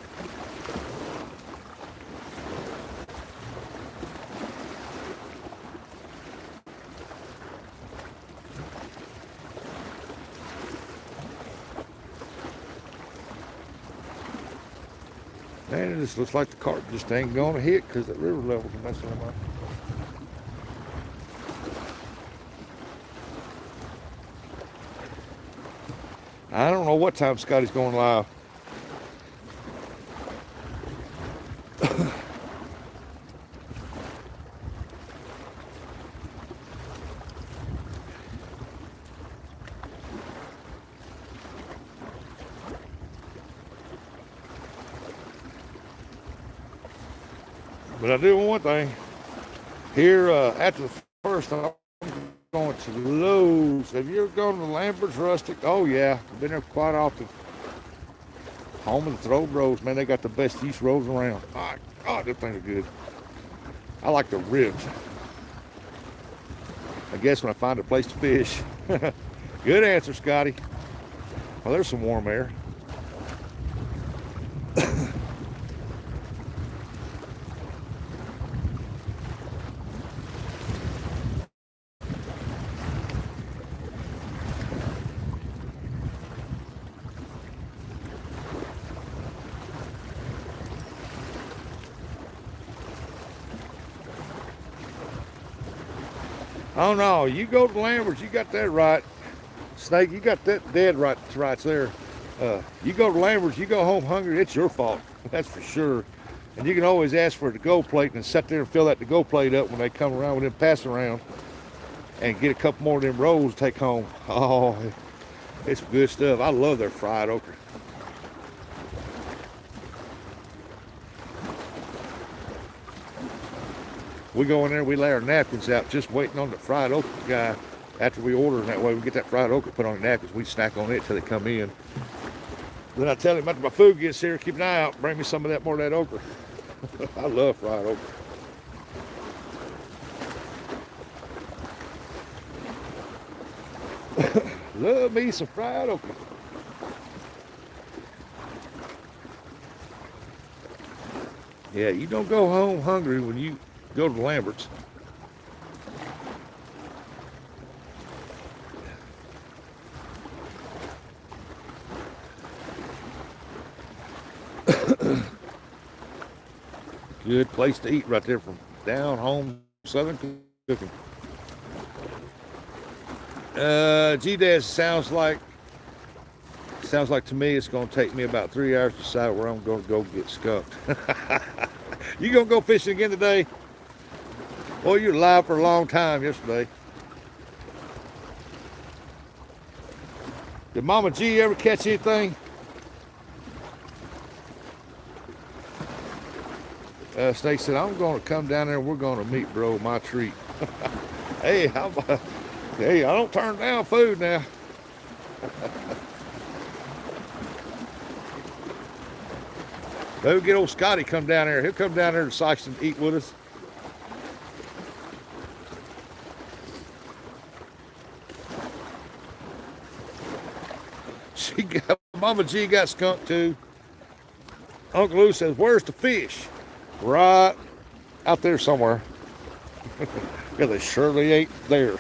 Man, it just looks like the carp just ain't going to hit because the river levels are messing them up. I don't know what time Scotty's going live. But I do one thing. Here, after the first, I'm going to Lowe's. Have you ever gone to Lambert's Rustic? Oh, yeah. I've been there quite often. Home of the throw rolls. Man, they got the best yeast rolls around. My God, those things are good. I like the ribs. I guess when I find a place to fish. Good answer, Scotty. Well, there's some warm air. Oh no, you go to Lambert's, you got that right. Snake, you got that dead right there. You go to Lambert's, you go home hungry, it's your fault. That's for sure. And you can always ask for a to-go plate and sit there and fill that to-go plate up when they come around with them pass around and get a couple more of them rolls to take home. Oh, it's good stuff. I love their fried okra. We go in there, we lay our napkins out, just waiting on the fried okra guy. After we order, and that way we get that fried okra put on the napkins. We snack on it till they come in. Then I tell him after my food gets here, keep an eye out, bring me some of that more of that okra. I love fried okra. Love me some fried okra. Yeah, you don't go home hungry when you go to Lambert's. Good place to eat right there from down home Southern cooking. GDAS sounds like to me it's going to take me about 3 hours to decide where I'm going to go get skunked. You going to go fishing again today? Boy, you were live for a long time yesterday. Did Mama G ever catch anything? Snake said, I'm going to come down there and we're going to meet, bro, my treat. Hey, hey, I don't turn down food now. Maybe get old Scotty come down there. He'll come down there to Sykes and eat with us. Mama G got skunked too. Uncle Lou says, where's the fish? Right out there somewhere. Yeah, they surely ain't there.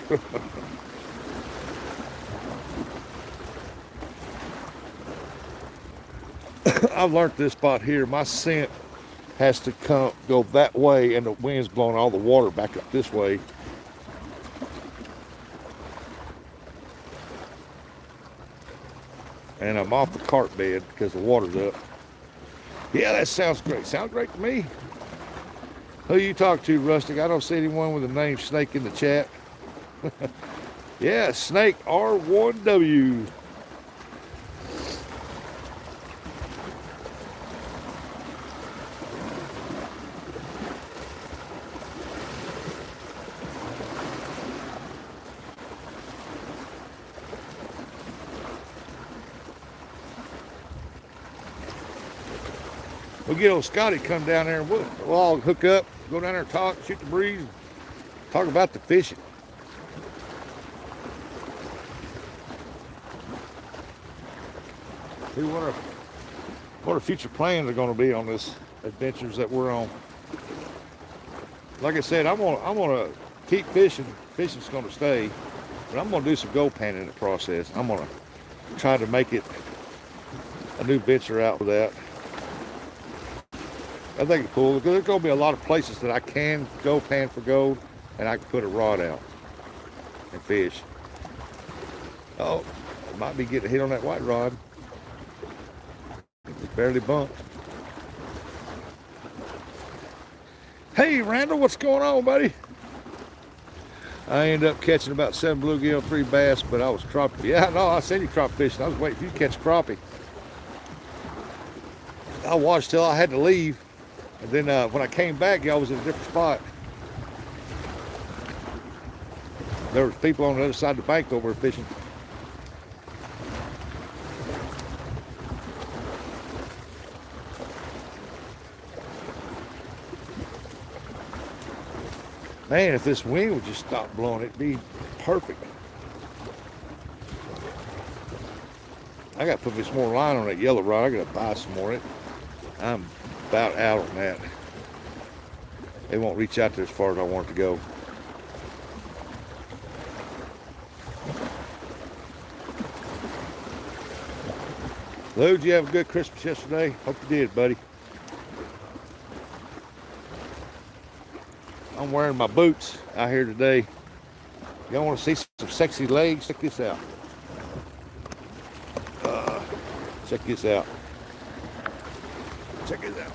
I've learned this spot here. My scent has to go that way, and the wind's blowing all the water back up this way. And I'm off the carp bed because the water's up. Yeah, that sounds great. Sounds great to me. Who you talk to, Rustic? I don't see anyone with the name Snake in the chat. Yeah, Snake R1W. We'll get old Scotty come down there and we'll all hook up, go down there and talk, shoot the breeze, talk about the fishing. See what our future plans are going to be on this adventures that we're on. Like I said, I'm gonna keep fishing. Fishing's going to stay, but I'm going to do some gold panning in the process. I'm going to try to make it a new venture out with that. I think it's cool because there's going to be a lot of places that I can go pan for gold and I can put a rod out and fish. Oh, I might be getting hit on that white rod. It's barely bumped. Hey, Randall, what's going on, buddy? I ended up catching about 7 bluegill, 3 bass, but I was crappie. Yeah, no, I seen you crop fishing. I was waiting for you to catch crappie. I watched till I had to leave. And then when I came back, y'all was in a different spot. There was people on the other side of the bank over fishing. Man, if this wind would just stop blowing, it'd be perfect. I got to put me some more line on that yellow rod. I got to buy some more. I'm about out on that. It won't reach out there as far as I want it to go. Lou, did you have a good Christmas yesterday? Hope you did, buddy. I'm wearing my boots out here today. Y'all want to see some sexy legs? Check this out. Check this out. Check this out.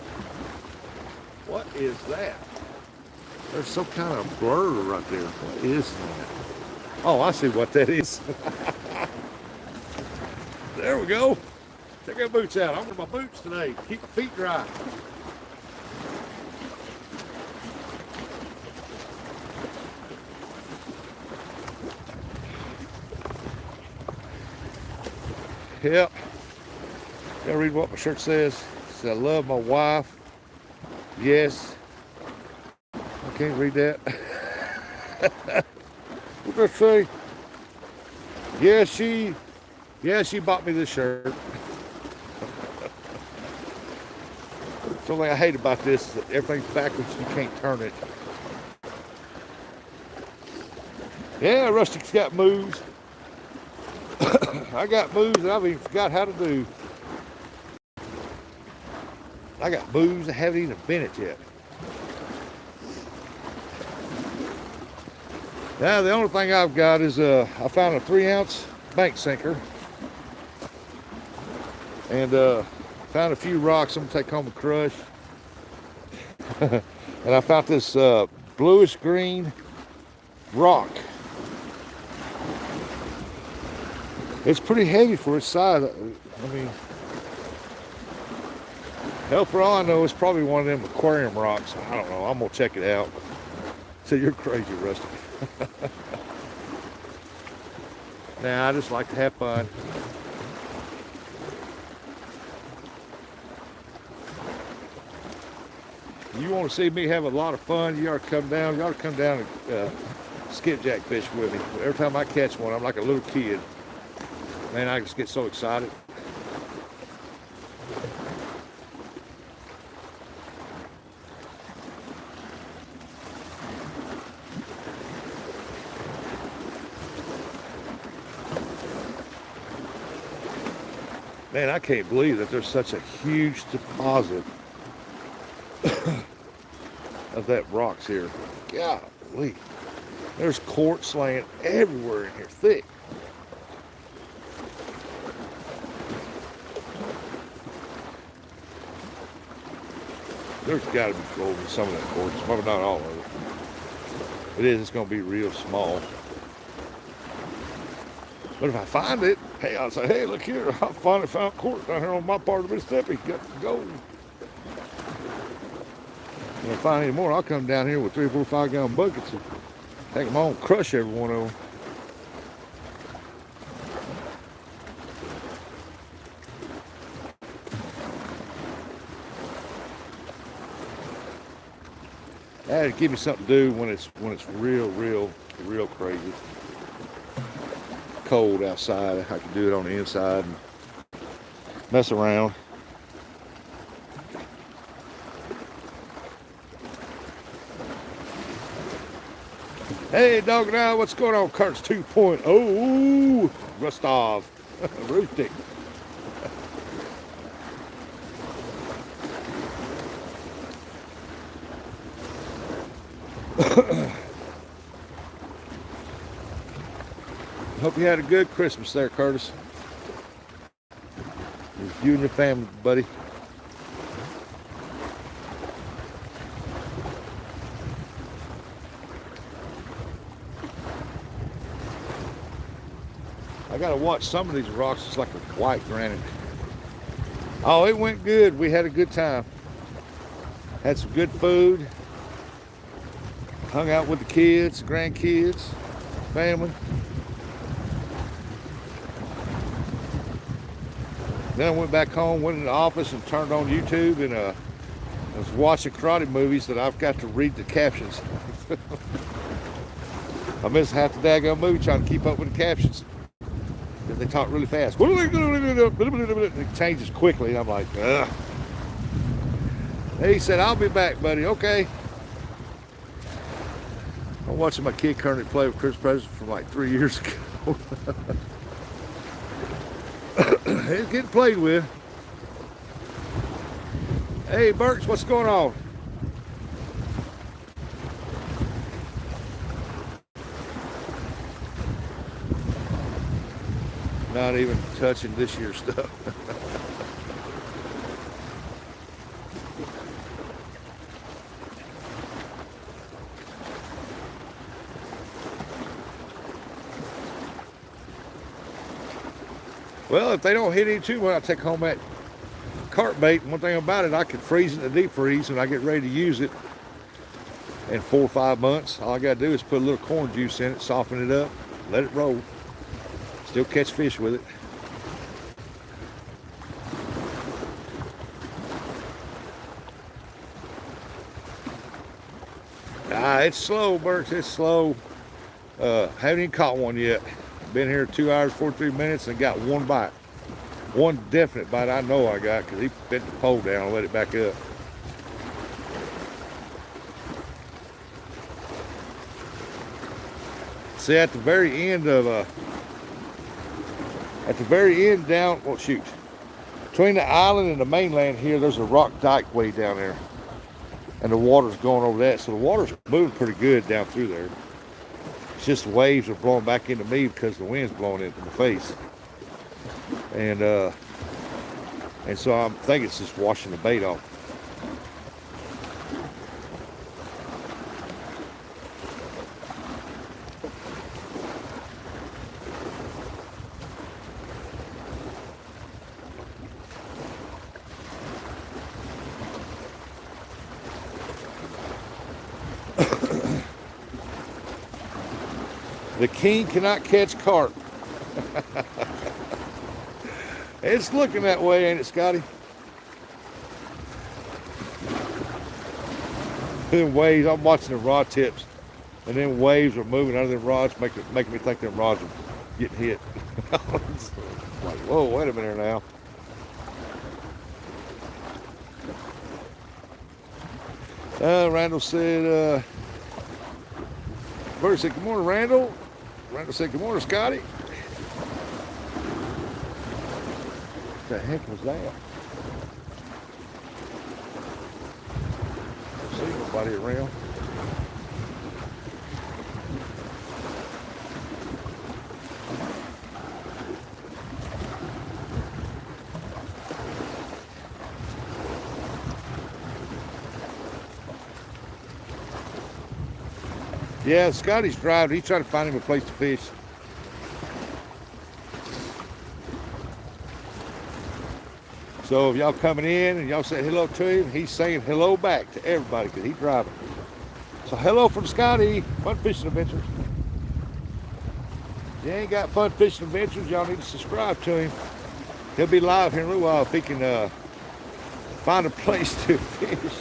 What is that? There's some kind of blur right there. What is that? Oh, I see what that is. There we go. Check our boots out. I'm wearing my boots today. Keep the feet dry. Yep. Y'all read what my shirt says? It says, I love my wife. Yes. I can't read that. What does that say? Yeah, she bought me this shirt. The only thing I hate about this is that everything's backwards. You can't turn it. Yeah, Rusty's got moves. I got moves that I've even forgot how to do. I got moves that haven't even invented yet. Now the only thing I've got is I found a 3-ounce bank sinker. And found a few rocks I'm gonna take home and crush. And I found this bluish green rock. It's pretty heavy for its size. I mean, hell, for all I know, it's probably one of them aquarium rocks. I don't know. I'm gonna check it out. So you're crazy, Rusty. Nah, I just like to have fun. You want to see me have a lot of fun? You ought to come down. You ought to come down and skipjack fish with me. Every time I catch one, I'm like a little kid. Man, I just get so excited. Man, I can't believe that there's such a huge deposit of that rocks here. Golly. There's quartz laying everywhere in here, thick. There's got to be gold in some of that quartz, probably not all of it. If it is, it's going to be real small. But if I find it, hey, I'll say, hey, look here, I finally found quartz down here on my part of Mississippi. Got the gold. If I find any more, I'll come down here with 3 or 4 5-gallon buckets and take them on, crush every one of them. That'd give me something to do when it's real crazy cold outside. I can do it on the inside and mess around. Hey, Dog and I, what's going on? Carts 2.0. Rustov. Roostic. Hope you had a good Christmas there, Curtis. With you and your family, buddy. I gotta watch some of these rocks. It's like a white granite. Oh, it went good. We had a good time. Had some good food. Hung out with the kids, grandkids, family. Then I went back home, went in the office and turned on YouTube, and I was watching karate movies that I've got to read the captions. I missed half the daggone movie trying to keep up with the captions. Because they talk really fast. It changes quickly, and I'm like, ugh. He said, I'll be back, buddy. Okay. I'm watching my kid currently play with Chris President from like 3 years ago. It's getting played with. Hey, Burks, what's going on? Not even touching this year's stuff. Well, if they don't hit any too much, I take home that carp bait. And one thing about it, I can freeze it in the deep freeze and I get ready to use it in 4 or 5 months. All I gotta do is put a little corn juice in it, soften it up, let it roll. Still catch fish with it. It's slow, Burks, it's slow. Haven't even caught one yet. Been here 2 hours, 43 minutes and got one bite. One definite bite I know I got because he bent the pole down and let it back up. See, at the very end down, well, shoot. Between the island and the mainland here, there's a rock dike way down there. And the water's going over that. So the water's moving pretty good down through there. It's just the waves are blowing back into me because the wind's blowing into my face. And so I think it's just washing the bait off. The king cannot catch carp. It's looking that way, ain't it, Scotty? Them waves, I'm watching the rod tips, and then waves are moving under them rods, making me think them rods are getting hit. Like, whoa, wait a minute now. Randall said, Bert said, good morning, Randall. Randall said, good morning, Scotty. What the heck was that? I don't see nobody around. Yeah, Scotty's driving. He's trying to find him a place to fish. So if y'all coming in and y'all say hello to him, he's saying hello back to everybody because he's driving. So hello from Scotty. Fun Fishing Adventures. If you ain't got Fun Fishing Adventures, y'all need to subscribe to him. He'll be live here in a little while if he can find a place to fish.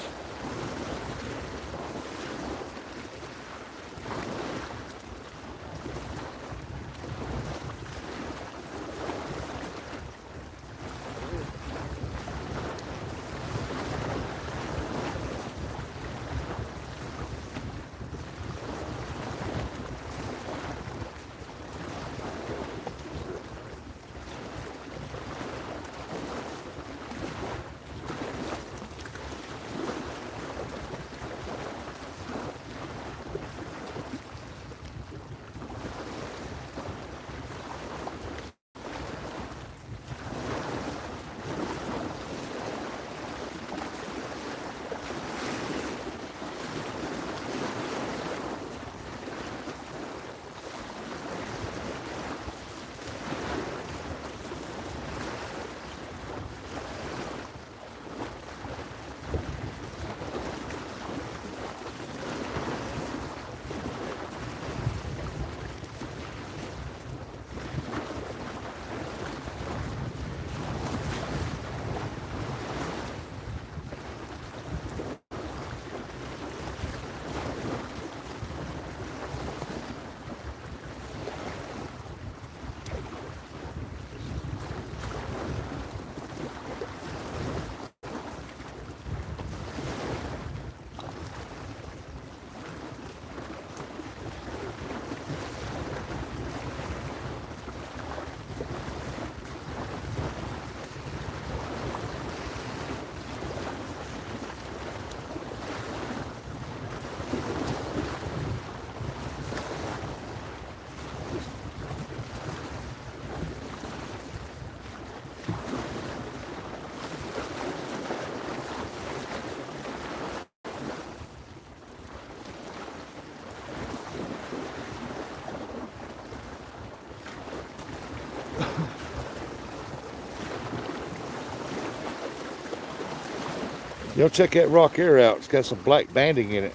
Y'all check that rock here out. It's got some black banding in it.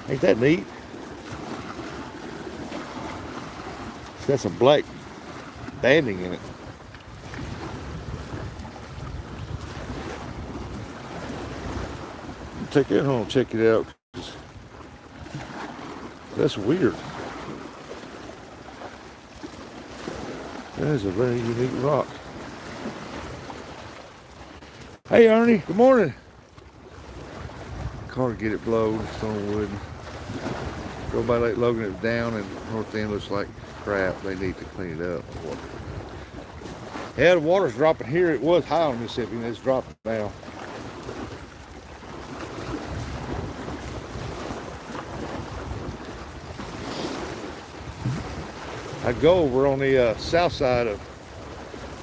Ain't that neat? It's got some black banding in it. Take that home, check it out. That's weird. That is a very unique rock. Hey Ernie, good morning. Car to get it blowed, stone wood. Go by Lake Logan, it's down, and north end looks like crap. They need to clean it up. Yeah, the water's dropping here. It was high on Mississippi, and it's dropping now. I'd go over on the south side of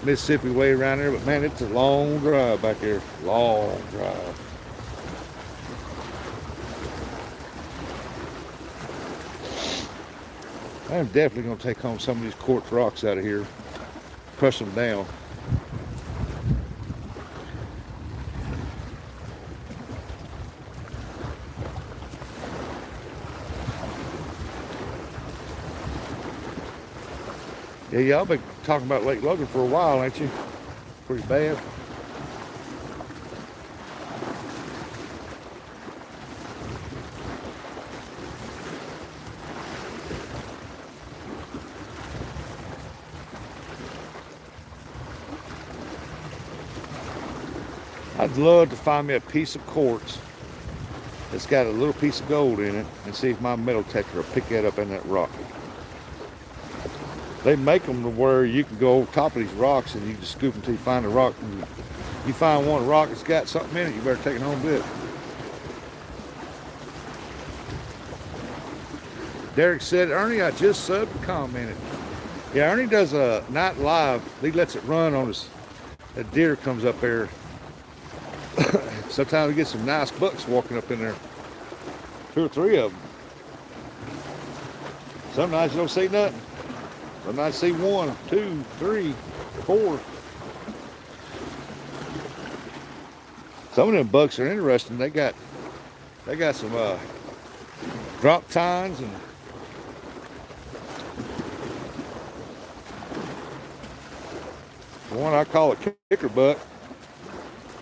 Mississippi way around there, but man, it's a long drive back there. Long drive. I'm definitely going to take home some of these quartz rocks out of here, crush them down. Yeah, y'all been talking about Lake Logan for a while, ain't you? Pretty bad. I'd love to find me a piece of quartz that's got a little piece of gold in it and see if my metal detector will pick that up in that rock. They make them to where you can go over top of these rocks and you just scoop until you find a rock. And you find one rock that's got something in it, you better take it home with it. Derek said, Ernie, I just subbed and commented. Yeah, Ernie does a night live. He lets it run on his, a deer comes up there. Sometimes we get some nice bucks walking up in there. 2 or 3 of them. Some nights you don't see nothing. Some nights see 1, 2, 3, 4. Some of them bucks are interesting. They got some drop tines and the one I call a kicker buck.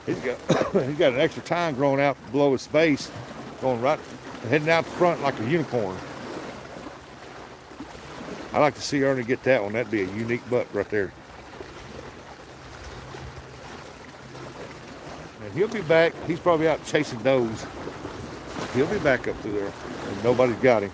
He's got an extra tine growing out below his face, going right, heading out the front like a unicorn. I like to see Ernie get that one. That'd be a unique buck right there. And he'll be back. He's probably out chasing does. He'll be back up through there, and nobody's got him.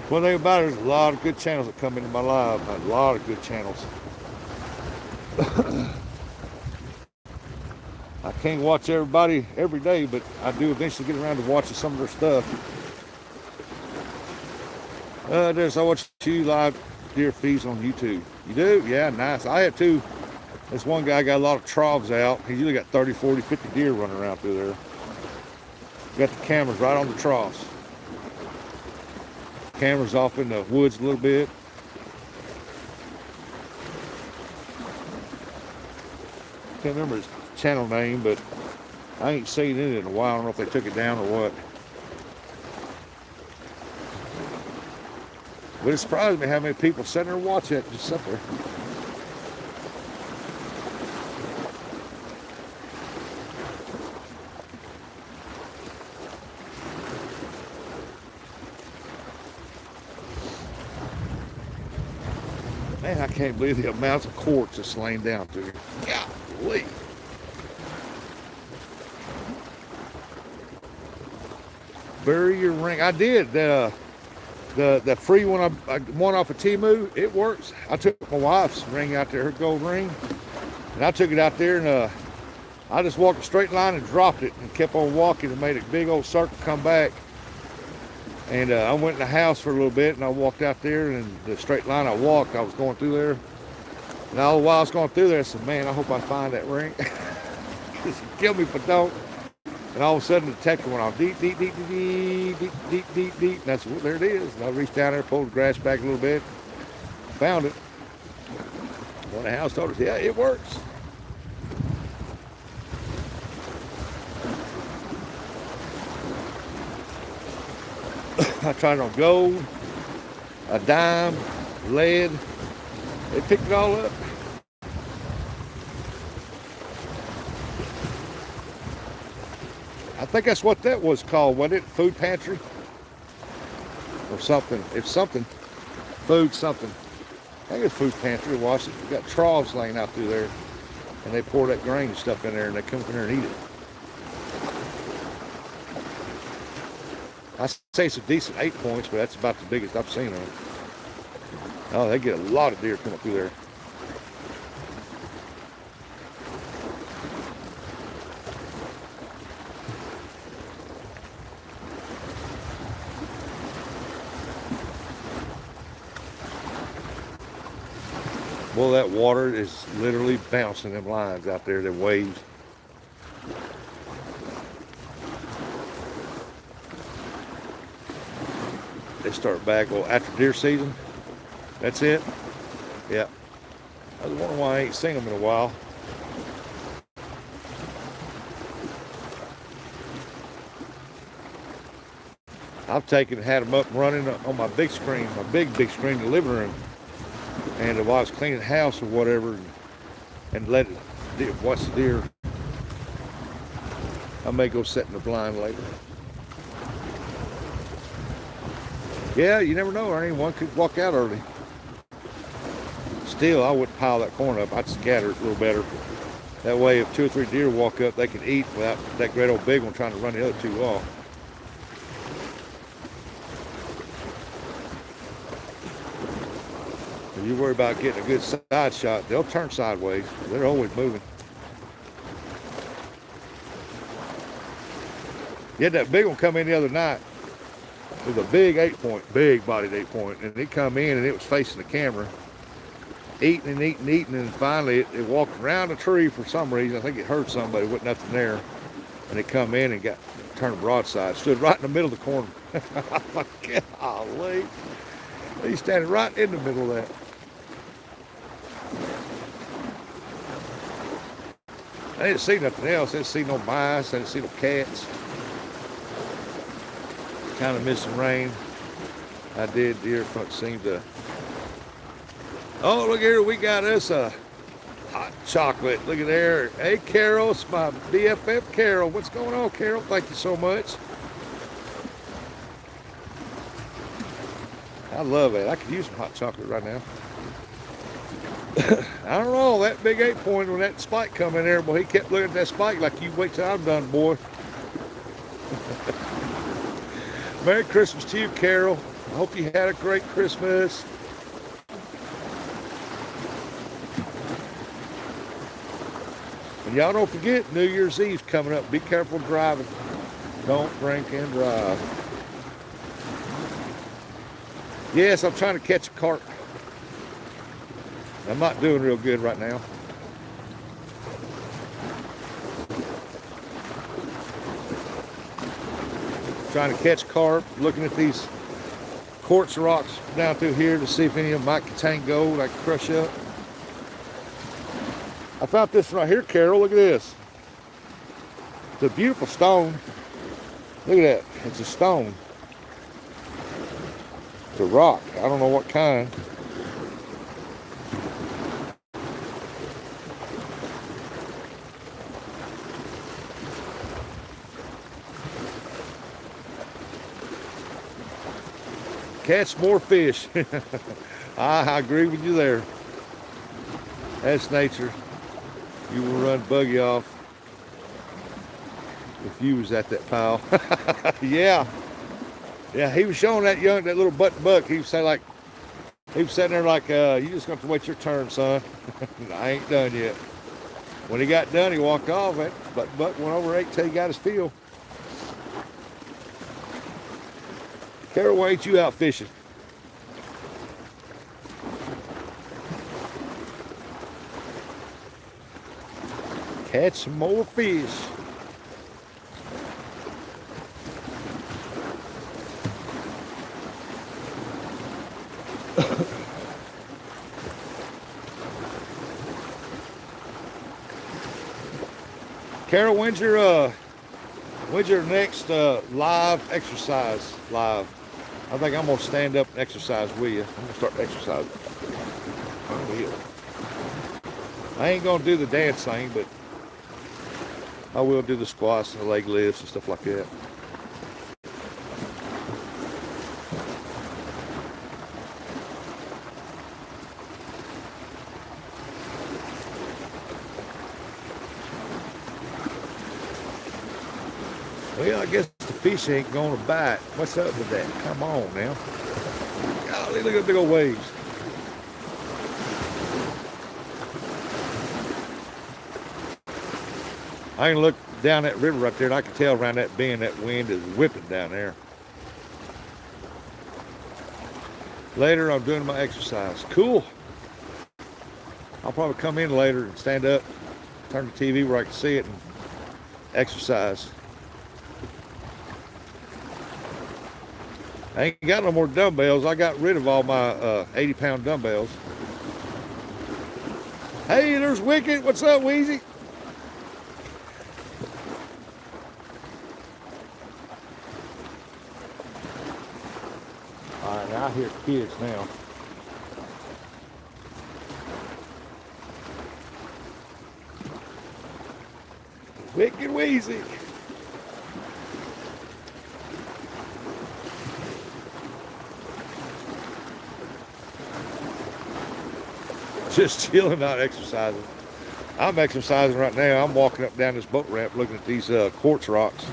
One thing about it, there's a lot of good channels that come into my live. A lot of good channels. I can't watch everybody every day, but I do eventually get around to watching some of their stuff. I watch 2 live deer feeds on YouTube. You do? Yeah, nice. I have 2. This one guy got a lot of troughs out. He's usually got 30, 40, 50 deer running around through there. Got the cameras right on the troughs. Cameras off in the woods a little bit. Can't remember his channel name, but I ain't seen it in a while. I don't know if they took it down or what. But it surprised me how many people sitting there watching it, just sit there. Man, I can't believe the amount of quartz that's laying down through here. Golly. Bury your ring. I did. The free one I won off of Temu, it works. I took my wife's ring out there, her gold ring, and I took it out there and I just walked a straight line and dropped it and kept on walking and made a big old circle come back. And I went in the house for a little bit and I walked out there, and the straight line I walked, I was going through there. And all the while I was going through there, I said, man, I hope I find that ring. Just kill me if I don't. And all of a sudden the detector went off. Deep, deep, deep, deep, deep, deep, deep, deep. And that's what, there it is. And I reached down there, pulled the grass back a little bit, found it. One of the house told us, yeah, it works. I tried it on gold, a dime, lead. They picked it all up. I think that's what that was called, wasn't it? Food pantry? Or something. It's something. Food something. I think it's food pantry. Watch it. We got troughs laying out through there. And they pour that grain stuff in there and they come in there and eat it. I say it's a decent 8 points, but that's about the biggest I've seen them. Oh, they get a lot of deer coming through there. Well, that water is literally bouncing them lines out there, them waves. They start back, well, after deer season. That's it. Yeah. I was wondering why I ain't seen them in a while. I've taken and had them up running on my big screen, my big screen in the living room. And while I was cleaning the house or whatever, and let it watch the deer, I may go sit in the blind later. Yeah, you never know, Ernie. One could walk out early. Still, I wouldn't pile that corn up. I'd scatter it a little better. That way, if 2 or 3 deer walk up, they can eat without that great old big one trying to run the other 2 off. If you worry about getting a good side shot, they'll turn sideways. They're always moving. You had that big one come in the other night. It was a big 8-point, big bodied 8-point, and it come in and it was facing the camera, eating and eating and eating, and finally it walked around the tree for some reason. I think it heard somebody, wasn't nothing there, and it come in and got turned broadside, stood right in the middle of the corner. I'm like, golly, he's standing right in the middle of that. I didn't see nothing else. I didn't see no mice. I didn't see no cats. Kind of missed some rain. I did. Deer front seemed to. Oh, look here. We got us a hot chocolate. Look at there. Hey, Carol. It's my BFF, Carol. What's going on, Carol? Thank you so much. I love it. I could use some hot chocolate right now. I don't know. That big 8-point when that spike come in there, boy, he kept looking at that spike like, you wait till I'm done, boy. Merry Christmas to you, Carol. I hope you had a great Christmas. And y'all don't forget, New Year's Eve's coming up. Be careful driving. Don't drink and drive. Yes, I'm trying to catch a carp. I'm not doing real good right now. Trying to catch carp, looking at these quartz rocks down through here to see if any of them might contain gold I can crush up. I found this right here, Carol. Look at this. It's a beautiful stone. Look at that. It's a stone. It's a rock. I don't know what kind. Catch more fish. I agree with you there. That's nature. You will run buggy off if you was at that pile. Yeah. Yeah, he was showing that little button buck. He was saying like, he was sitting there like, you just got to wait your turn, son. I ain't done yet. When he got done, he walked off. That button buck went over 8 till he got his fill. Carol, why ain't you out fishing? Catch some more fish. Carol, when's your next live exercise live? I think I'm gonna stand up and exercise with you. I'm gonna start exercising. I will. I ain't gonna do the dance thing, but I will do the squats and the leg lifts and stuff like that. Well, I guess the fish ain't gonna bite. What's up with that? Come on now. Golly, look at the big old waves. I can look down that river right there and I can tell around that bend that wind is whipping down there. Later I'm doing my exercise. Cool. I'll probably come in later and stand up, turn the TV where I can see it and exercise. I ain't got no more dumbbells. I got rid of all my 80-pound dumbbells. Hey, there's Wicked. What's up, Wheezy? All right, now I hear kids now. Wicked Wheezy. Just chilling, not exercising. I'm exercising right now. I'm walking up down this boat ramp looking at these quartz rocks.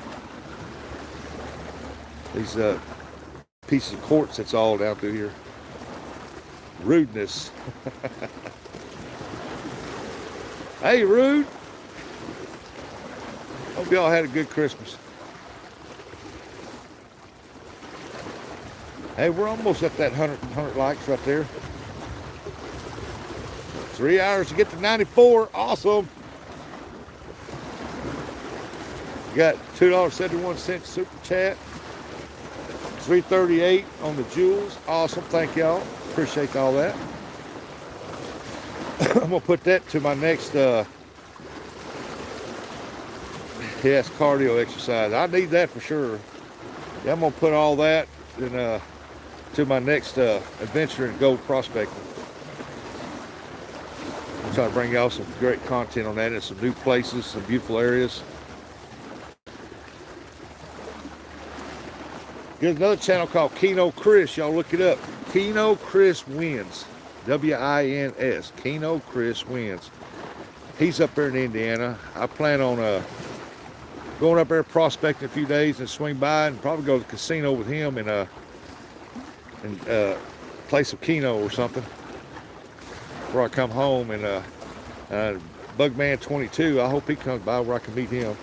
These pieces of quartz that's all down through here. Rudeness. Hey, Rude. Hope y'all had a good Christmas. Hey, we're almost at that 100 likes right there. 3 hours to get to 94. Awesome. You got $2.71 super chat. 338 on the jewels. Awesome. Thank y'all. Appreciate all that. I'm gonna put that to my next yes, cardio exercise. I need that for sure. Yeah, I'm gonna put all that in to my next adventure in gold prospecting. I'm trying to bring y'all some great content on that and some new places, some beautiful areas. There's another channel called Keno Chris. Y'all look it up. Keno Chris Wins. W-I-N-S. Keno Chris Wins. He's up there in Indiana. I plan on going up there prospecting a few days and swing by and probably go to the casino with him and play some Keno or something. Before I come home and Bugman 22, I hope he comes by where I can meet him.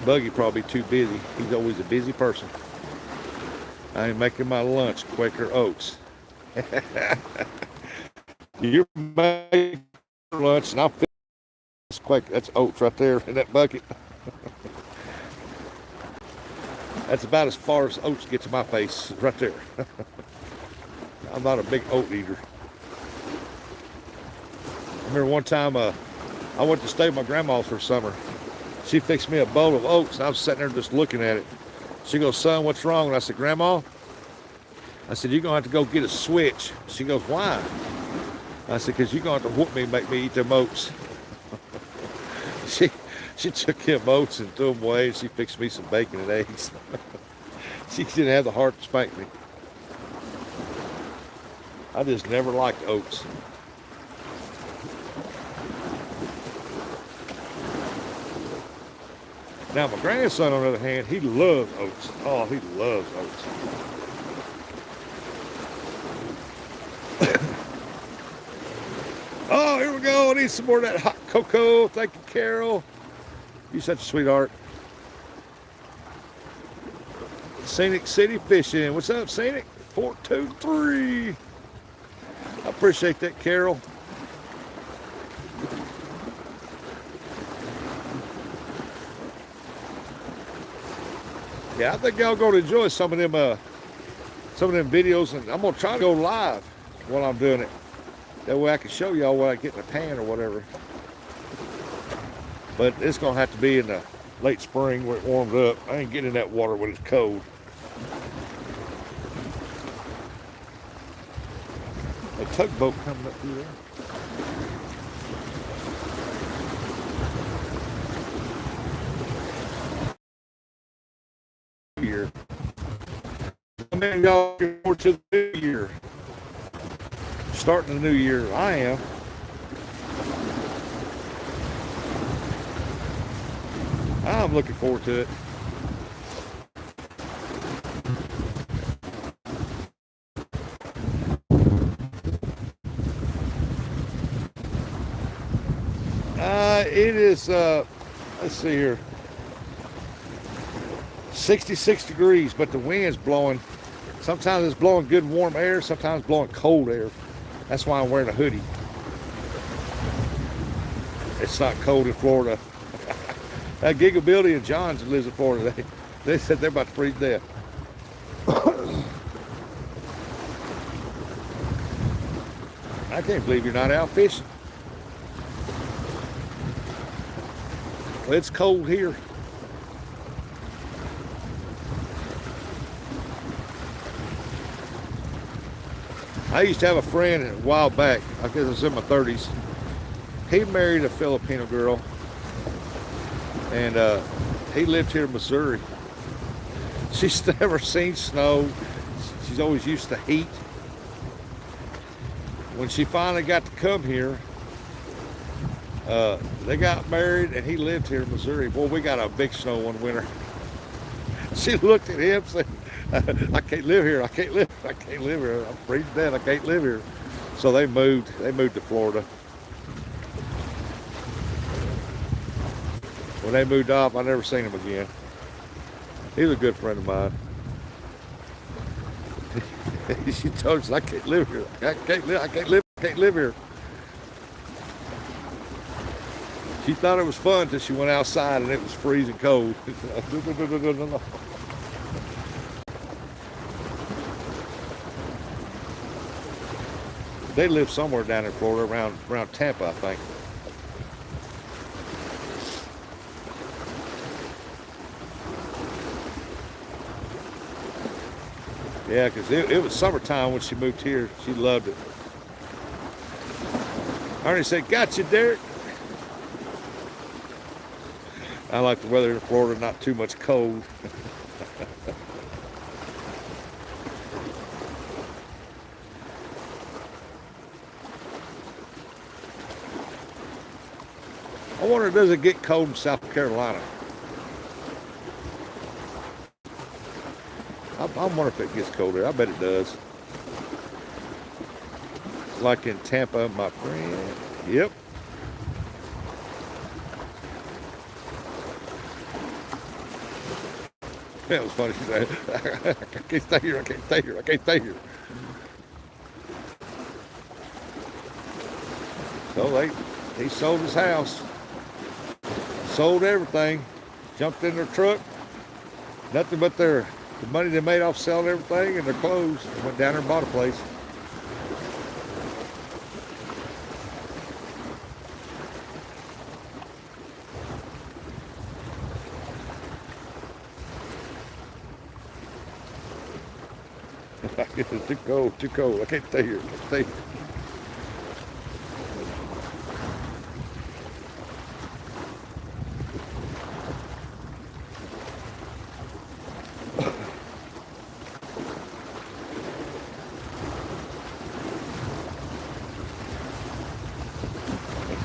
Buggy probably too busy. He's always a busy person. I ain't making my lunch, Quaker Oats. You're making lunch and I'll fix Quaker. That's oats right there in that bucket. That's about as far as oats get to my face, right there. I'm not a big oat eater. I remember one time I went to stay with my grandma for summer. She fixed me a bowl of oats, and I was sitting there just looking at it. She goes, son, what's wrong? And I said, Grandma, I said, you're going to have to go get a switch. She goes, why? I said, because you're going to have to whoop me and make me eat them oats. She took them oats and threw them away, and she fixed me some bacon and eggs. She didn't have the heart to spank me. I just never liked oats. Now, my grandson, on the other hand, he loves oats. Oh, he loves oats. Oh, here we go. I need some more of that hot cocoa. Thank you, Carol. You're such a sweetheart. Scenic City Fishing. What's up, Scenic? 423. I appreciate that, Carol. Yeah, I think y'all gonna enjoy some of them some of them videos, and I'm gonna try to go live while I'm doing it. That way I can show y'all what I get in the pan or whatever. But it's gonna have to be in the late spring where it warms up. I ain't getting in that water when it's cold. A tugboat coming up through there. Year. How many of y'all looking forward to the new year? Starting the new year, I am. I'm looking forward to it. It is, let's see here, 66 degrees, but the wind's blowing. Sometimes it's blowing good warm air, sometimes it's blowing cold air. That's why I'm wearing a hoodie. It's not cold in Florida. Giga Billy and Johns that lives in Florida, they said they're about to freeze to death. I can't believe you're not out fishing. Well, it's cold here. I used to have a friend a while back, I guess I was in my 30s. He married a Filipino girl, and he lived here in Missouri. She's never seen snow. She's always used to heat. When she finally got to come here, they got married, and he lived here in Missouri. Boy, we got a big snow one winter. She looked at him and said, I can't live here. I can't live here. I'm freezing to death. I can't live here. So they moved to Florida. When they moved off, I never seen him again. He's a good friend of mine. She told us, I can't live here. I can't live here. She thought it was fun until she went outside and it was freezing cold. They live somewhere down in Florida, around Tampa, I think. Yeah, because it was summertime when she moved here. She loved it. Ernie said, "Gotcha, Derek." I like the weather in Florida, not too much cold. I wonder, does it get cold in South Carolina? I wonder if it gets colder. I bet it does. Like in Tampa, my friend. Yep. That was funny. She said, I can't stay here. I can't stay here. I can't stay here. So he sold his house. Sold everything. Jumped in their truck. Nothing but the money they made off selling everything and their clothes. Went down there and bought a place. It's too cold, too cold. I can't stay here. I can't stay here.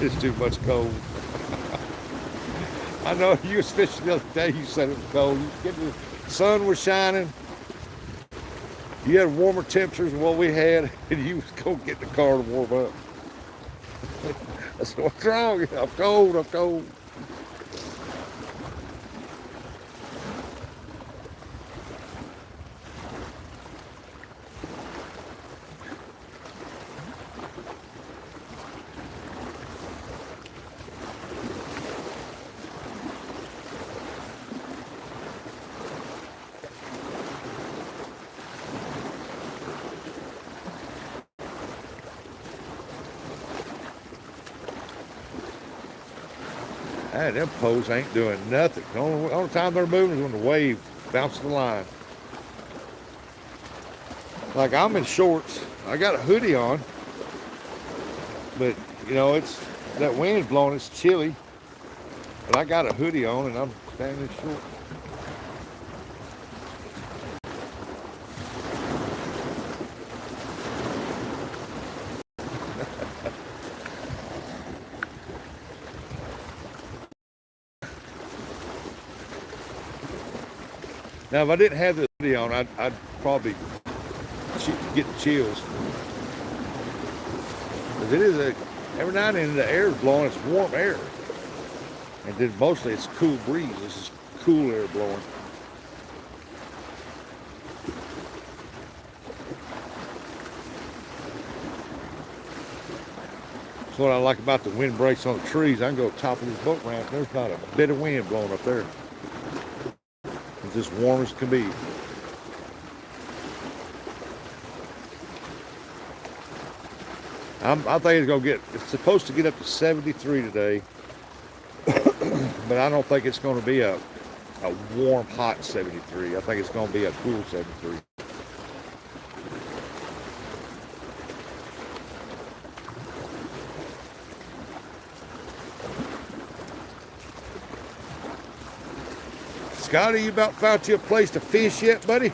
It's too much cold. I know you was fishing the other day, you said it was cold. The sun was shining. You had warmer temperatures than what we had, and you was going to get in the car to warm up. I said, "What's wrong? I'm cold, I'm cold." Man, them posts ain't doing nothing. The only time they're moving is when the wave bounces the line. Like, I'm in shorts. I got a hoodie on. But, you know, it's that wind blowing, it's chilly. But I got a hoodie on and I'm standing in shorts. Now, if I didn't have the hoodie on, I'd probably get the chills. Because it is every now and then the air is blowing, it's warm air. And then mostly it's cool breeze. This is cool air blowing. That's what I like about the wind breaks on the trees. I can go top of this boat ramp. There's not a bit of wind blowing up there. It's as warm as can be. I think it's supposed to get up to 73 today. But I don't think it's going to be a warm, hot 73. I think it's going to be a cool 73. Scotty, you about found you a place to fish yet, buddy?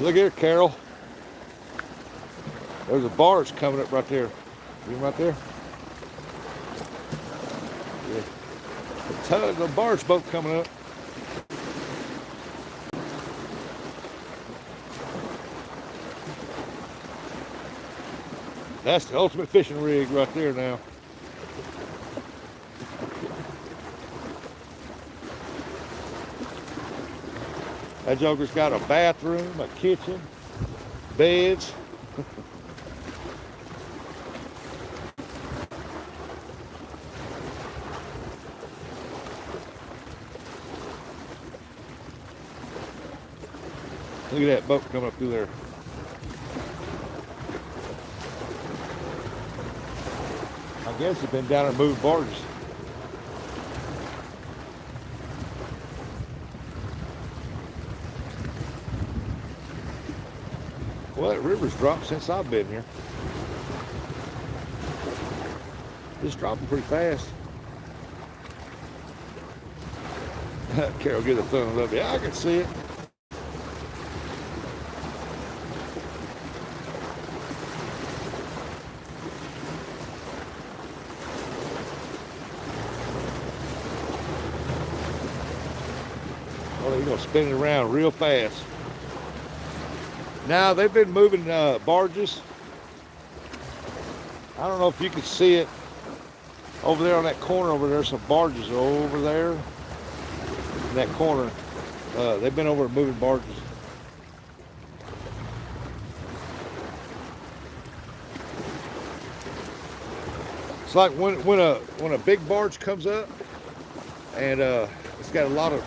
Look here, Carol. There's a barge coming up right there. See him right there? Yeah. The barge boat coming up. That's the ultimate fishing rig right there now. That joker's got a bathroom, a kitchen, beds. Look at that boat coming up through there. I guess it's been down there moving barges. Well, that river's dropped since I've been here. It's dropping pretty fast. Carol, give the thumb up. Yeah, I can see it. Oh, you're gonna spin it around real fast. Now they've been moving barges. I don't know if you can see it over there on that corner over there. Some barges over there in that corner. They've been over moving barges. It's like when a big barge comes up and it's got a lot of.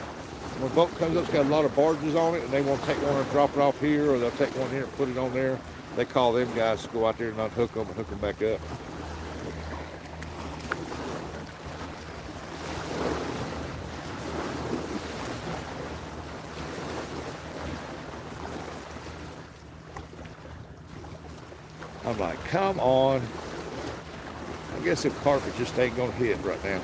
When a boat comes up, it's got a lot of barges on it, and they want to take one and drop it off here, or they'll take one here and put it on there. They call them guys to go out there and unhook them and hook them back up. I'm like, come on. I guess if Carp just ain't going to hit right now.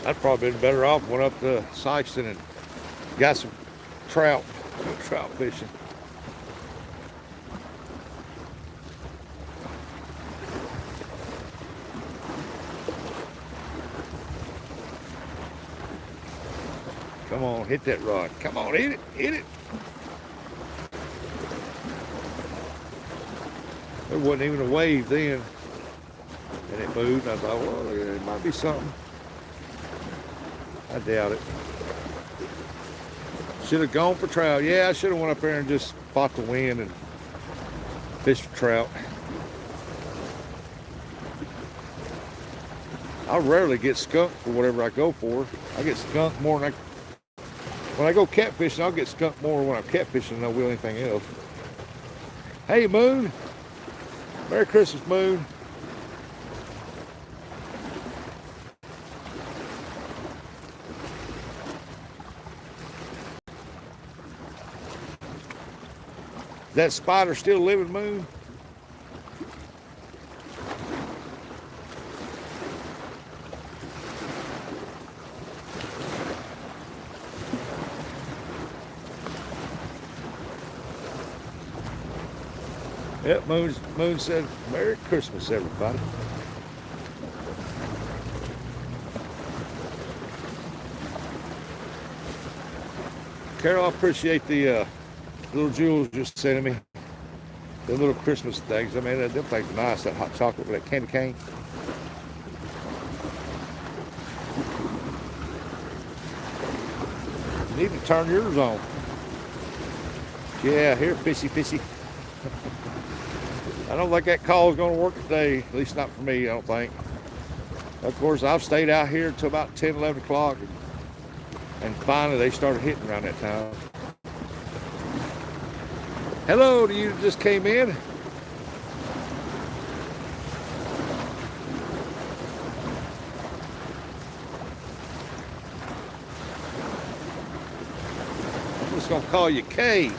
I'd probably been better off went up to Sykeston and got some trout fishing. Come on, hit that rod. Come on, hit it. There wasn't even a wave then. And it moved. I thought, well, it might be something. I doubt it. Should have gone for trout. Yeah, I should have went up there and just fought the wind and fished for trout. I rarely get skunked for whatever I go for. I get skunked more than when I go catfishing, I'll get skunked more when I'm catfishing than I will anything else. Hey, Moon. Merry Christmas, Moon. Is that spider still living, Moon? Yep, Moon said, Merry Christmas, everybody. Carol, I appreciate the little jewels you're sending me. The little Christmas things. I mean, them things are nice, that hot chocolate with that candy cane. You need to turn yours on. Yeah, here, fishy. I don't think that call is going to work today, at least not for me, I don't think. Of course, I've stayed out here until about 10, 11 o'clock, and finally they started hitting around that time. Hello to you that just came in. I'm just going to call you Kay.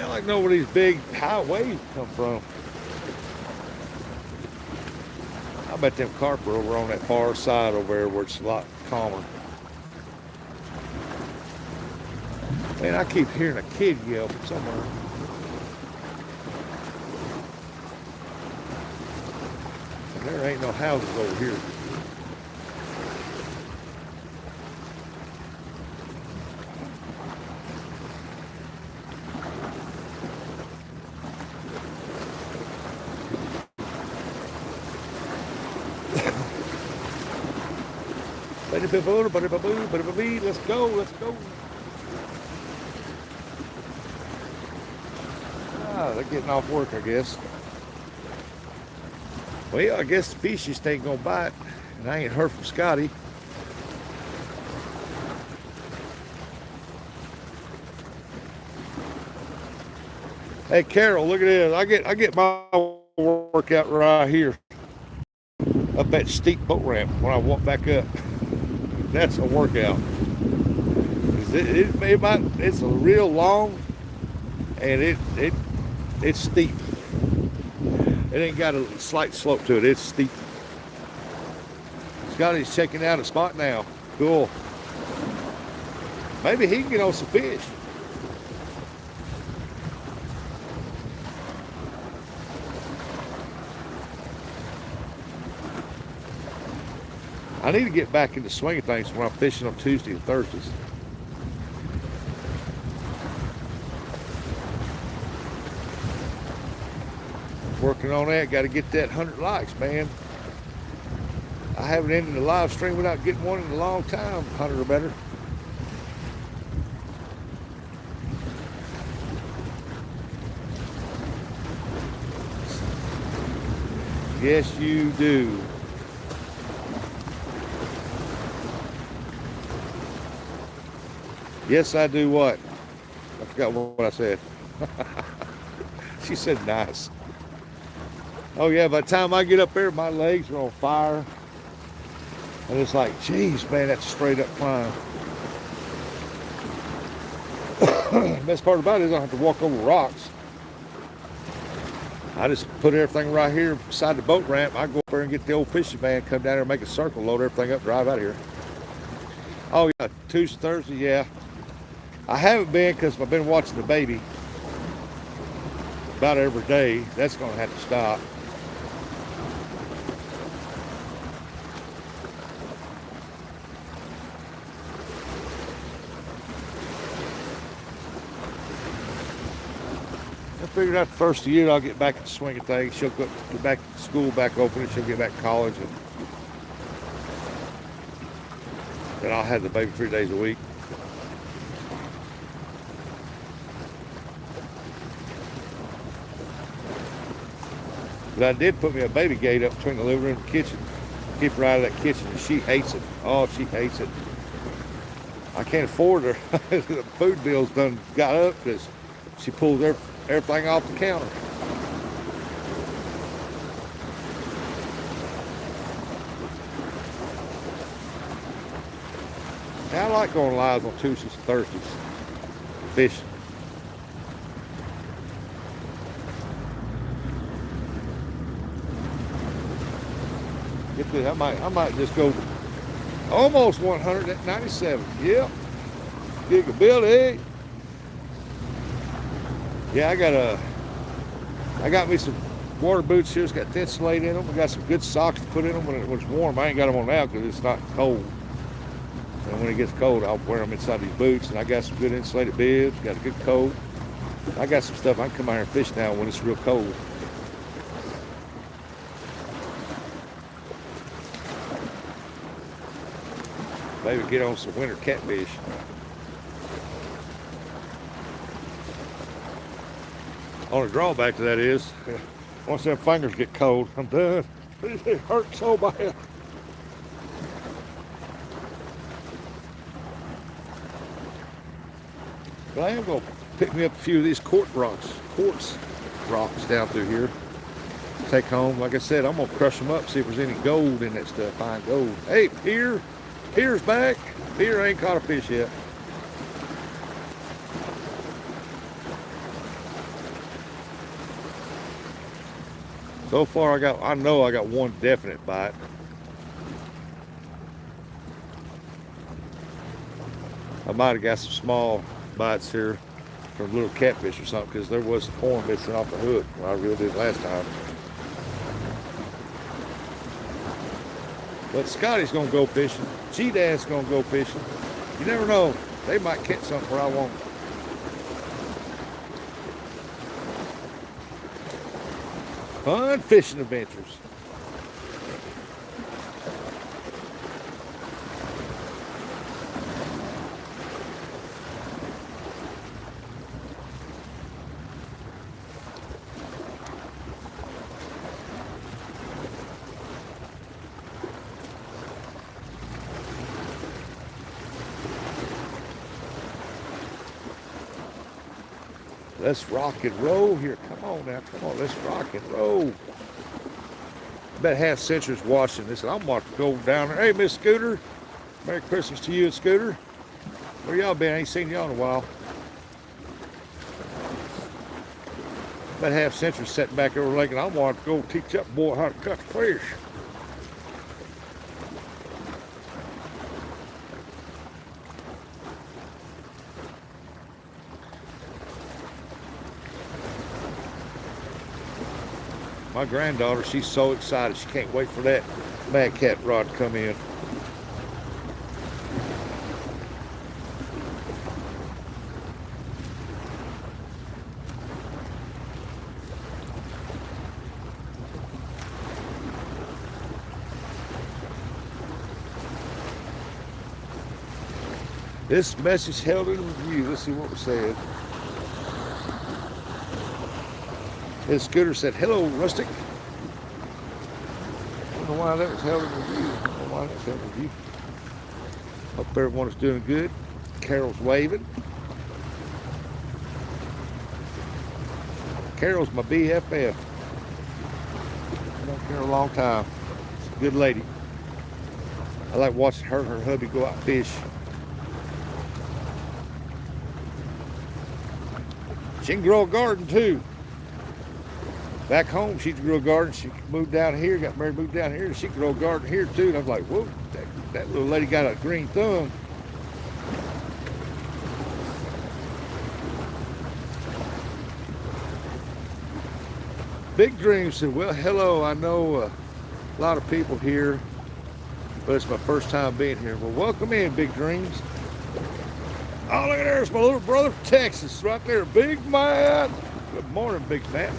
I know where these big high waves come from. I bet them carp are over on that far side over there where it's a lot calmer. Man, I keep hearing a kid yell from somewhere. And there ain't no houses over here. Let's go. Ah, they're getting off work, I guess. Well, I guess the fish just ain't gonna bite, and I ain't heard from Scotty. Hey, Carol, look at this. I get my workout right here, up that steep boat ramp when I walk back up. That's a workout. It's a real long, and it's steep. It ain't got a slight slope to it. It's steep. Scotty's checking out a spot now. Cool. Maybe he can get on some fish. I need to get back into swing of things when I'm fishing on Tuesday and Thursdays. Working on that, got to get that 100 likes, man. I haven't ended the live stream without getting one in a long time, 100 or better. Yes, you do. Yes, I do what? I forgot what I said. She said nice. Oh yeah, by the time I get up there, my legs are on fire. And it's like, geez, man, that's a straight up climb. Best part about it is I don't have to walk over rocks. I just put everything right here beside the boat ramp. I go up there and get the old fishing van, come down there and make a circle, load everything up, drive out of here. Oh yeah, Tuesday, Thursday, yeah. I haven't been because I've been watching the baby about every day. That's going to have to stop. figured out the first of the year I'll get back in the swing of things. She'll get back to school back open and she'll get back to college. And then I'll have the baby 3 days a week. But I did put me a baby gate up between the living room and the kitchen. Keep her out of that kitchen, and she hates it. Oh, she hates it. I can't afford her. The food bill's done got up because she pulls everything off the counter. Now, I like going live on Tuesdays and Thursdays, fishing. Get this, I might just go almost 100 at 97. Yep. Gigability. Yeah, I got me some water boots here. It's got thin slate in them. I got some good socks to put in them when it's warm. I ain't got them on now because it's not cold. And when it gets cold, I'll wear them inside these boots. And I got some good insulated bibs. Got a good coat. I got some stuff I can come out here and fish now when it's real cold. Maybe get on some winter catfish. Only drawback to that is, once them fingers get cold, I'm done. It hurts so bad. But I am going to pick me up a few of these quartz rocks down through here. Take home. Like I said, I'm going to crush them up, see if there's any gold in that stuff, fine gold. Hey, Pier's back. Pier ain't caught a fish yet. So far, I know I got one definite bite. I might have got some small bites here from little catfish or something because there was some horn missing off the hook when I reeled it last time. But Scotty's gonna go fishing. G-Dad's gonna go fishing. You never know. They might catch something where I won't. Fun fishing adventures. Let's rock and roll here. Come on now, come on. Let's rock and roll. Bet half century's watching this, and I'm about to go down there. Hey, Miss Scooter. Merry Christmas to you and Scooter. Where y'all been? I ain't seen y'all in a while. Bet half century's sitting back over lake, and I'm about to go teach that boy how to catch fish. My granddaughter, she's so excited. She can't wait for that Mad Cat rod to come in. This message held in review. Let's see what was said. His Scooter said, "Hello, Rustic." I don't know why that was held in review. I don't know why that was held in review. Hope everyone is doing good. Carol's waving. Carol's my BFF. I've known Carol a long time. She's a good lady. I like watching her and her hubby go out and fish. She can grow a garden too. Back home, she grew a garden. She moved down here, got married, moved down here. She grew a garden here too. And I was like, whoa, that little lady got a green thumb. Big Dream said, well, hello. I know a lot of people here, but it's my first time being here. Well, welcome in, Big Dreams. Oh, look at there. It's my little brother from Texas right there. Big man. Good morning, Big Matt.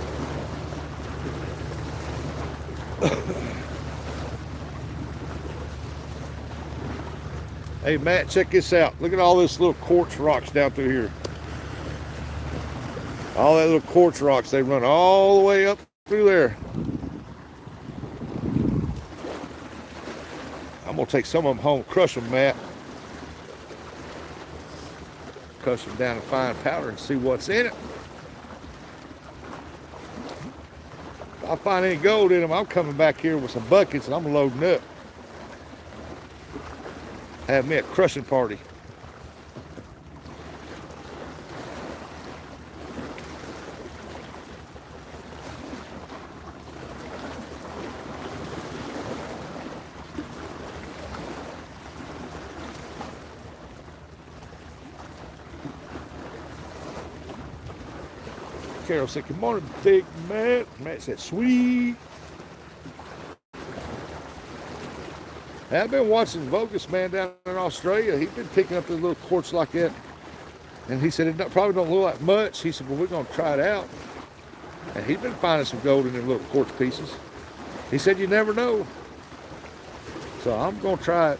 Hey, Matt, check this out. Look at all this little quartz rocks down through here. All that little quartz rocks, they run all the way up through there. I'm gonna take some of them home, crush them, Matt. Crush them down to fine powder and see what's in it. If I find any gold in them, I'm coming back here with some buckets and I'm loading up. Have me a crushing party. Carol said, good morning, Big Matt. Matt said, sweet. I've been watching Vogus, man, down in Australia. He's been picking up the little quartz like that. And he said, it probably don't look like much. He said, well, we're going to try it out. And he's been finding some gold in them little quartz pieces. He said, you never know. So I'm going to try it.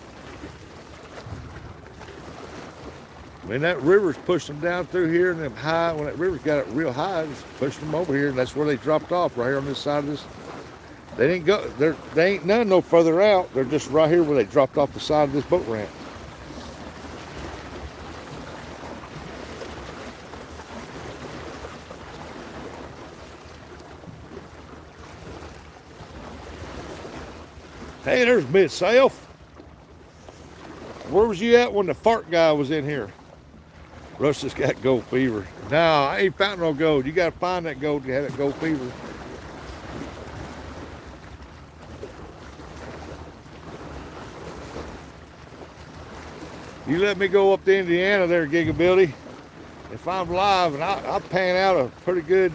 I mean, that river's pushed them down through here, and them high, when that river's got it real high, it's pushed them over here, and that's where they dropped off, right here on this side of this. They didn't go, they ain't none no further out. They're just right here where they dropped off the side of this boat ramp. Hey, there's Mid-South. Where was you at when the fart guy was in here? Russ just got gold fever. No, I ain't found no gold. You got to find that gold to have that gold fever. You let me go up to Indiana there, Gigability. If I'm live and I pan out a pretty good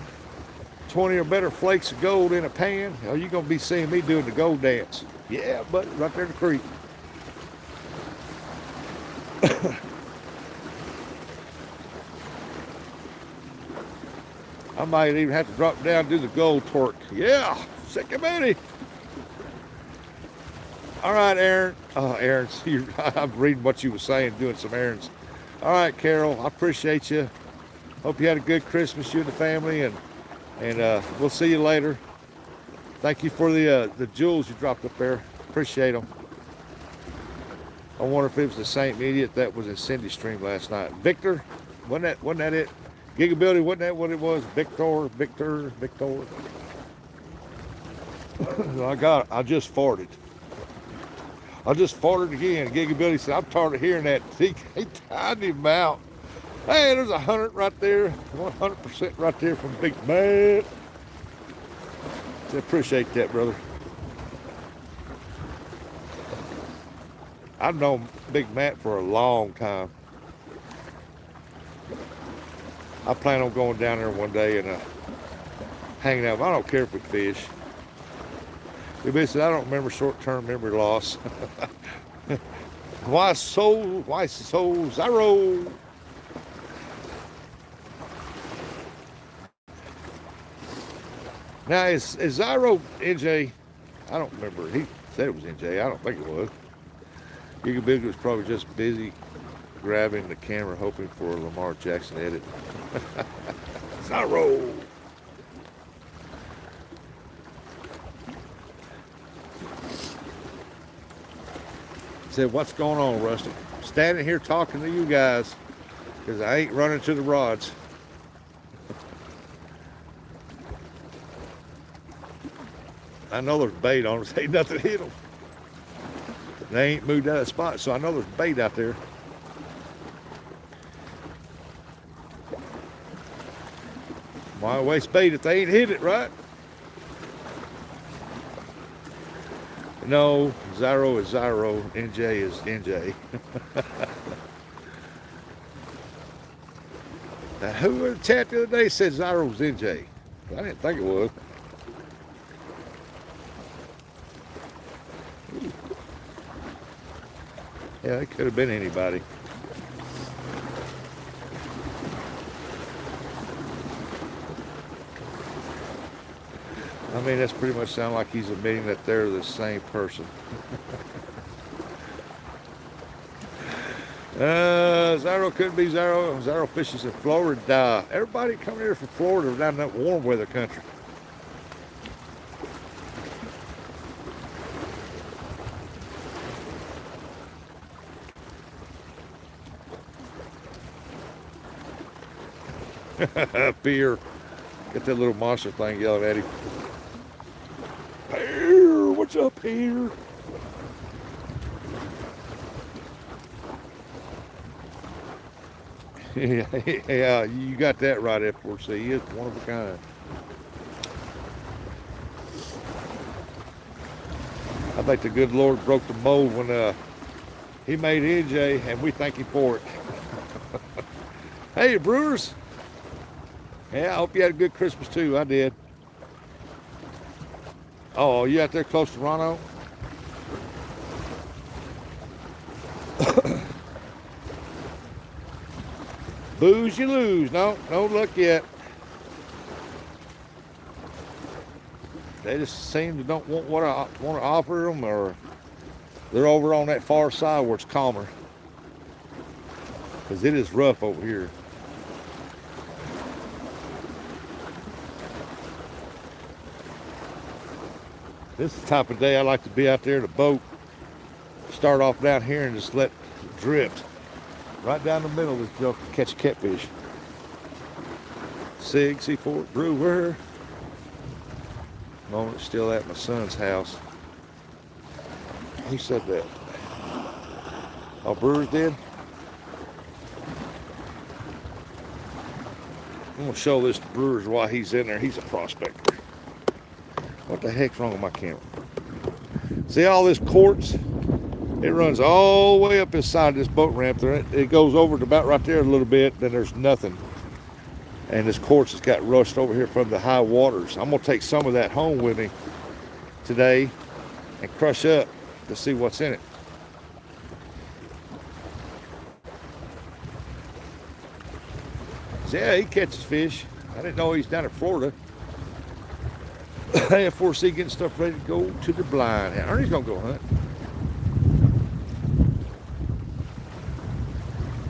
20 or better flakes of gold in a pan, are you going to be seeing me doing the gold dance? Yeah, buddy, right there in the creek. I might even have to drop down and do the gold twerk. Yeah, sick of Betty. All right, Aaron. Aaron, I'm reading what you were saying, doing some errands. All right, Carol, I appreciate you. Hope you had a good Christmas, you and the family, and we'll see you later. Thank you for the jewels you dropped up there. Appreciate them. I wonder if it was the same idiot that was in Cindy's stream last night. Victor, wasn't that it? Gigability, wasn't that what it was? Victor. I just farted. I just farted again. Gigability said, I'm tired of hearing that. He tied him out. Hey, there's 100 right there. 100% right there from Big Matt. I appreciate that, brother. I've known Big Matt for a long time. I plan on going down there one day and hanging out. I don't care if we fish. He said, I don't remember short-term memory loss. Why so zero? Now, is Zyro NJ? I don't remember. He said it was NJ. I don't think it was. Giga Big was probably just busy grabbing the camera, hoping for a Lamar Jackson edit. Zyro! Said, what's going on, Rusty? Standing here talking to you guys because I ain't running to the rods. I know there's bait on us. Ain't nothing hit them. They ain't moved out of the spot, so I know there's bait out there. Why waste bait if they ain't hit it, right? No, Zyro is Zyro, NJ is NJ. Now, who in the chat the other day said Zyro was NJ? I didn't think it was. Yeah, it could have been anybody. I mean, that's pretty much sound like he's admitting that they're the same person. Zaro could be Zaro. Zaro fishes in Florida. Everybody come here from Florida down in that warm weather country. Beer. Get that little monster thing yelling at him. Here, what's up here? Yeah, you got that right, F4C. He is one of a kind. I think the good Lord broke the mold when he made NJ, and we thank him for it. Hey, Brewers. Yeah, I hope you had a good Christmas too. I did. Oh, you out there close to Toronto? Booze you lose. No luck yet. They just seem to don't want what I want to offer them, or they're over on that far side where it's calmer. Because it is rough over here. This is the type of day I like to be out there in the boat. Start off down here and just let it drift. Right down the middle of this joke to catch a catfish. Sig, C4, Brewer. Moment still at my son's house. He said that. Oh, Brewer's dead? I'm gonna show this to Brewers while he's in there. He's a prospector. What the heck's wrong with my camera? See all this quartz? It runs all the way up inside this boat ramp there. It goes over to about right there a little bit, then there's nothing. And this quartz has got rushed over here from the high waters. I'm gonna take some of that home with me today and crush up to see what's in it. So yeah, he catches fish. I didn't know he's down in Florida. F4C getting stuff ready to go to the blind. Ernie's gonna go hunt.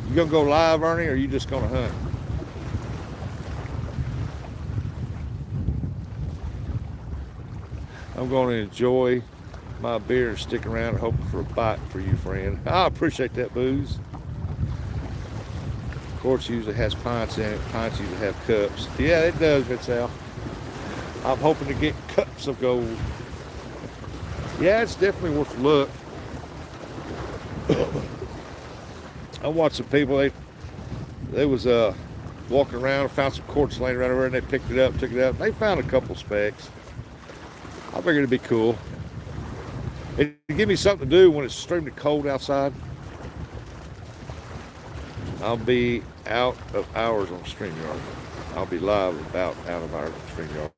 You gonna go live, Ernie, or are you just gonna hunt? I'm gonna enjoy my beer and stick around hoping for a bite for you, friend. I appreciate that, Booze. Quartz usually has pints in it. Pints usually have cups. Yeah, it does, Vitzal. I'm hoping to get cups of gold. Yeah, it's definitely worth a look. I watched some people, they was walking around, found some quartz laying around over there, and they picked it up, took it out. They found a couple specks. I figured it'd be cool. It'd give me something to do when it's extremely cold outside. I'll be out of hours on StreamYard. I'll be live about out of hours on StreamYard.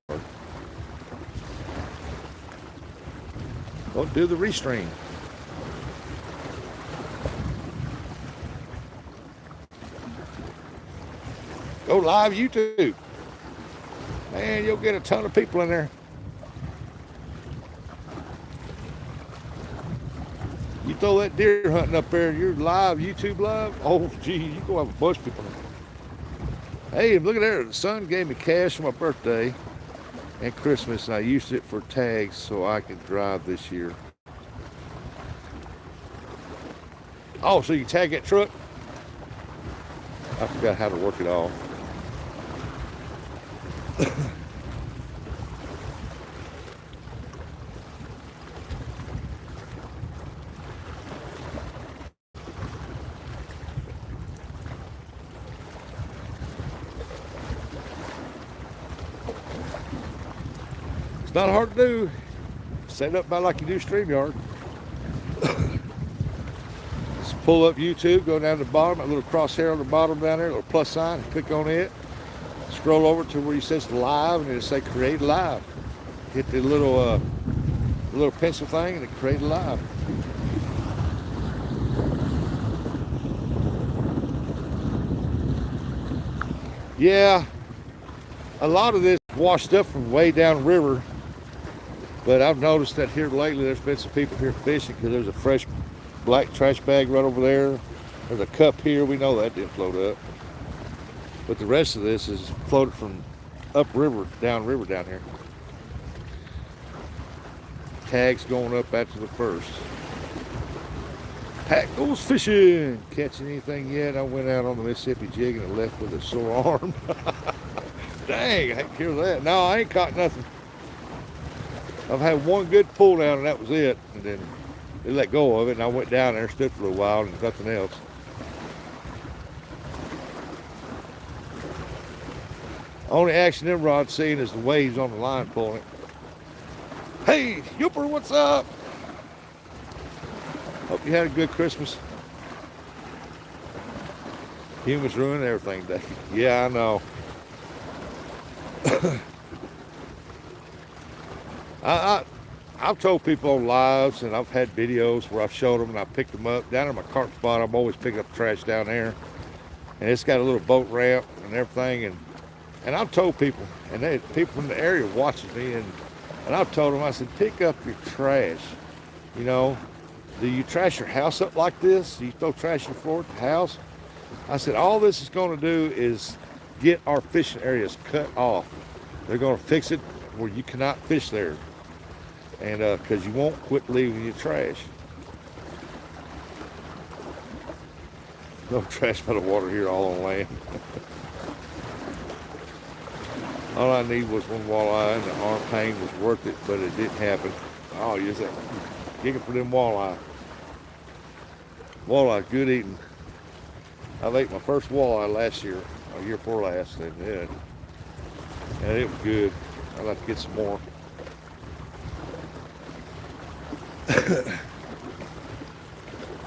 Don't do the restream. Go live YouTube. Man, you'll get a ton of people in there. You throw that deer hunting up there, you're live, YouTube live. Oh, gee, you go have a bunch of people in there. Hey, look at there. The son gave me cash for my birthday and Christmas, and I used it for tags so I can drive this year. Oh, so you tag that truck? I forgot how to work it all. It's not hard to do. Set it up by like you do StreamYard. Just pull up YouTube, go down to the bottom, a little crosshair on the bottom down there, a little plus sign, and click on it. Scroll over to where it says live, and it'll say create live. Hit the little pencil thing, and it create live. Yeah, a lot of this washed up from way down river But I've noticed that here lately there's been some people here fishing because there's a fresh black trash bag right over there. There's a cup here. We know that didn't float up. But the rest of this is floated from upriver, downriver down here. Tags going up after the first. Pack goes fishing. Catching anything yet? I went out on the Mississippi jig and I left with a sore arm. Dang, I hate to hear that. No, I ain't caught nothing. I've had one good pull down and that was it. And then they let go of it and I went down there, stood for a while and nothing else. Only action them rods seeing is the waves on the line pulling it. Hey, Yooper, what's up? Hope you had a good Christmas. Humans ruin everything, Dave. Yeah, I know. I've told people on lives and I've had videos where I've showed them and I picked them up. Down in my carp spot, I'm always picking up trash down there. And it's got a little boat ramp and everything. And I've told people, and people from the area watching me, and I've told them, I said, pick up your trash. You know, do you trash your house up like this? Do you throw trash on the floor at the house? I said, all this is going to do is get our fishing areas cut off. They're going to fix it where you cannot fish there. And because you won't quit leaving your trash. No trash by the water here, all on land. All I need was one walleye, and the arm pain was worth it, but it didn't happen. Oh, yes, gigging for them walleye. Walleye, good eating. I ate my first walleye last year, or year before last, and it was good. I'd like to get some more.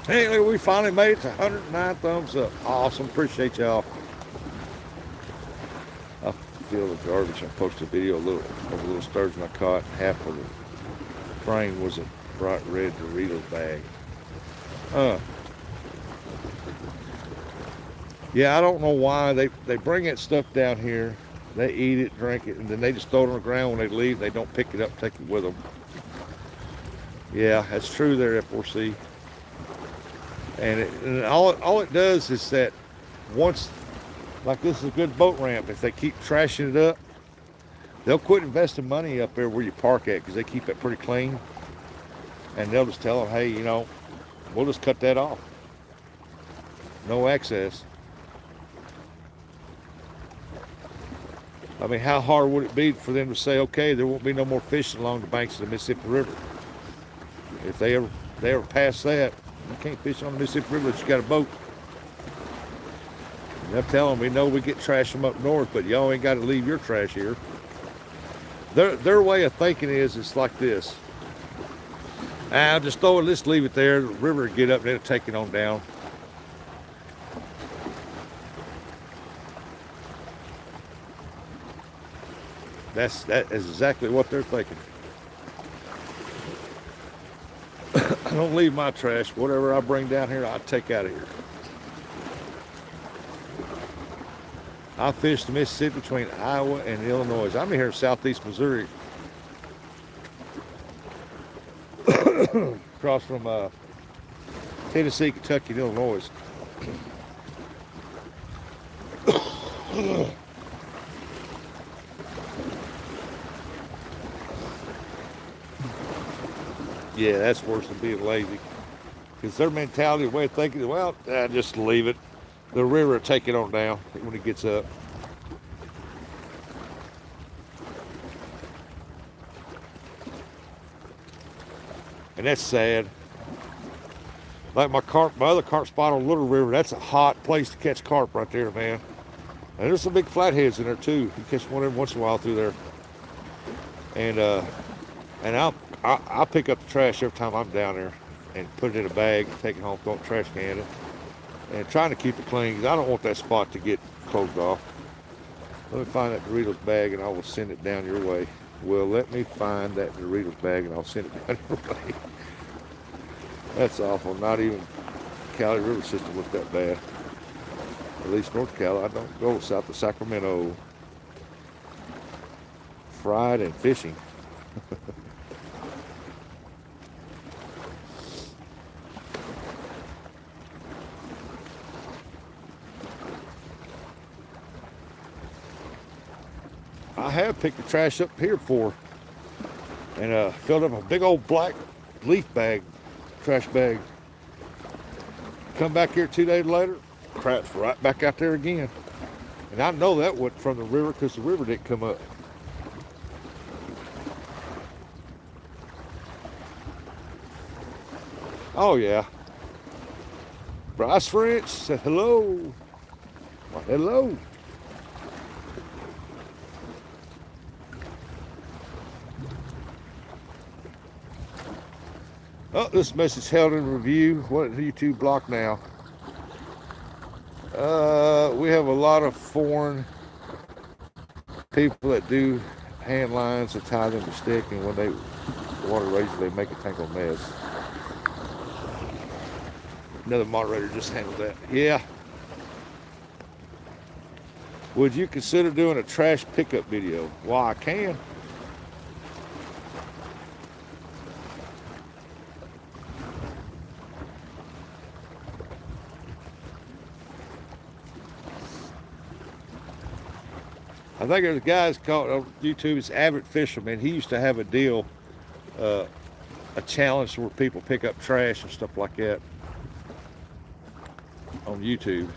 Hey, look, we finally made it to 109 thumbs up. Awesome, appreciate y'all. I feel the garbage. I posted a video of a little sturgeon I caught. Half of the frame was a bright red Dorito bag. Yeah, I don't know why they bring that stuff down here. They eat it, drink it, and then they just throw it on the ground when they leave. They don't pick it up, take it with them. Yeah, that's true there, F4C. And all it does is that once, like this is a good boat ramp, if they keep trashing it up, they'll quit investing money up there where you park at because they keep it pretty clean. And they'll just tell them, hey, you know, we'll just cut that off. No access. I mean, how hard would it be for them to say, okay, there won't be no more fishing along the banks of the Mississippi River? If they ever pass that, you can't fish on the Mississippi River unless you got a boat. And they'll tell them, we know we get trash from up north, but y'all ain't got to leave your trash here. Their way of thinking is it's like this. I'll just throw it, let's leave it there. The river will get up and it'll take it on down. That is exactly what they're thinking. I don't leave my trash. Whatever I bring down here, I take out of here. I fish the Mississippi between Iowa and Illinois. I'm here in southeast Missouri. Across from Tennessee, Kentucky, and Illinois. Yeah, that's worse than being lazy. Because their mentality, way of thinking is, well, just leave it. The river will take it on down when it gets up. And that's sad. Like my other carp spot on Little River, that's a hot place to catch carp right there, man. And there's some big flatheads in there too. You catch one every once in a while through there. And I'll pick up the trash every time I'm down there and put it in a bag, take it home, throw it in the trash can, and trying to keep it clean because I don't want that spot to get closed off. Let me find that Doritos bag and I will send it down your way. Well, let me find that Doritos bag and I'll send it down your way. That's awful. Not even Cali River system looked that bad. At least North Cali. I don't go south of Sacramento. Fried and fishing. have picked the trash up here before and filled up a big old black leaf bag, trash bag. Come back here 2 days later, crap's right back out there again. And I know that wasn't from the river because the river didn't come up. Oh yeah. Bryce French said hello. Well, hello. Oh, this message held in review. What YouTube block now? We have a lot of foreign people that do hand lines and tie them to stick, and when the water raises, they make a tangled mess. Another moderator just handled that. Yeah. Would you consider doing a trash pickup video? Well, I can. I think there's a guy called on YouTube, it's Avid Fisherman. He used to have a deal, a challenge where people pick up trash and stuff like that on YouTube.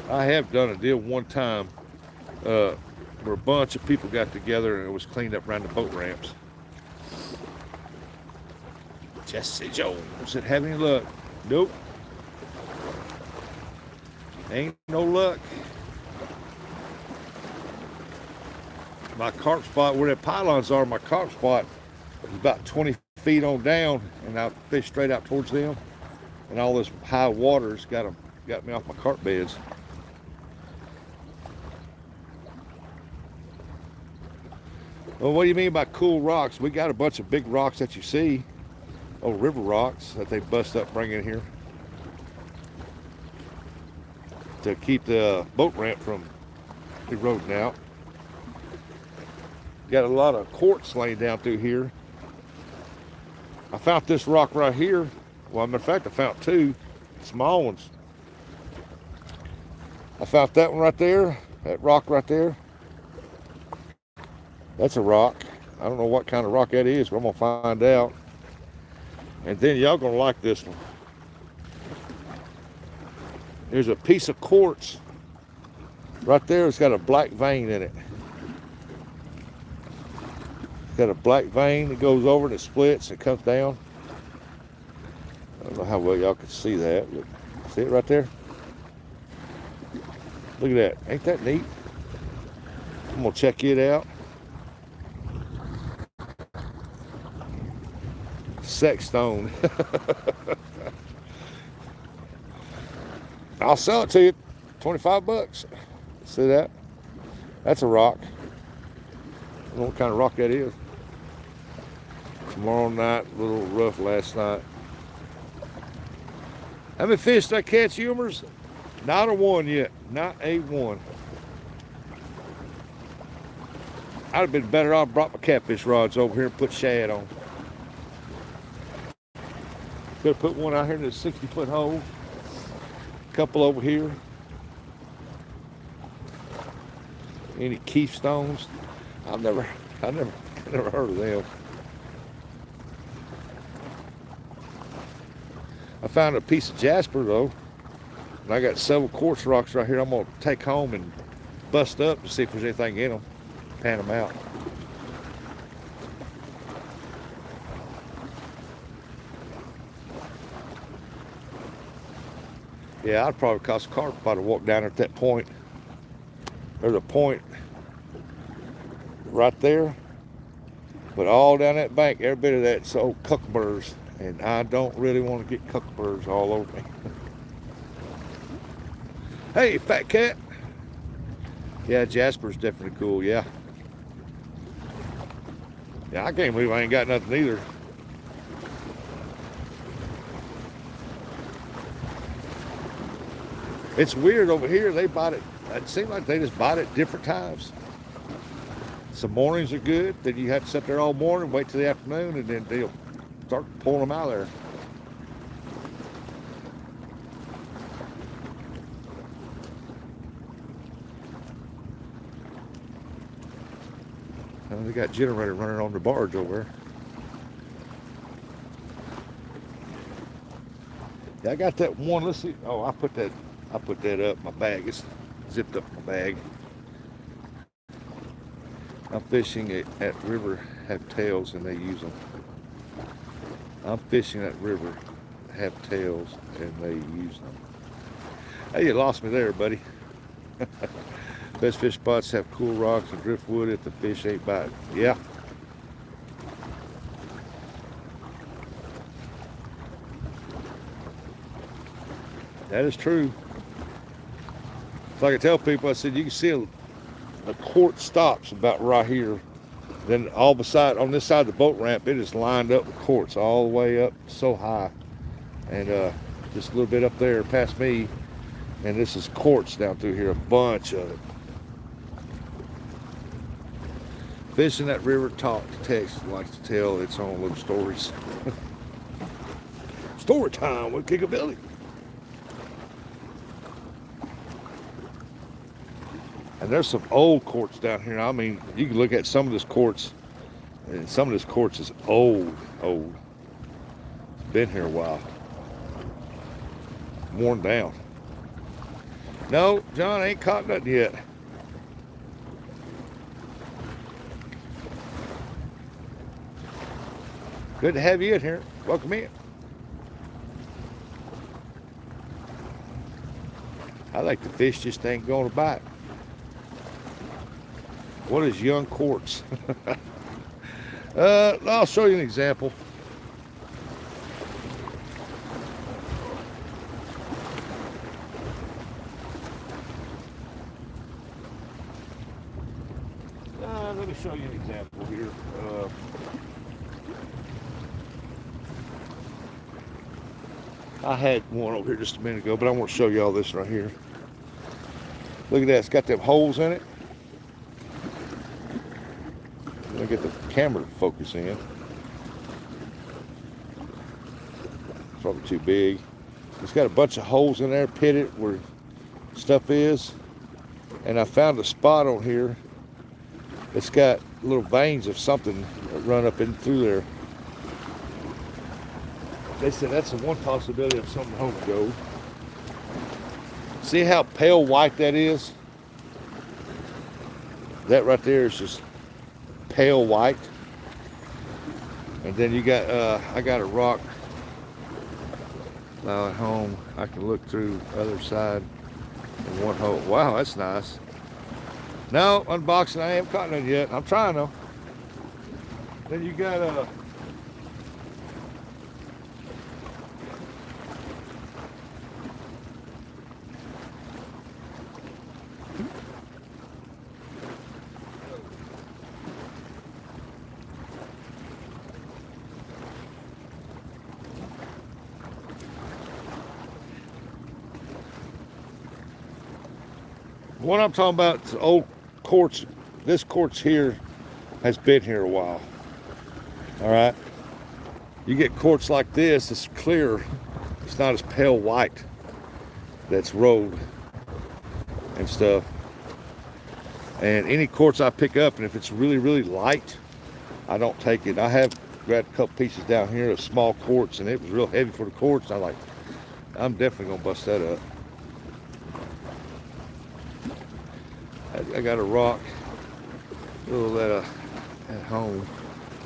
I have done a deal one time where a bunch of people got together and it was cleaned up around the boat ramps. Jesse Jones said, have any luck? Nope. Ain't no luck. My carp spot, where the pylons are, my carp spot is about 20 feet on down, and I fish straight out towards them. And all this high water's got me off my carp beds. Well, what do you mean by cool rocks? We got a bunch of big rocks that you see, old river rocks that they bust up, bring in here to keep the boat ramp from eroding out. Got a lot of quartz laying down through here. I found this rock right here. Well, matter of fact, I found two small ones. I found that one right there, that rock right there. That's a rock. I don't know what kind of rock that is, but I'm gonna find out. And then y'all gonna like this one. There's a piece of quartz right there. It's got a black vein in it. It's got a black vein that goes over and it splits and comes down. I don't know how well y'all can see that. But see it right there? Look at that. Ain't that neat? I'm gonna check it out. Sex stone. I'll sell it to you, 25 bucks. See that? That's a rock. I don't know what kind of rock that is. Tomorrow night, a little rough last night. How many fish did I catch, humors? Not a one yet, not a one. I'd have been better off brought my catfish rods over here and put shad on. Could have put one out here in this 60-foot hole. A couple over here. Any keef stones? I've never heard of them. I found a piece of jasper though. And I got several quartz rocks right here I'm gonna take home and bust up to see if there's anything in them. Pan them out. Yeah, I'd probably cost carp if I'd have walked down at that point. There's a point right there, but all down that bank, every bit of that's old cuckaburs, and I don't really want to get cuckaburs all over me. Hey, fat cat. Yeah, Jasper's definitely cool, yeah. Yeah, I can't believe I ain't got nothing either. It's weird over here, they bite it. It seems like they just bite at different times. Some mornings are good. Then you have to sit there all morning, wait till the afternoon, and then they'll start pulling them out of there. And they got generator running on the barge over there. Yeah, I got that one. Let's see. Oh, I put that up. My bag is zipped up my bag. I'm fishing at river have tails and they use them. I'm fishing at river have tails and they use them. Hey, you lost me there, buddy. Best fish spots have cool rocks and driftwood if the fish ain't biting. Yeah. That is true. So like I tell people, I said, you can see a quartz stops about right here. Then all beside, on this side of the boat ramp, it is lined up with quartz all the way up so high. And just a little bit up there past me. And this is quartz down through here, a bunch of it. Fishing that river talk to Texas likes to tell its own little stories. Story time with Kickability. And there's some old quartz down here. I mean, you can look at some of this quartz, and some of this quartz is old. It's been here a while. Worn down. No, John, I ain't caught nothing yet. Good to have you in here. Welcome in. I like the fish just ain't going to bite. What is young quartz? I'll show you an example. Let me show you an example here. I had one over here just a minute ago, but I want to show you all this right here. Look at that, it's got them holes in it. Let me get the camera to focus in. It's probably too big. It's got a bunch of holes in there, pitted where stuff is. And I found a spot on here. It's got little veins of something that run up in through there. They said that's the one possibility of something home gold. See how pale white that is? That right there is just pale white. And then you got, I got a rock now at home. I can look through the other side in one hole. Wow, that's nice. No, unboxing, I ain't caught none yet. I'm trying though. Then you got what I'm talking about is old quartz. This quartz here has been here a while. All right. You get quartz like this, it's clear. It's not as pale white. That's rolled and stuff. And any quartz I pick up, and if it's really, really light, I don't take it. I have grabbed a couple pieces down here of small quartz, and it was real heavy for the quartz. I'm definitely gonna bust that up. I got a rock, little at home.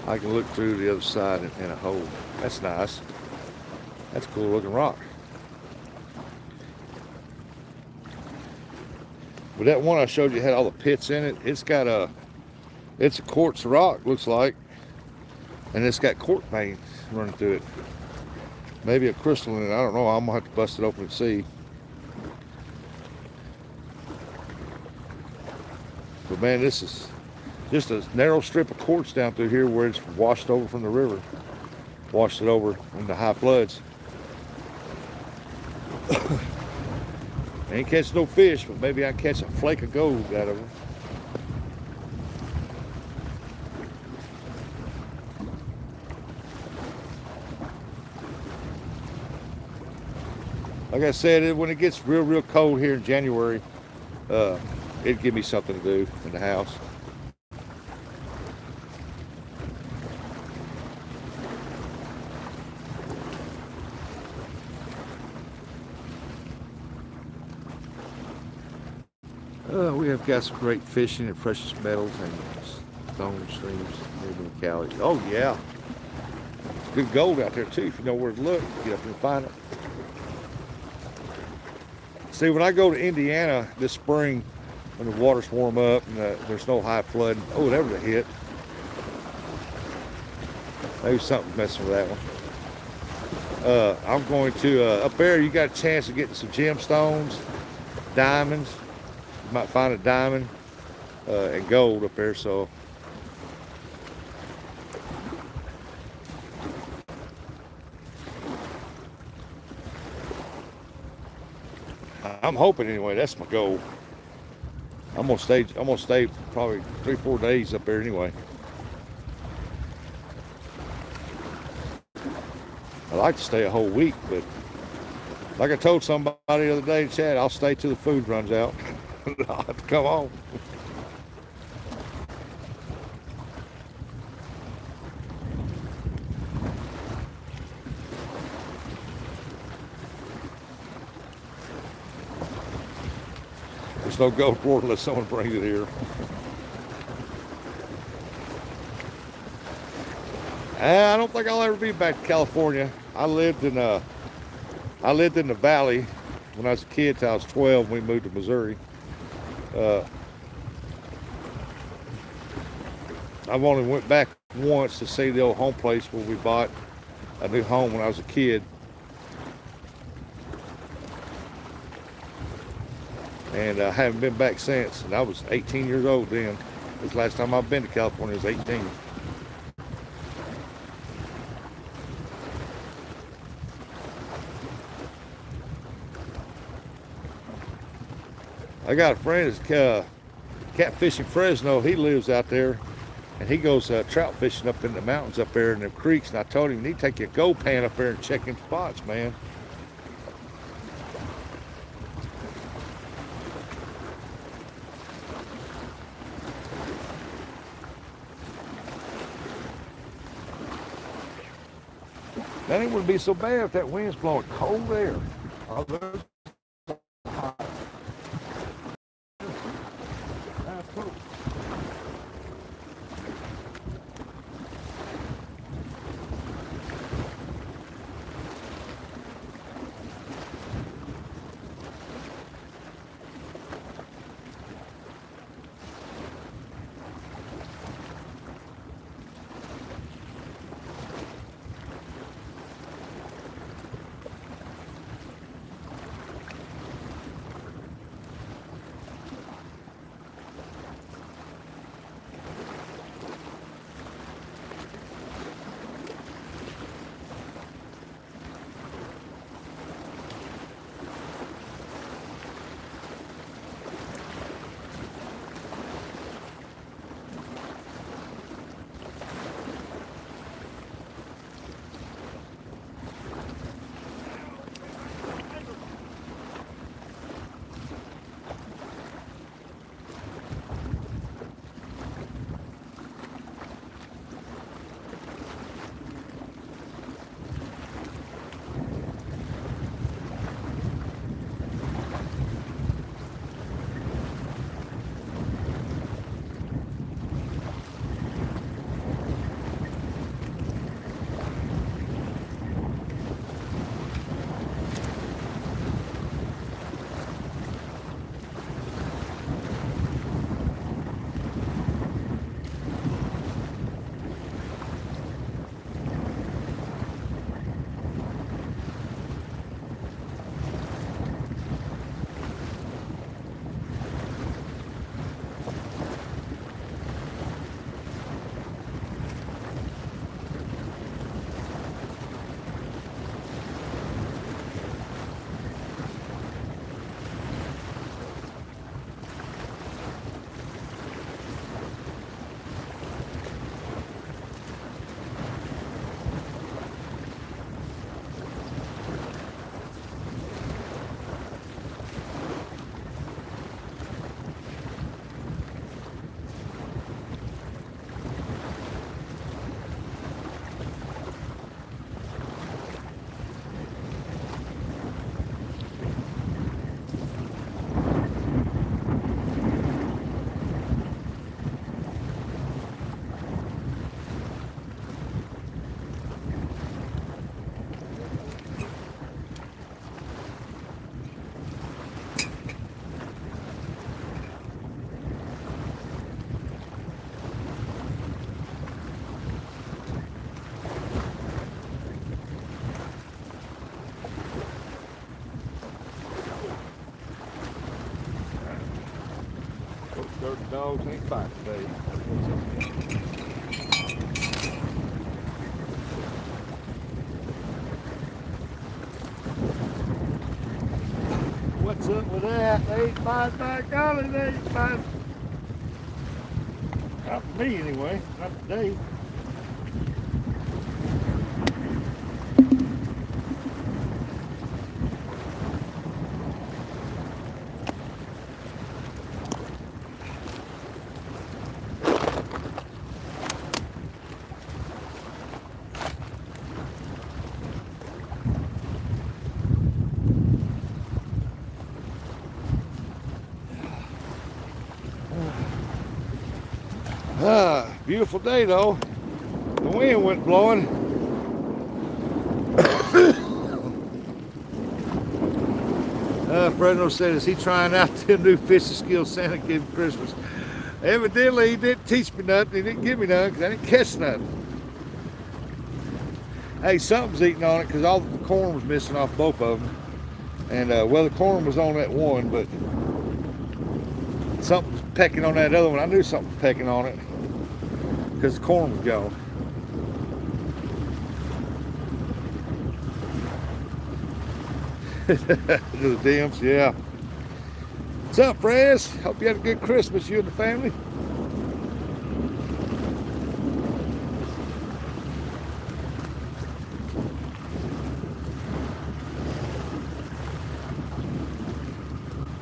I can look through the other side in a hole. That's nice. That's a cool looking rock. But that one I showed you had all the pits in it. It's a quartz rock, looks like. And it's got quartz veins running through it. Maybe a crystal in it, I don't know. I'm gonna have to bust it open and see. But man, this is just a narrow strip of quartz down through here where it's washed over from the river. Washed it over in the high floods. Ain't catch no fish, but maybe I catch a flake of gold out of them. like I said, when it gets real cold here in January, it'd give me something to do in the house. We have got some great fishing and precious metals and stone streams near the locality. Oh yeah, it's good gold out there too if you know where to look. Get up and find it. See, when I go to Indiana this spring, when the waters warm up and there's no high flooding, oh, that was a hit. Maybe something's messing with that one. I'm going to up there. You got a chance of getting some gemstones, diamonds. You might find a diamond and gold up there. So I'm hoping anyway. That's my goal. I'm gonna stay probably 3-4 days up there anyway. I like to stay a whole week, but like I told somebody the other day in chat, I'll stay till the food runs out. I'll have to come home. There's no gold port unless someone brings it here. I don't think I'll ever be back to California. I lived in the valley when I was a kid till I was 12 when we moved to Missouri. I've only went back once to see the old home place where we bought a new home when I was a kid. And I haven't been back since. And I was 18 years old then. This last time I've been to California was 18. I got a friend that's catfishing Fresno. He lives out there, and he goes trout fishing up in the mountains up there in the creeks. And I told him, you need to take your gold pan up there and check them spots, man. That ain't wouldn't be so bad if that wind's blowing cold air. Oh, there's dogs ain't fighting today. What's up with that? They ain't fighting, by golly, they ain't fighting. Not for me anyway, not today. Beautiful day though. The wind went blowing. Fresno said, is he trying out them new fishing skills Santa gave him Christmas? Evidently he didn't teach me nothing. He didn't give me none because I didn't catch nothing. Hey, something's eating on it because all the corn was missing off both of them. And well, the corn was on that one, but something was pecking on that other one. I knew something was pecking on it because the corn was gone. The dims, yeah. What's up, friends? Hope you had a good Christmas, you and the family.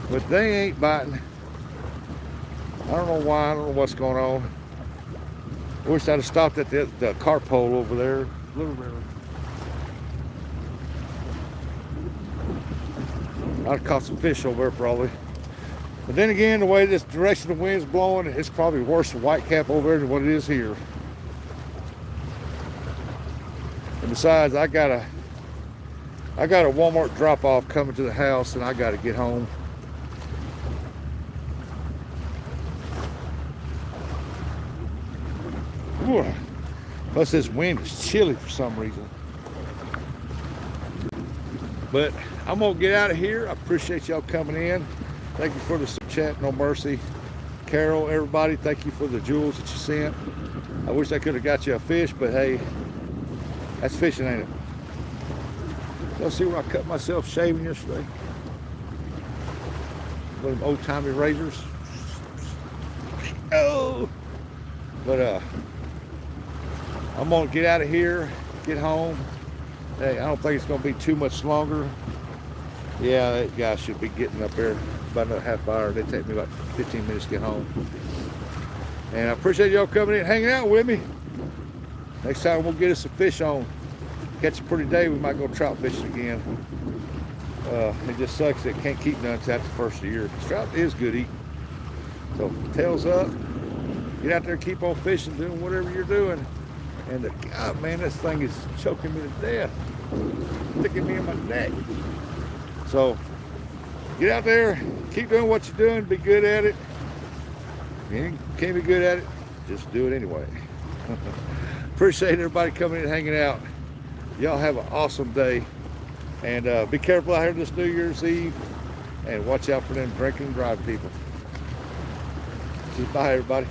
But they ain't biting. I don't know why. I don't know what's going on. I wish I'd have stopped at the carp hole over there. Little river. I'd have caught some fish over there probably. But then again, the way this direction the wind's blowing, it's probably worse in Whitecap over there than what it is here. And besides, I got a Walmart drop-off coming to the house, and I got to get home. Ooh. Plus, this wind is chilly for some reason. But I'm gonna get out of here. I appreciate y'all coming in. Thank you for the chat, no mercy. Carol, everybody, thank you for the jewels that you sent. I wish I could have got you a fish, but hey, that's fishing, ain't it? Y'all see where I cut myself shaving yesterday? One of them old-timey razors. Oh! But I'm gonna get out of here, get home. Hey, I don't think it's gonna be too much longer. Yeah, that guy should be getting up there about another half hour. They take me about 15 minutes to get home. And I appreciate y'all coming in, hanging out with me. Next time we'll get us some fish on. Catch a pretty day, we might go trout fishing again. It just sucks that can't keep none until after the first of the year. Trout is good eating. So tails up, get out there, keep on fishing, doing whatever you're doing. And God, man, this thing is choking me to death, sticking me in my neck. So get out there, keep doing what you're doing, be good at it. If you can't be good at it, just do it anyway. Appreciate everybody coming in and hanging out. Y'all have an awesome day. And be careful out here this New Year's Eve. And watch out for them drinking and driving people. Just bye, everybody.